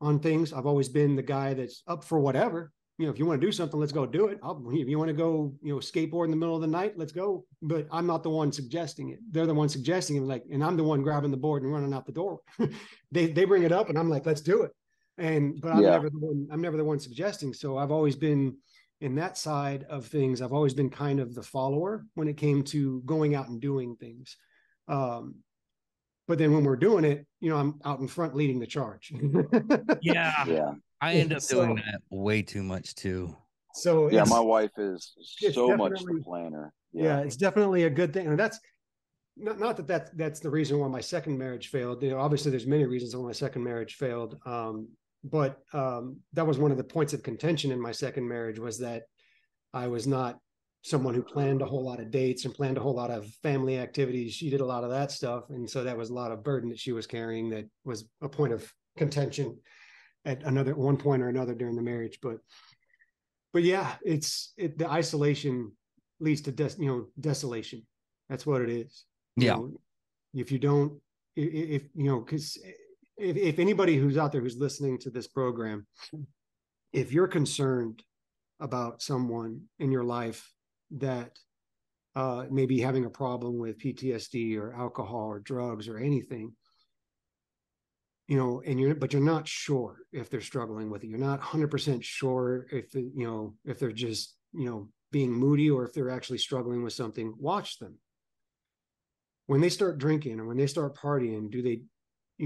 on things. I've always been the guy that's up for whatever. If you want to do something, let's go do it. If you want to go, skateboard in the middle of the night, let's go. But I'm not the one suggesting it. They're the one suggesting it, and I'm the one grabbing the board and running out the door. they bring it up, and I'm like, let's do it. But I'm never the one suggesting. So I've always been in that side of things. I've always been kind of the follower when it came to going out and doing things. But then when we're doing it, I'm out in front leading the charge. Yeah. I end up doing that way too much too. So my wife is so much the planner. Yeah, it's definitely a good thing. And that's not that's the reason why my second marriage failed. Obviously there's many reasons why my second marriage failed. But that was one of the points of contention in my second marriage, was that I was not someone who planned a whole lot of dates and planned a whole lot of family activities. She did a lot of that stuff. And so that was a lot of burden that she was carrying that was a point of contention at one point or another during the marriage. But yeah, the isolation leads to desolation. That's what it is. Yeah. If you don't, because if anybody who's out there who's listening to this program, if you're concerned about someone in your life that may be having a problem with PTSD or alcohol or drugs or anything, but you're not sure if they're struggling with it. You're not 100% sure if they're just, being moody or if they're actually struggling with something. Watch them. When they start drinking or when they start partying, do they,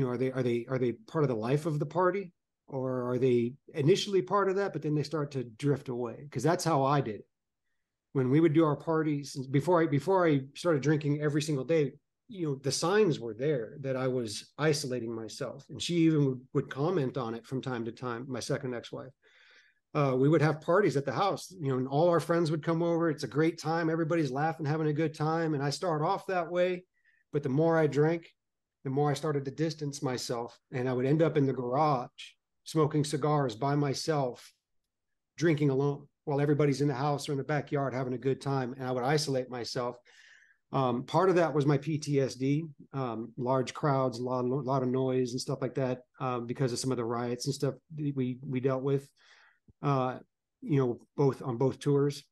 are they part of the life of the party, or are they initially part of that, but then they start to drift away? Because that's how I did it. When we would do our parties, before I started drinking every single day, the signs were there that I was isolating myself. And she even would comment on it from time to time, my second ex-wife. We would have parties at the house, and all our friends would come over. It's a great time. Everybody's laughing, having a good time. And I started off that way, but the more I drank, the more I started to distance myself. And I would end up in the garage smoking cigars by myself, drinking alone, while everybody's in the house or in the backyard having a good time. And I would isolate myself. Part of that was my PTSD, large crowds, a lot of noise and stuff like that, because of some of the riots and stuff we dealt with, both on both tours.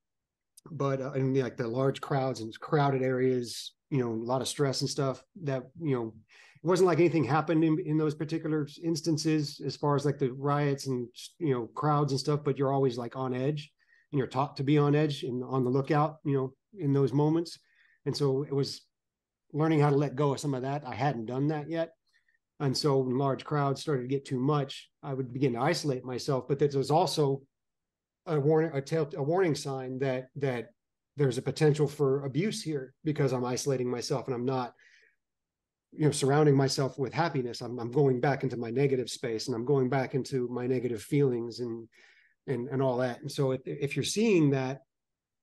But and like the large crowds and crowded areas, a lot of stress and stuff that, it wasn't like anything happened in those particular instances as far as like the riots and, crowds and stuff, but you're always like on edge, and you're taught to be on edge and on the lookout, in those moments. And so it was learning how to let go of some of that. I hadn't done that yet. And so when large crowds started to get too much, I would begin to isolate myself. But there was also a warning sign that there's a potential for abuse here, because I'm isolating myself and I'm not, surrounding myself with happiness. I'm going back into my negative space, and I'm going back into my negative feelings and all that. And so if you're seeing that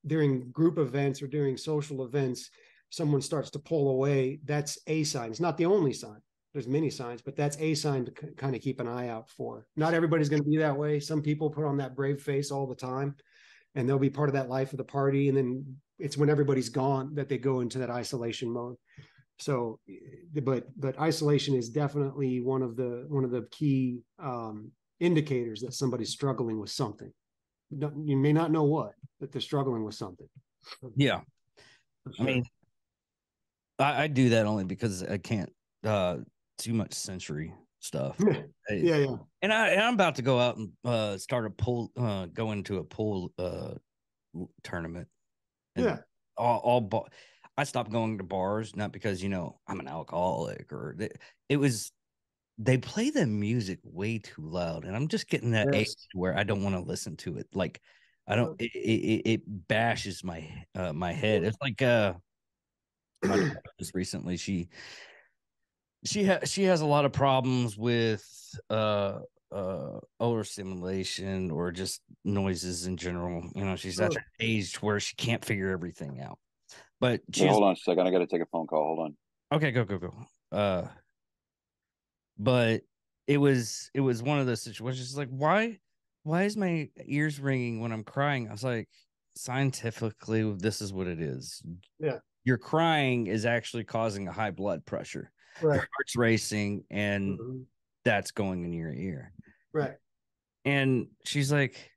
during group events or during social events, someone starts to pull away, that's a sign. It's not the only sign. There's many signs, but that's a sign to kind of keep an eye out for. Not everybody's going to be that way. Some people put on that brave face all the time, and they'll be part of that life of the party. And then it's when everybody's gone that they go into that isolation mode. So, but isolation is definitely one of the key indicators that somebody's struggling with something. You may not know what, but they're struggling with something. Yeah. Sure. I mean, I do that only because I can't too much sensory stuff. Yeah. And I'm about to go out and start a pool, go into a pool tournament. And I stopped going to bars, not because I'm an alcoholic, or they play the music way too loud, and I'm just getting that age where I don't want to listen to it. Like I don't, it bashes my my head. It's like my daughter just recently. She has a lot of problems with overstimulation or just noises in general. You know, she's at that age where she can't figure everything out. But Hey, hold on a second. I got to take a phone call. Hold on. Okay, go. But it was one of those situations like, why is my ears ringing when I'm crying? I was like, scientifically, this is what it is. Yeah. Your crying is actually causing a high blood pressure. Right. Your heart's racing, and that's going in your ear. Right. And she's like,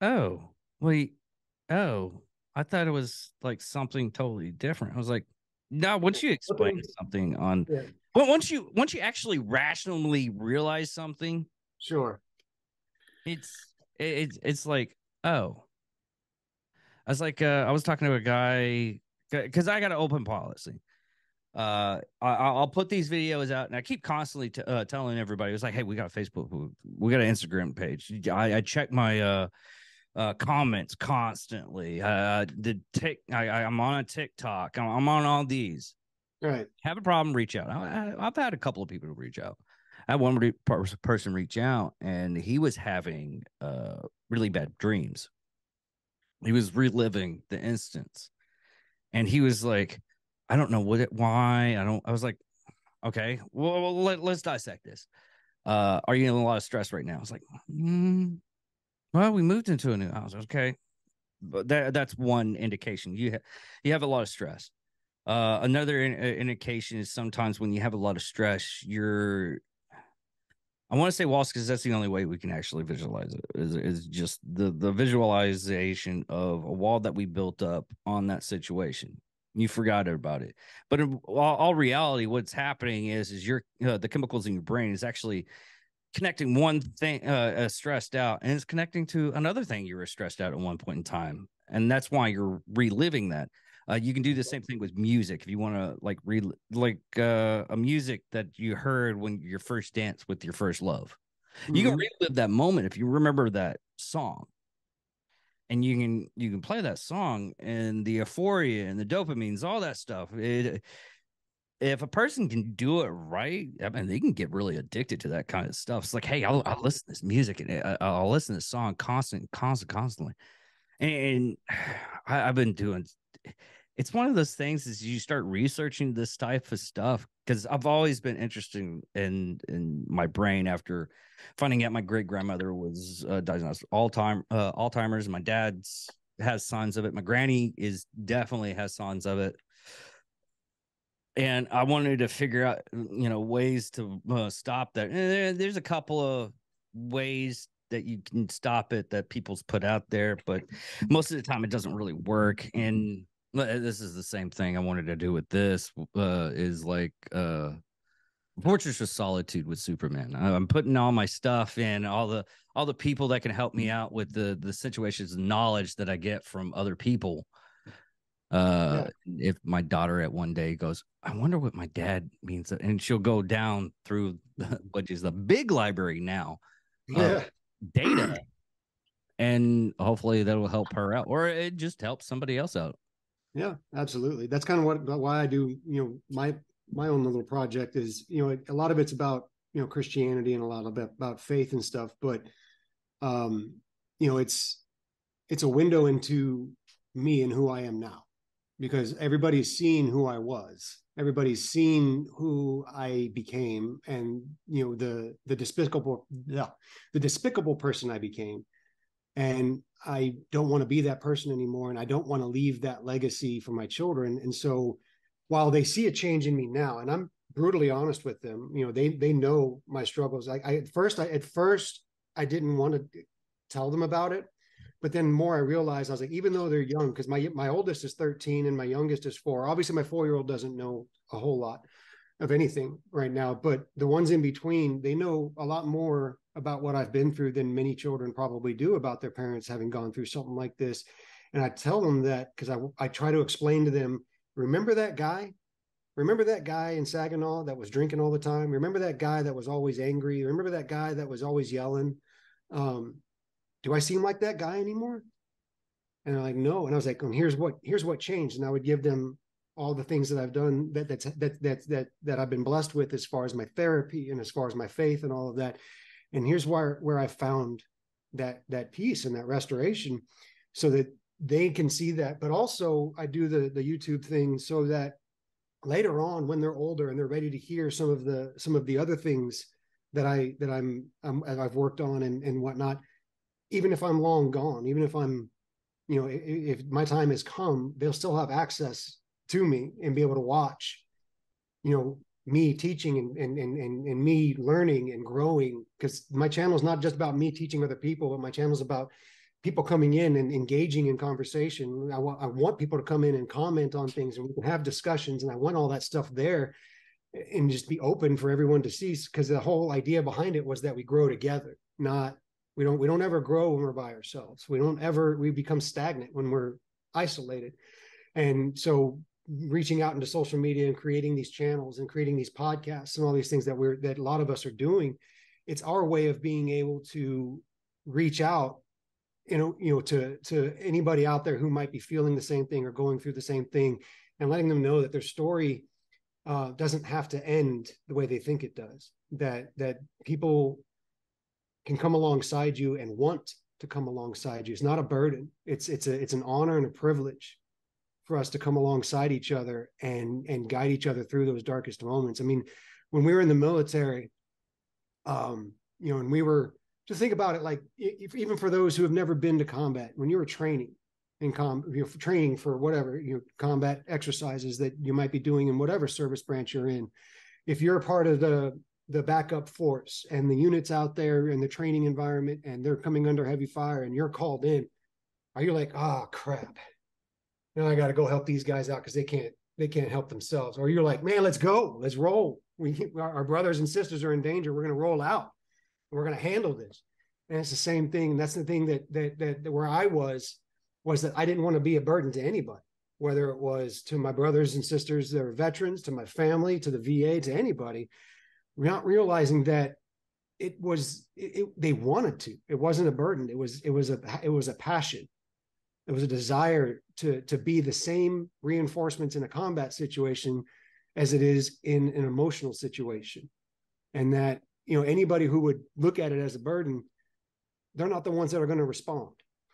oh, wait, oh, I thought it was like something totally different. I was like, no, once you explain something on, well, once you actually rationally realize something, sure, it's like, oh, I was like, I was talking to a guy because I got an open policy. I'll put these videos out, and I keep constantly telling everybody, it's like, hey, we got a Facebook, we got an Instagram page. I check my comments constantly. I'm on a TikTok. I'm on all these. Right. Have a problem, reach out. I've had a couple of people reach out. I had one person reach out, and he was having really bad dreams. He was reliving the instance, and he was like, I don't know why. I was like, okay, well, let's dissect this. Are you in a lot of stress right now? I was like, well, we moved into a new house. Okay. But that's one indication. You have a lot of stress. Another indication is sometimes when you have a lot of stress, I want to say walls because that's the only way we can actually visualize it is just the visualization of a wall that we built up on that situation. You forgot about it, but in all reality, what's happening is your the chemicals in your brain is actually connecting one thing stressed out, and it's connecting to another thing you were stressed out at one point in time, and that's why you're reliving that. You can do the same thing with music if you want to a music that you heard when your first dance with your first love. You can relive that moment if you remember that song, and you can play that song, and the euphoria and the dopamines, all that stuff. If a person can do it right, I mean, they can get really addicted to that kind of stuff. It's like, hey, I'll listen to this music and I'll listen to this song constantly. And I've been doing. It's one of those things is you start researching this type of stuff because I've always been interested in my brain after finding out my great grandmother was diagnosed with Alzheimer's. My dad's has signs of it. My granny definitely has signs of it. And I wanted to figure out, ways to stop that. And there's a couple of ways that you can stop it that people's put out there, but most of the time it doesn't really work. And this is the same thing I wanted to do with this is like Fortress of Solitude with Superman. I'm putting all my stuff in, all the people that can help me out with the situations and knowledge that I get from other people. If my daughter at one day goes, I wonder what my dad means, and she'll go down through which is the big library now, data, and hopefully that will help her out, or it just helps somebody else out. Yeah, absolutely. That's kind of why I do, my own little project is, a lot of it's about, Christianity and a lot of about faith and stuff, but it's a window into me and who I am now, because everybody's seen who I was. Everybody's seen who I became, and the despicable person I became. And I don't want to be that person anymore, and I don't want to leave that legacy for my children. And so, while they see a change in me now, and I'm brutally honest with them, they know my struggles. At first I didn't want to tell them about it. But then more I realized, I was like, even though they're young, because my oldest is 13 and my youngest is 4. Obviously, my 4-year-old doesn't know a whole lot of anything right now, but the ones in between, they know a lot more about what I've been through than many children probably do about their parents having gone through something like this. And I tell them that because I try to explain to them, remember that guy? Remember that guy in Saginaw that was drinking all the time? Remember that guy that was always angry? Remember that guy that was always yelling? Do I seem like that guy anymore? And they're like, no. And I was like, here's what changed. And I would give them all the things that I've done that I've been blessed with as far as my therapy and as far as my faith and all of that. And here's where I found that peace and that restoration, so that they can see that. But also I do the YouTube thing so that later on, when they're older and they're ready to hear some of the other things that I've worked on and whatnot, even if I'm long gone, even if I'm, if my time has come, they'll still have access to me and be able to watch, me teaching and me learning and growing. Because my channel is not just about me teaching other people, but my channel is about people coming in and engaging in conversation. I want people to come in and comment on things, and we can have discussions, and I want all that stuff there and just be open for everyone to see, because the whole idea behind it was that we grow together. Not we don't ever grow when we're by ourselves. We become stagnant when we're isolated. And so reaching out into social media and creating these channels and creating these podcasts and all these things that a lot of us are doing, it's our way of being able to reach out, to anybody out there who might be feeling the same thing or going through the same thing, and letting them know that their story doesn't have to end the way they think it does. That people can come alongside you and want to come alongside you. It's not a burden. It's an honor and a privilege for us to come alongside each other and guide each other through those darkest moments. I mean, when we were in the military, and we were, just think about it, like, even for those who have never been to combat, when you were training you're training for whatever, combat exercises that you might be doing in whatever service branch you're in. If you're a part of the backup force and the units out there in the training environment and they're coming under heavy fire and you're called in, are you like, oh crap, now I got to go help these guys out because they can't help themselves? Or you're like, man, let's go, let's roll. Our brothers and sisters are in danger. We're going to roll out. We're going to handle this. And it's the same thing. And that's the thing that where I was that I didn't want to be a burden to anybody, whether it was to my brothers and sisters that are veterans, to my family, to the VA, to anybody, not realizing that they wanted to. It wasn't a burden. It was a passion. It was a desire to be the same reinforcements in a combat situation as it is in an emotional situation. And that, anybody who would look at it as a burden, they're not the ones that are going to respond.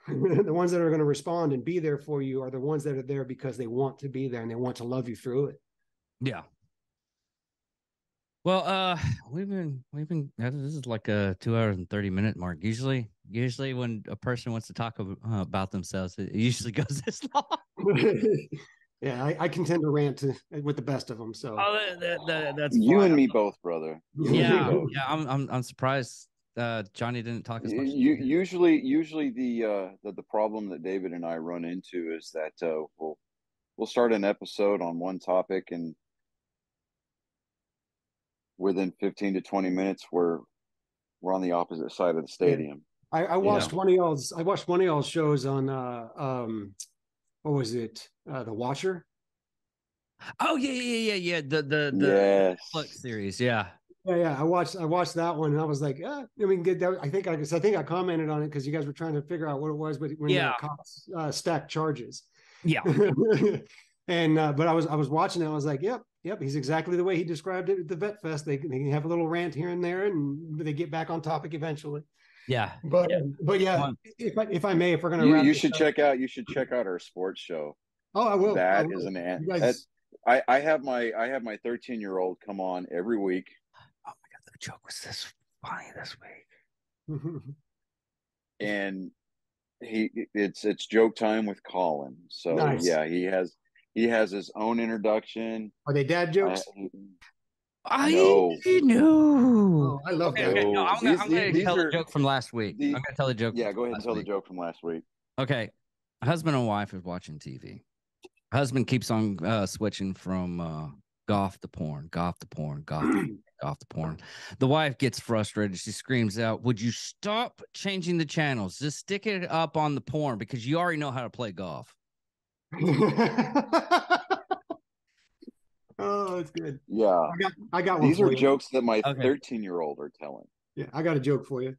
The ones that are going to respond and be there for you are the ones that are there because they want to be there and they want to love you through it. Yeah. Well, we've been this is like a 2 hours and 30-minute mark. Usually when a person wants to talk about themselves, it usually goes this long. Yeah, I can tend to rant with the best of them. So that's you fine. and me both, brother. Yeah. I'm surprised Johnny didn't talk as much. Usually the problem that David and I run into is that we'll start an episode on one topic, and within 15 to 20 minutes we're on the opposite side of the stadium. Yeah. I watched one of y'all's shows on what was it? The Watcher. Oh yeah. The yes. Netflix series. Yeah. Yeah. I watched that one and I was like, I think I commented on it because you guys were trying to figure out what it was, but when the cops stacked charges. Yeah. But I was watching it. I was like, yep. He's exactly the way he described it at the Vet Fest. They have a little rant here and there, and they get back on topic eventually. Yeah. But yeah, if I may, if we're gonna wrap, you should check out our sports show. Oh, I will. That is an guys... I have my 13-year-old come on every week. Oh my god, the joke was this funny this week. And it's joke time with Colin. So nice. Yeah, he has his own introduction. Are they dad jokes? I know. Oh, I love that. Okay. No, I'm going to tell the joke from last week. I'm going to tell the joke. Yeah, go ahead and tell the joke from last week. Okay. Husband and wife is watching TV. Husband keeps on switching from golf to porn, golf to porn, golf to porn, golf to porn. The wife gets frustrated. She screams out, "Would you stop changing the channels? Just stick it up on the porn because you already know how to play golf." Oh, it's good. Yeah. I got one. These are jokes that my 13-year-old are telling. Yeah, I got a joke for you.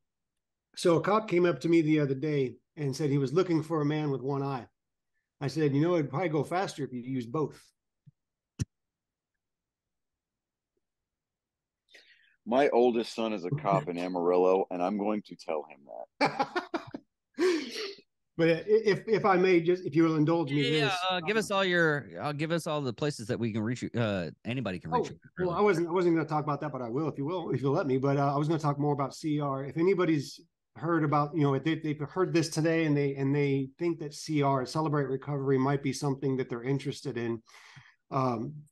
So a cop came up to me the other day and said he was looking for a man with one eye. I said, it'd probably go faster if you use both. My oldest son is a cop in Amarillo, and I'm going to tell him that. But if I may, just if you will indulge me Yeah, this, give us all the places that we can reach you. Anybody can reach you. Well, Really. I wasn't going to talk about that, but I will if you'll let me. But I was going to talk more about CR. If anybody's heard about, if they've heard this today and they think that CR, Celebrate Recovery, might be something that they're interested in,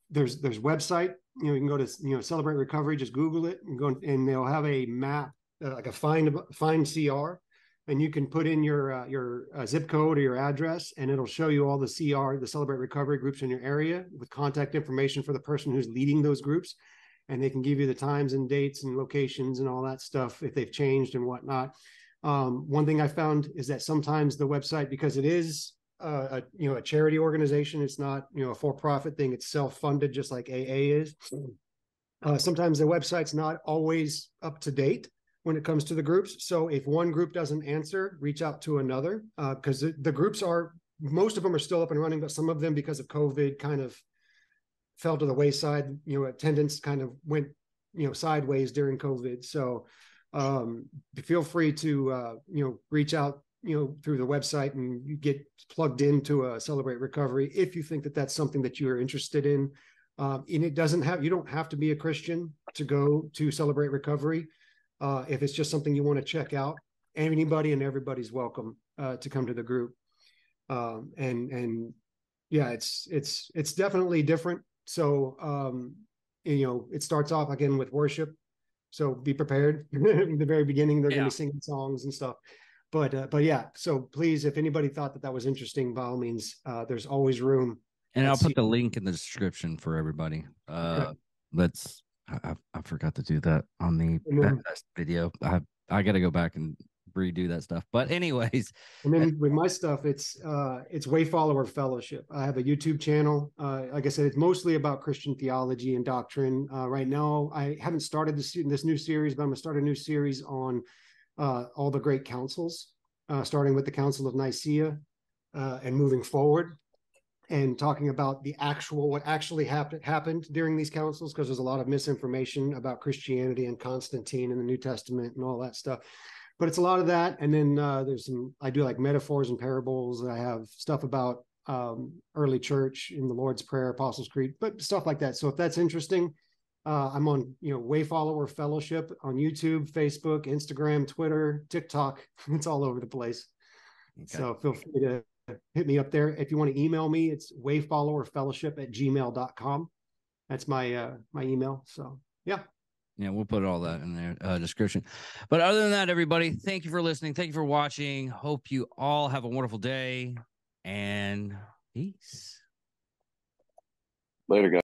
there's website. You can go to Celebrate Recovery, just Google it and go, and they'll have a map, like a find CR, and you can put in your zip code or your address, and it'll show you all the CR, the Celebrate Recovery groups in your area with contact information for the person who's leading those groups, and they can give you the times and dates and locations and all that stuff if they've changed and whatnot. One thing I found is that sometimes the website, because it is a charity organization, it's not a for-profit thing, it's self-funded just like AA is. Sometimes the website's not always up to date when it comes to the groups. So if one group doesn't answer, reach out to another, because the groups most of them are still up and running, but some of them, because of COVID, kind of fell to the wayside. Attendance kind of went sideways during COVID. So feel free to reach out through the website and you get plugged into a Celebrate Recovery if you think that that's something that you are interested in. And you don't have to be a Christian to go to Celebrate Recovery. If it's just something you want to check out, anybody and everybody's welcome to come to the group. And yeah, it's definitely different. So it starts off again with worship. So be prepared. In the very beginning, they're going to be singing songs and stuff. But yeah, so please, if anybody thought that was interesting, by all means, there's always room. And I'll put the link in the description for everybody. Okay. I forgot to do that on the video. I got to go back and redo that stuff. But anyways, and then with my stuff, it's Way Follower Fellowship. I have a YouTube channel. Like I said, it's mostly about Christian theology and doctrine. Right now, I haven't started this new series, but I'm going to start a new series on all the great councils, starting with the Council of Nicaea and moving forward, and talking about what actually happened during these councils, because there's a lot of misinformation about Christianity and Constantine and the New Testament and all that stuff. But it's a lot of that. And then I do like metaphors and parables. I have stuff about early church in the Lord's Prayer, Apostles' Creed, but stuff like that. So if that's interesting, I'm on Way Follower Fellowship on YouTube, Facebook, Instagram, Twitter, TikTok. It's all over the place. Okay. So feel free to hit me up there. If you want to email me, it's wayfollowerfellowship@gmail.com. That's my email. So yeah. Yeah, we'll put all that in there description. But other than that, everybody, thank you for listening. Thank you for watching. Hope you all have a wonderful day, and peace. Later, guys.